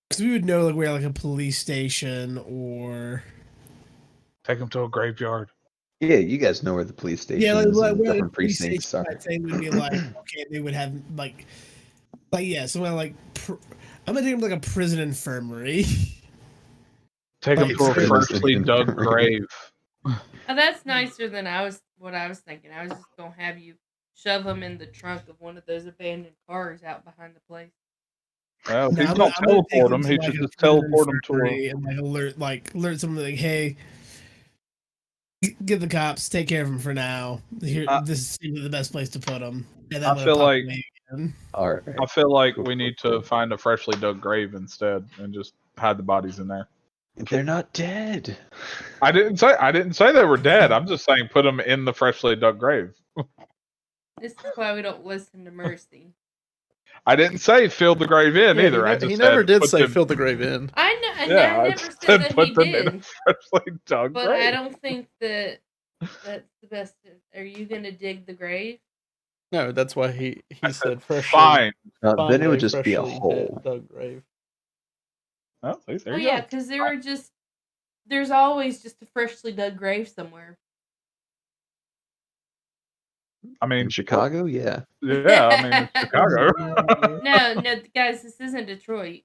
because we would know like where like a police station or Take them to a graveyard. Yeah, you guys know where the police yeah, stations like and where a different police precincts station are. type thing would be like. Okay, they would have like yeah, somewhere like I'm gonna take them to like a prison infirmary. Take them Like, to a prison freshly dug infirmary. grave. Oh, that's nicer than what I was thinking. I was just gonna have you shove them in the trunk of one of those abandoned cars out behind the place. Well, if No, he's I'm gonna gonna take teleport them, to, he like, should a just prison teleport them to a. infirmary and alert someone like, hey, get the cops, take care of them for now. Here, this seems the best place to put them. And then I feel like All right. I feel like Cool, we cool, need cool. to find a freshly dug grave instead and just hide the bodies in there. They're not dead. I didn't say they were dead. I'm just saying put them in the freshly dug grave. This is why we don't listen to Mercy. I didn't say fill the grave in Yeah, either. I just he never said did put say them, fill the grave in. I know, and Yeah, I I never just said that put he them in a did, freshly dug but grave. I don't think that that's the best. Are you gonna dig the grave? No, that's why he said freshly. Fine. Find Then it would a just be a freshly hole. dug grave. Oh, see, there Oh you yeah, go. because there's always just a freshly dug grave somewhere. I mean, In Chicago, yeah. Yeah, I mean, in Chicago. No, guys, this isn't Detroit.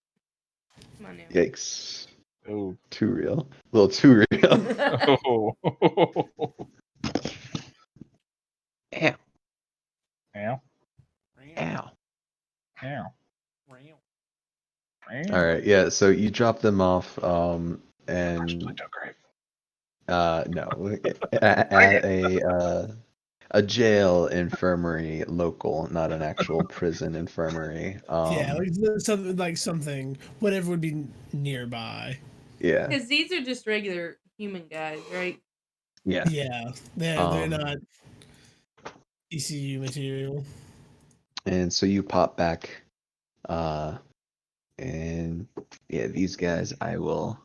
Come on now. Yikes. Oh. Too real. A little too real. Oh. Ow. Ow. Ow. Ow. All right, yeah. So you drop them off, Freshly and dug grave. no, at a jail infirmary, local, not an actual prison infirmary. yeah, like something, whatever would be nearby. Yeah, Because these are just regular human guys, right? yeah. Yeah, they're not ECU material. And so you pop back, and yeah, these guys, I will.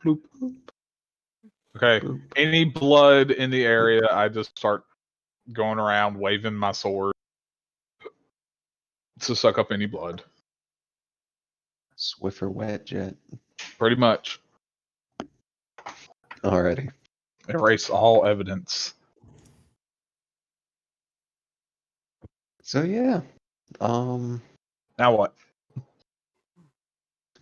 Bloop. Okay. Boop. Any blood in the area, I just start going around waving my sword to suck up any blood. Swiffer wet jet. Pretty much. Alrighty. Erase all evidence. So yeah, Now what?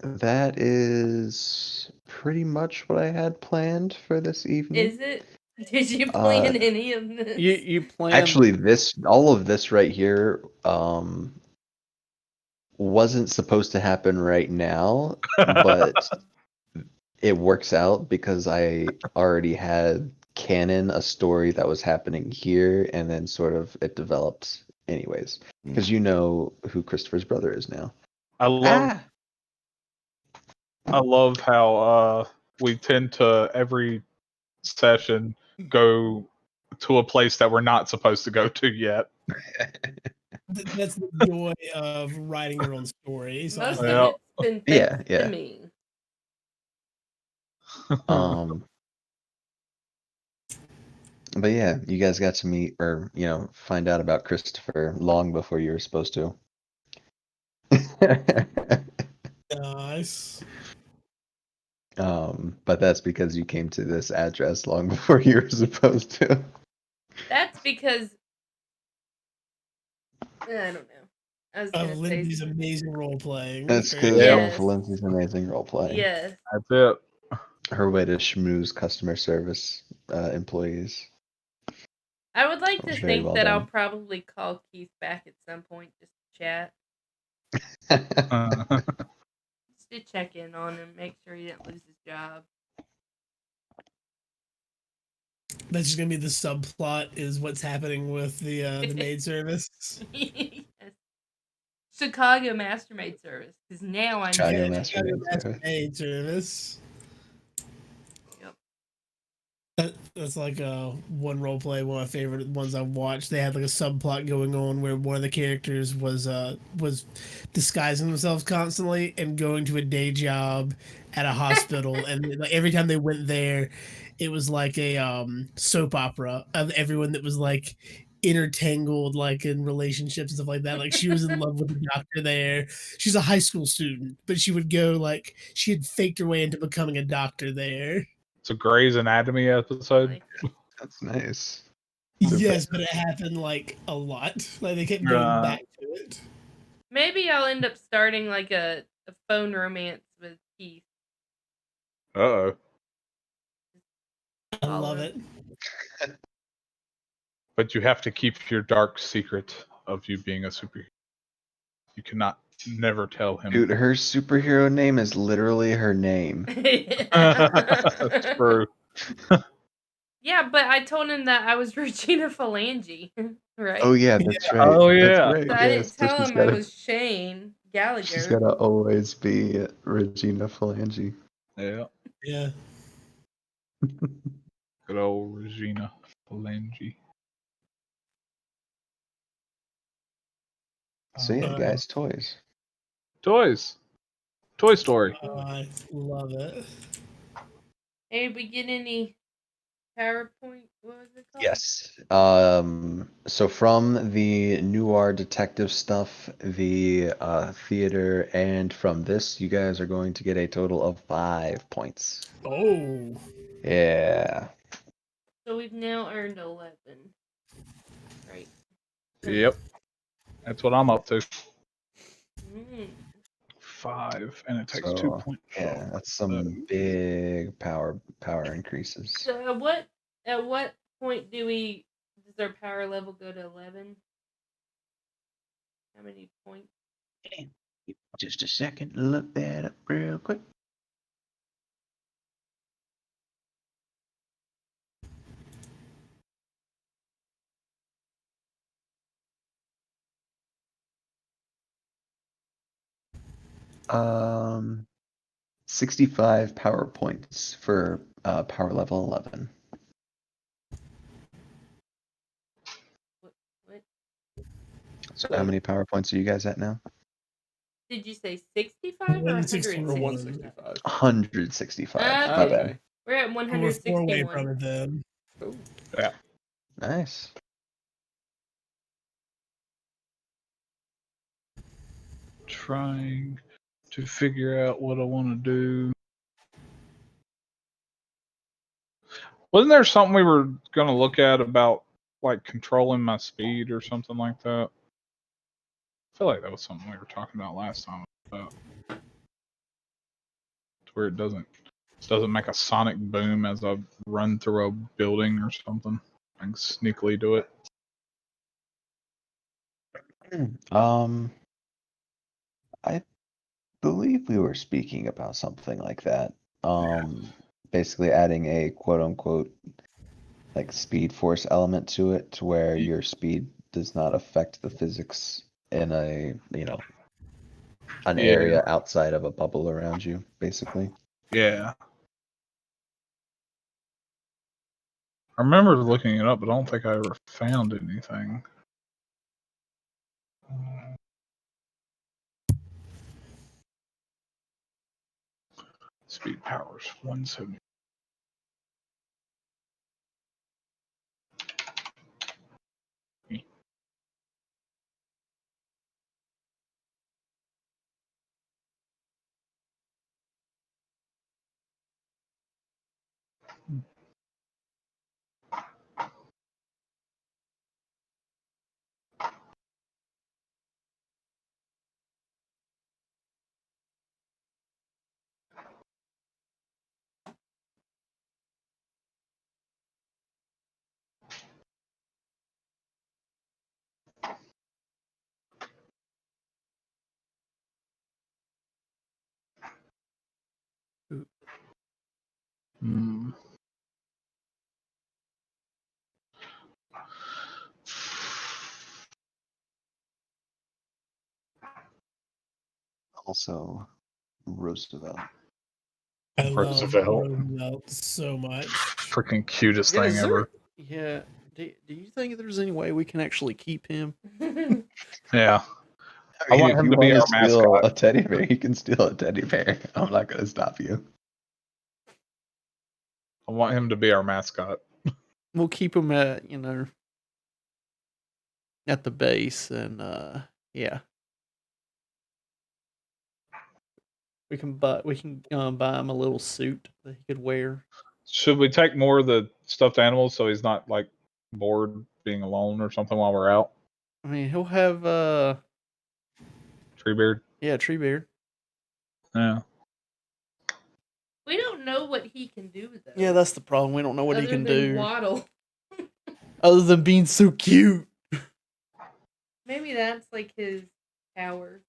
that is pretty much what I had planned for this evening. Is it? Did you plan any of this? You plan Actually, all of this right here, wasn't supposed to happen right now, but it works out because I already had canon a story that was happening here, and then sort of it developed anyways. Because you know who Christopher's brother is now. I love how we tend to every session go to a place that we're not supposed to go to yet. That's the joy of writing your own story. So Most Yeah. of it's been Yeah, thanks yeah. to me. But yeah, you guys got to meet or find out about Christopher long before you were supposed to. nice. But that's because you came to this address long before you were supposed to. That's because I don't know. I was gonna Of say Lindsay's amazing role playing. That's Very because Yes. of Lindsay's amazing role play. yes. That's it. Her way to schmooze customer service employees. I would like That to was very think well that I'll done. probably call Keith back at some point just to chat, just to check in on him, make sure he didn't lose his job. That's just gonna be the subplot is what's happening with the maid service. Yes. Chicago Mastermaid Service, because now I Chicago know. Master- Maid service. Yep. That's like one role play, one of my favorite ones I've watched. They had like a subplot going on where one of the characters was disguising themselves constantly and going to a day job at a hospital, and like, every time they went there, it was like a soap opera of everyone that was like intertangled like in relationships and stuff like that. Like she was in love with the doctor there. She's a high school student, but she would go like she had faked her way into becoming a doctor there. It's a Grey's Anatomy episode. Like, That's nice. Yes, but it happened like a lot. Like they kept going back to it. maybe I'll end up starting like a phone romance with Keith. Uh-oh. I love Follow. it. But you have to keep your dark secret of you being a superhero. You cannot never tell him. Dude, her superhero name is literally her name. That's true. Yeah, but I told him that I was Regina Phalange, right? Oh yeah, that's right. Oh, That's yeah. right. So I Yes, didn't so tell she's him I gotta- was Shane She's Gallagher. gotta always be Regina Phalange. Yeah. Yeah. Good old Regina Phalange. So yeah, guys, toys. Toys. Toy Story. I love it. Hey, we get any PowerPoint? What was it called? Yes. So from the noir detective stuff, the theater, and from this, you guys are going to get a total of 5 points. Oh. Yeah. So we've now earned 11. Right. Yep. That's what I'm up to. Mm. 5, and it takes So, 2 points. yeah, that's some big power increases. So at what point does our power level go to 11? How many points? Just a second, look that up real quick. Um, 65 power points for power level 11. What So how many power points are you guys at now? did you say? 65 or 161. 165? 165. 165. Okay. My bad. Okay. We're at We're 4 away 161. from it then. Oh. Nice. Trying to figure out what I want to do. Wasn't there something we were going to look at about like controlling my speed or something like that? I feel like that was something we were talking about last time. About where it doesn't make a sonic boom as I run through a building or something. I can sneakily do it. I believe we were speaking about something like that. Basically adding a quote unquote like speed force element to it to where your speed does not affect the physics in a, an area outside of a bubble around you, basically. Yeah. I remember looking it up, but I don't think I ever found anything. Speed powers 170. Hmm. Also, Roosevelt. I love Roosevelt. Roosevelt so much. Freaking cutest Yeah, thing is there- ever. Yeah. Do you think there's any way we can actually keep him? Yeah. I I mean, want if him you to be want our to steal mascot. a teddy bear, you can steal a teddy bear. I'm not going to stop you. I want him to be our mascot. We'll keep him at at the base, and yeah, we can buy him a little suit that he could wear. Should we take more of the stuffed animals so he's not like bored being alone or something while we're out? I mean, he'll have Treebeard. Treebeard. Yeah. We don't know what he can do though. Yeah, that's the problem. We don't know what he other can than do waddle. other than being so cute. Maybe that's like his power.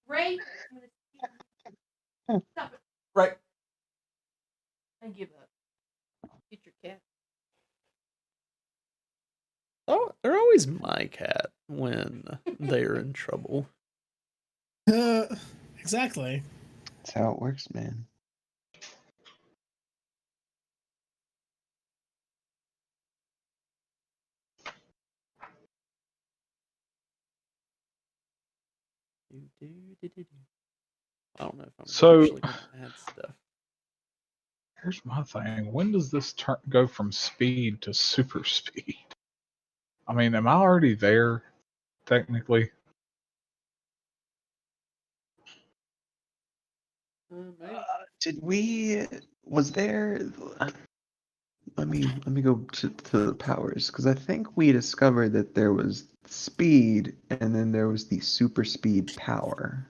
Ray, I'm gonna stop it. Right. I give up. Get your cat. Oh, they're always my cat when they're in trouble. Exactly. That's how it works, man. I don't know if I'm So- actually going to add stuff. Here's my thing. When does this go from speed to super speed? I mean, am I already there, technically? Maybe. Did we? Was there? Let me go to the powers, because I think we discovered that there was speed, and then there was the super speed power.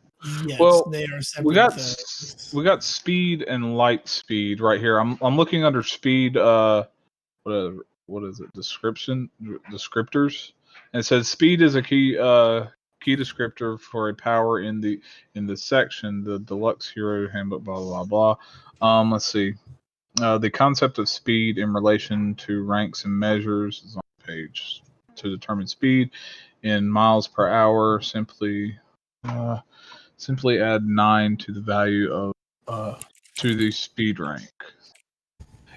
Yes, Well, they are separate We got things. we got speed and light speed right here. I'm looking under speed. What is it? Descriptors, and it says speed is a key descriptor for a power in the section, the deluxe hero handbook. Blah blah blah. Let's see. The concept of speed in relation to ranks and measures is on page. To determine speed in miles per hour, simply add 9 to the value of to the speed rank.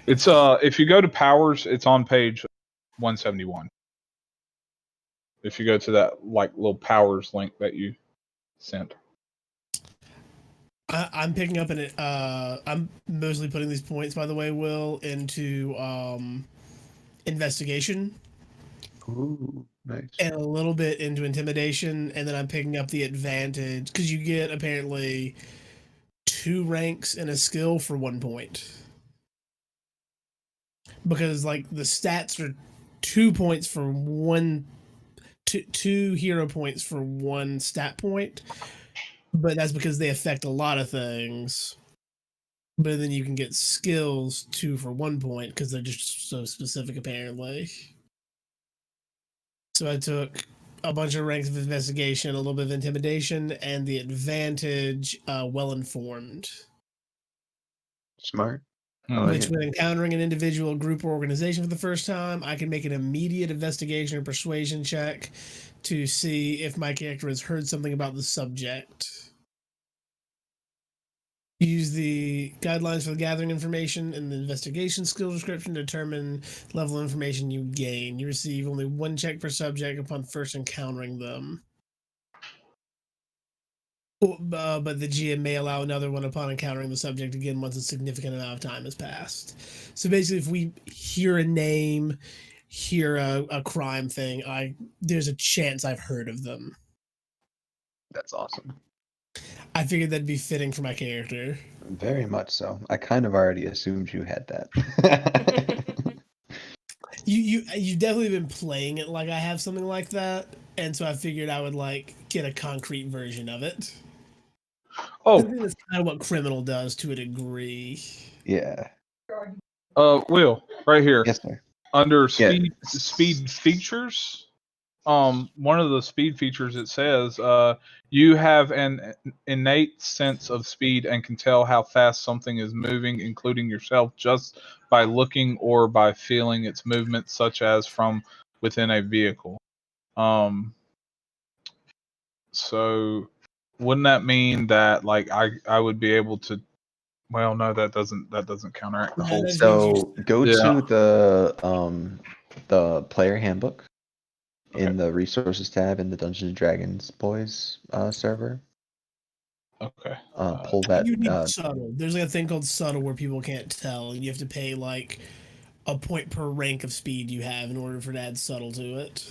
It's if you go to powers, it's on page 171. If you go to that like little powers link that you sent. I'm picking up I'm mostly putting these points, by the way, Will, into investigation Ooh, nice. and a little bit into intimidation, and then I'm picking up the advantage because you get apparently 2 ranks and a skill for 1 point. Because like the stats are 2 points for two hero points for 1 stat point, but that's because they affect a lot of things. But then you can get skills 2 for 1 point because they're just so specific, apparently. So I took a bunch of ranks of investigation, a little bit of intimidation, and the advantage well informed. Smart. I like Which, it. when encountering an individual, group, or organization for the first time, I can make an immediate investigation or persuasion check to see if my character has heard something about the subject. Use the guidelines for the gathering information and the investigation skill description to determine the level of information you gain. You receive only 1 check per subject upon first encountering them. But the GM may allow another one upon encountering the subject again once a significant amount of time has passed. So basically, if we hear a name, hear a crime thing, there's a chance I've heard of them. That's awesome. I figured that'd be fitting for my character. Very much so. I kind of already assumed you had that. You've definitely been playing it like I have something like that, and so I figured I would like get a concrete version of it. I Oh, think that's kind of what Criminal does to a degree. Yeah. Will, right here Yes, sir. under Yeah. speed features. One of the speed features, it says, you have an innate sense of speed and can tell how fast something is moving, including yourself, just by looking or by feeling its movement, such as from within a vehicle. So wouldn't that mean that like I would be able to? Well, no, that doesn't counteract the No, whole. that just means you So go Yeah. to the player handbook in the resources tab in the Dungeons and Dragons Boys server. Okay. Pull that. you need subtle. There's like a thing called subtle where people can't tell, and you have to pay like a point per rank of speed you have in order for to add subtle to it.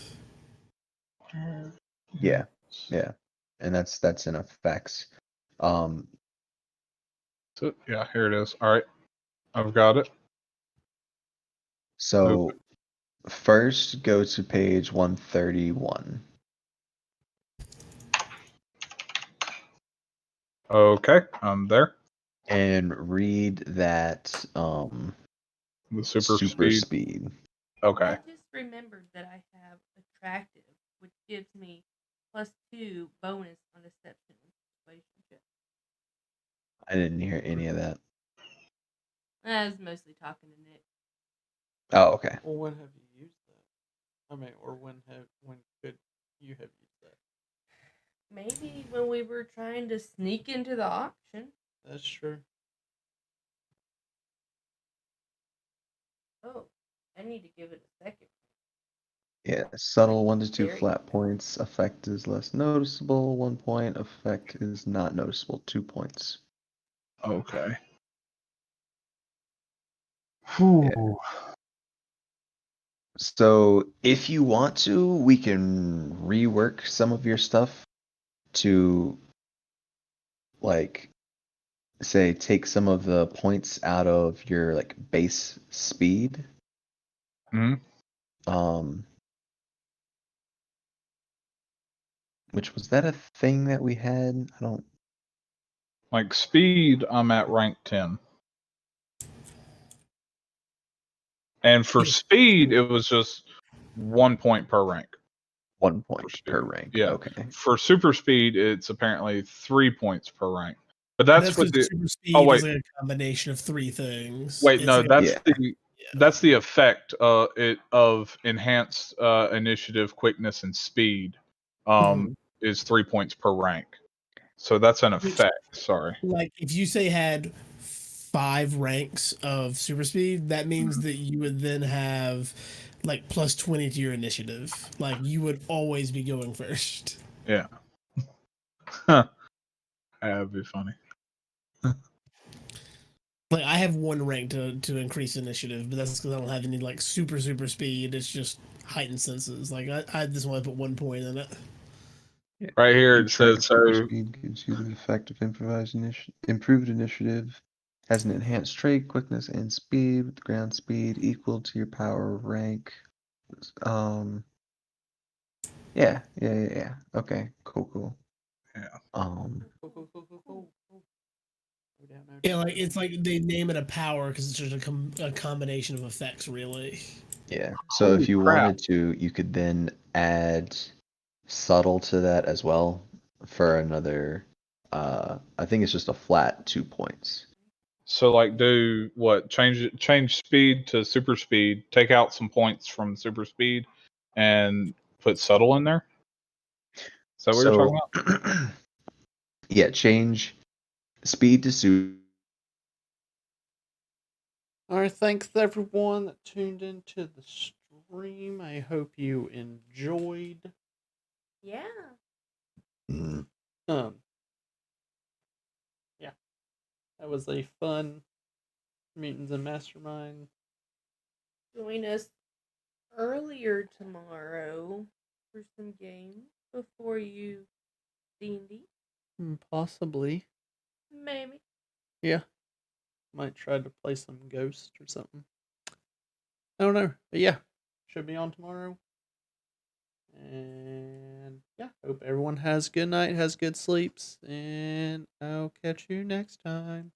Yeah, yeah, and that's in effects. Um, So, yeah, here it is. All right, I've got it. so first go to page 131. Okay, I'm there. And read that The super super speed. speed. Okay. I just remembered that I have attractive, which gives me +2 bonus on deception and persuasion check. I didn't hear any of that. I was mostly talking to Nick. Oh, okay. Well, when have you used that? I mean, or when could you have used that? Maybe when we were trying to sneak into the auction. That's true. Oh, I need to give it a second. Yeah, subtle 1 to 2 Very flat points. Effect is less noticeable. 1 point. Effect is not noticeable. 2 points. Okay. Yeah. So if you want to, we can rework some of your stuff to, like, say, take some of the points out of your like base speed. Hmm. Which was that a thing that we had? I don't. Like speed, I'm at rank 10. And for speed, it was just 1 point per rank. 1 For point speed. per rank. Yeah. Okay. For super speed, it's apparently 3 points per rank. But that's with the. Super speed Oh, wait. is like a combination of 3 things. Wait, It's no, like that's Yeah. that's the effect of enhanced initiative, quickness, and speed. Is 3 points per rank. So that's an effect. Sorry. like if you say had 5 ranks of super speed, that means that you would then have like +20 to your initiative. Like you would always be going first. Yeah. That'd be funny. Like I have 1 rank to increase initiative, but that's because I don't have any like super speed. It's just heightened senses. Like I just want to put 1 point in it. Right here it Each rank says of super so. speed gives you the effect of improved initiative. Has an enhanced trait, quickness and speed, with ground speed equal to your power rank. Yeah. Okay. Cool. Yeah. Cool. Yeah, like it's like they name it a power because it's just a combination of effects, really. Yeah. So Holy if you crap. wanted to, you could then add subtle to that as well for another. I think it's just a flat 2 points. So like do what? Change speed to super speed, take out some points from super speed, and put subtle in there? Is that what you're talking about? Yeah, change speed to super. All right, thanks everyone that tuned into the stream. I hope you enjoyed. Yeah. Yeah, that was a fun Mutants and Mastermind. Join us earlier tomorrow for some games before you D&D. Possibly. Maybe. Yeah. Might try to play some Ghost or something. I don't know. But yeah. Should be on tomorrow. And yeah, hope everyone has a good night, has good sleeps, and I'll catch you next time.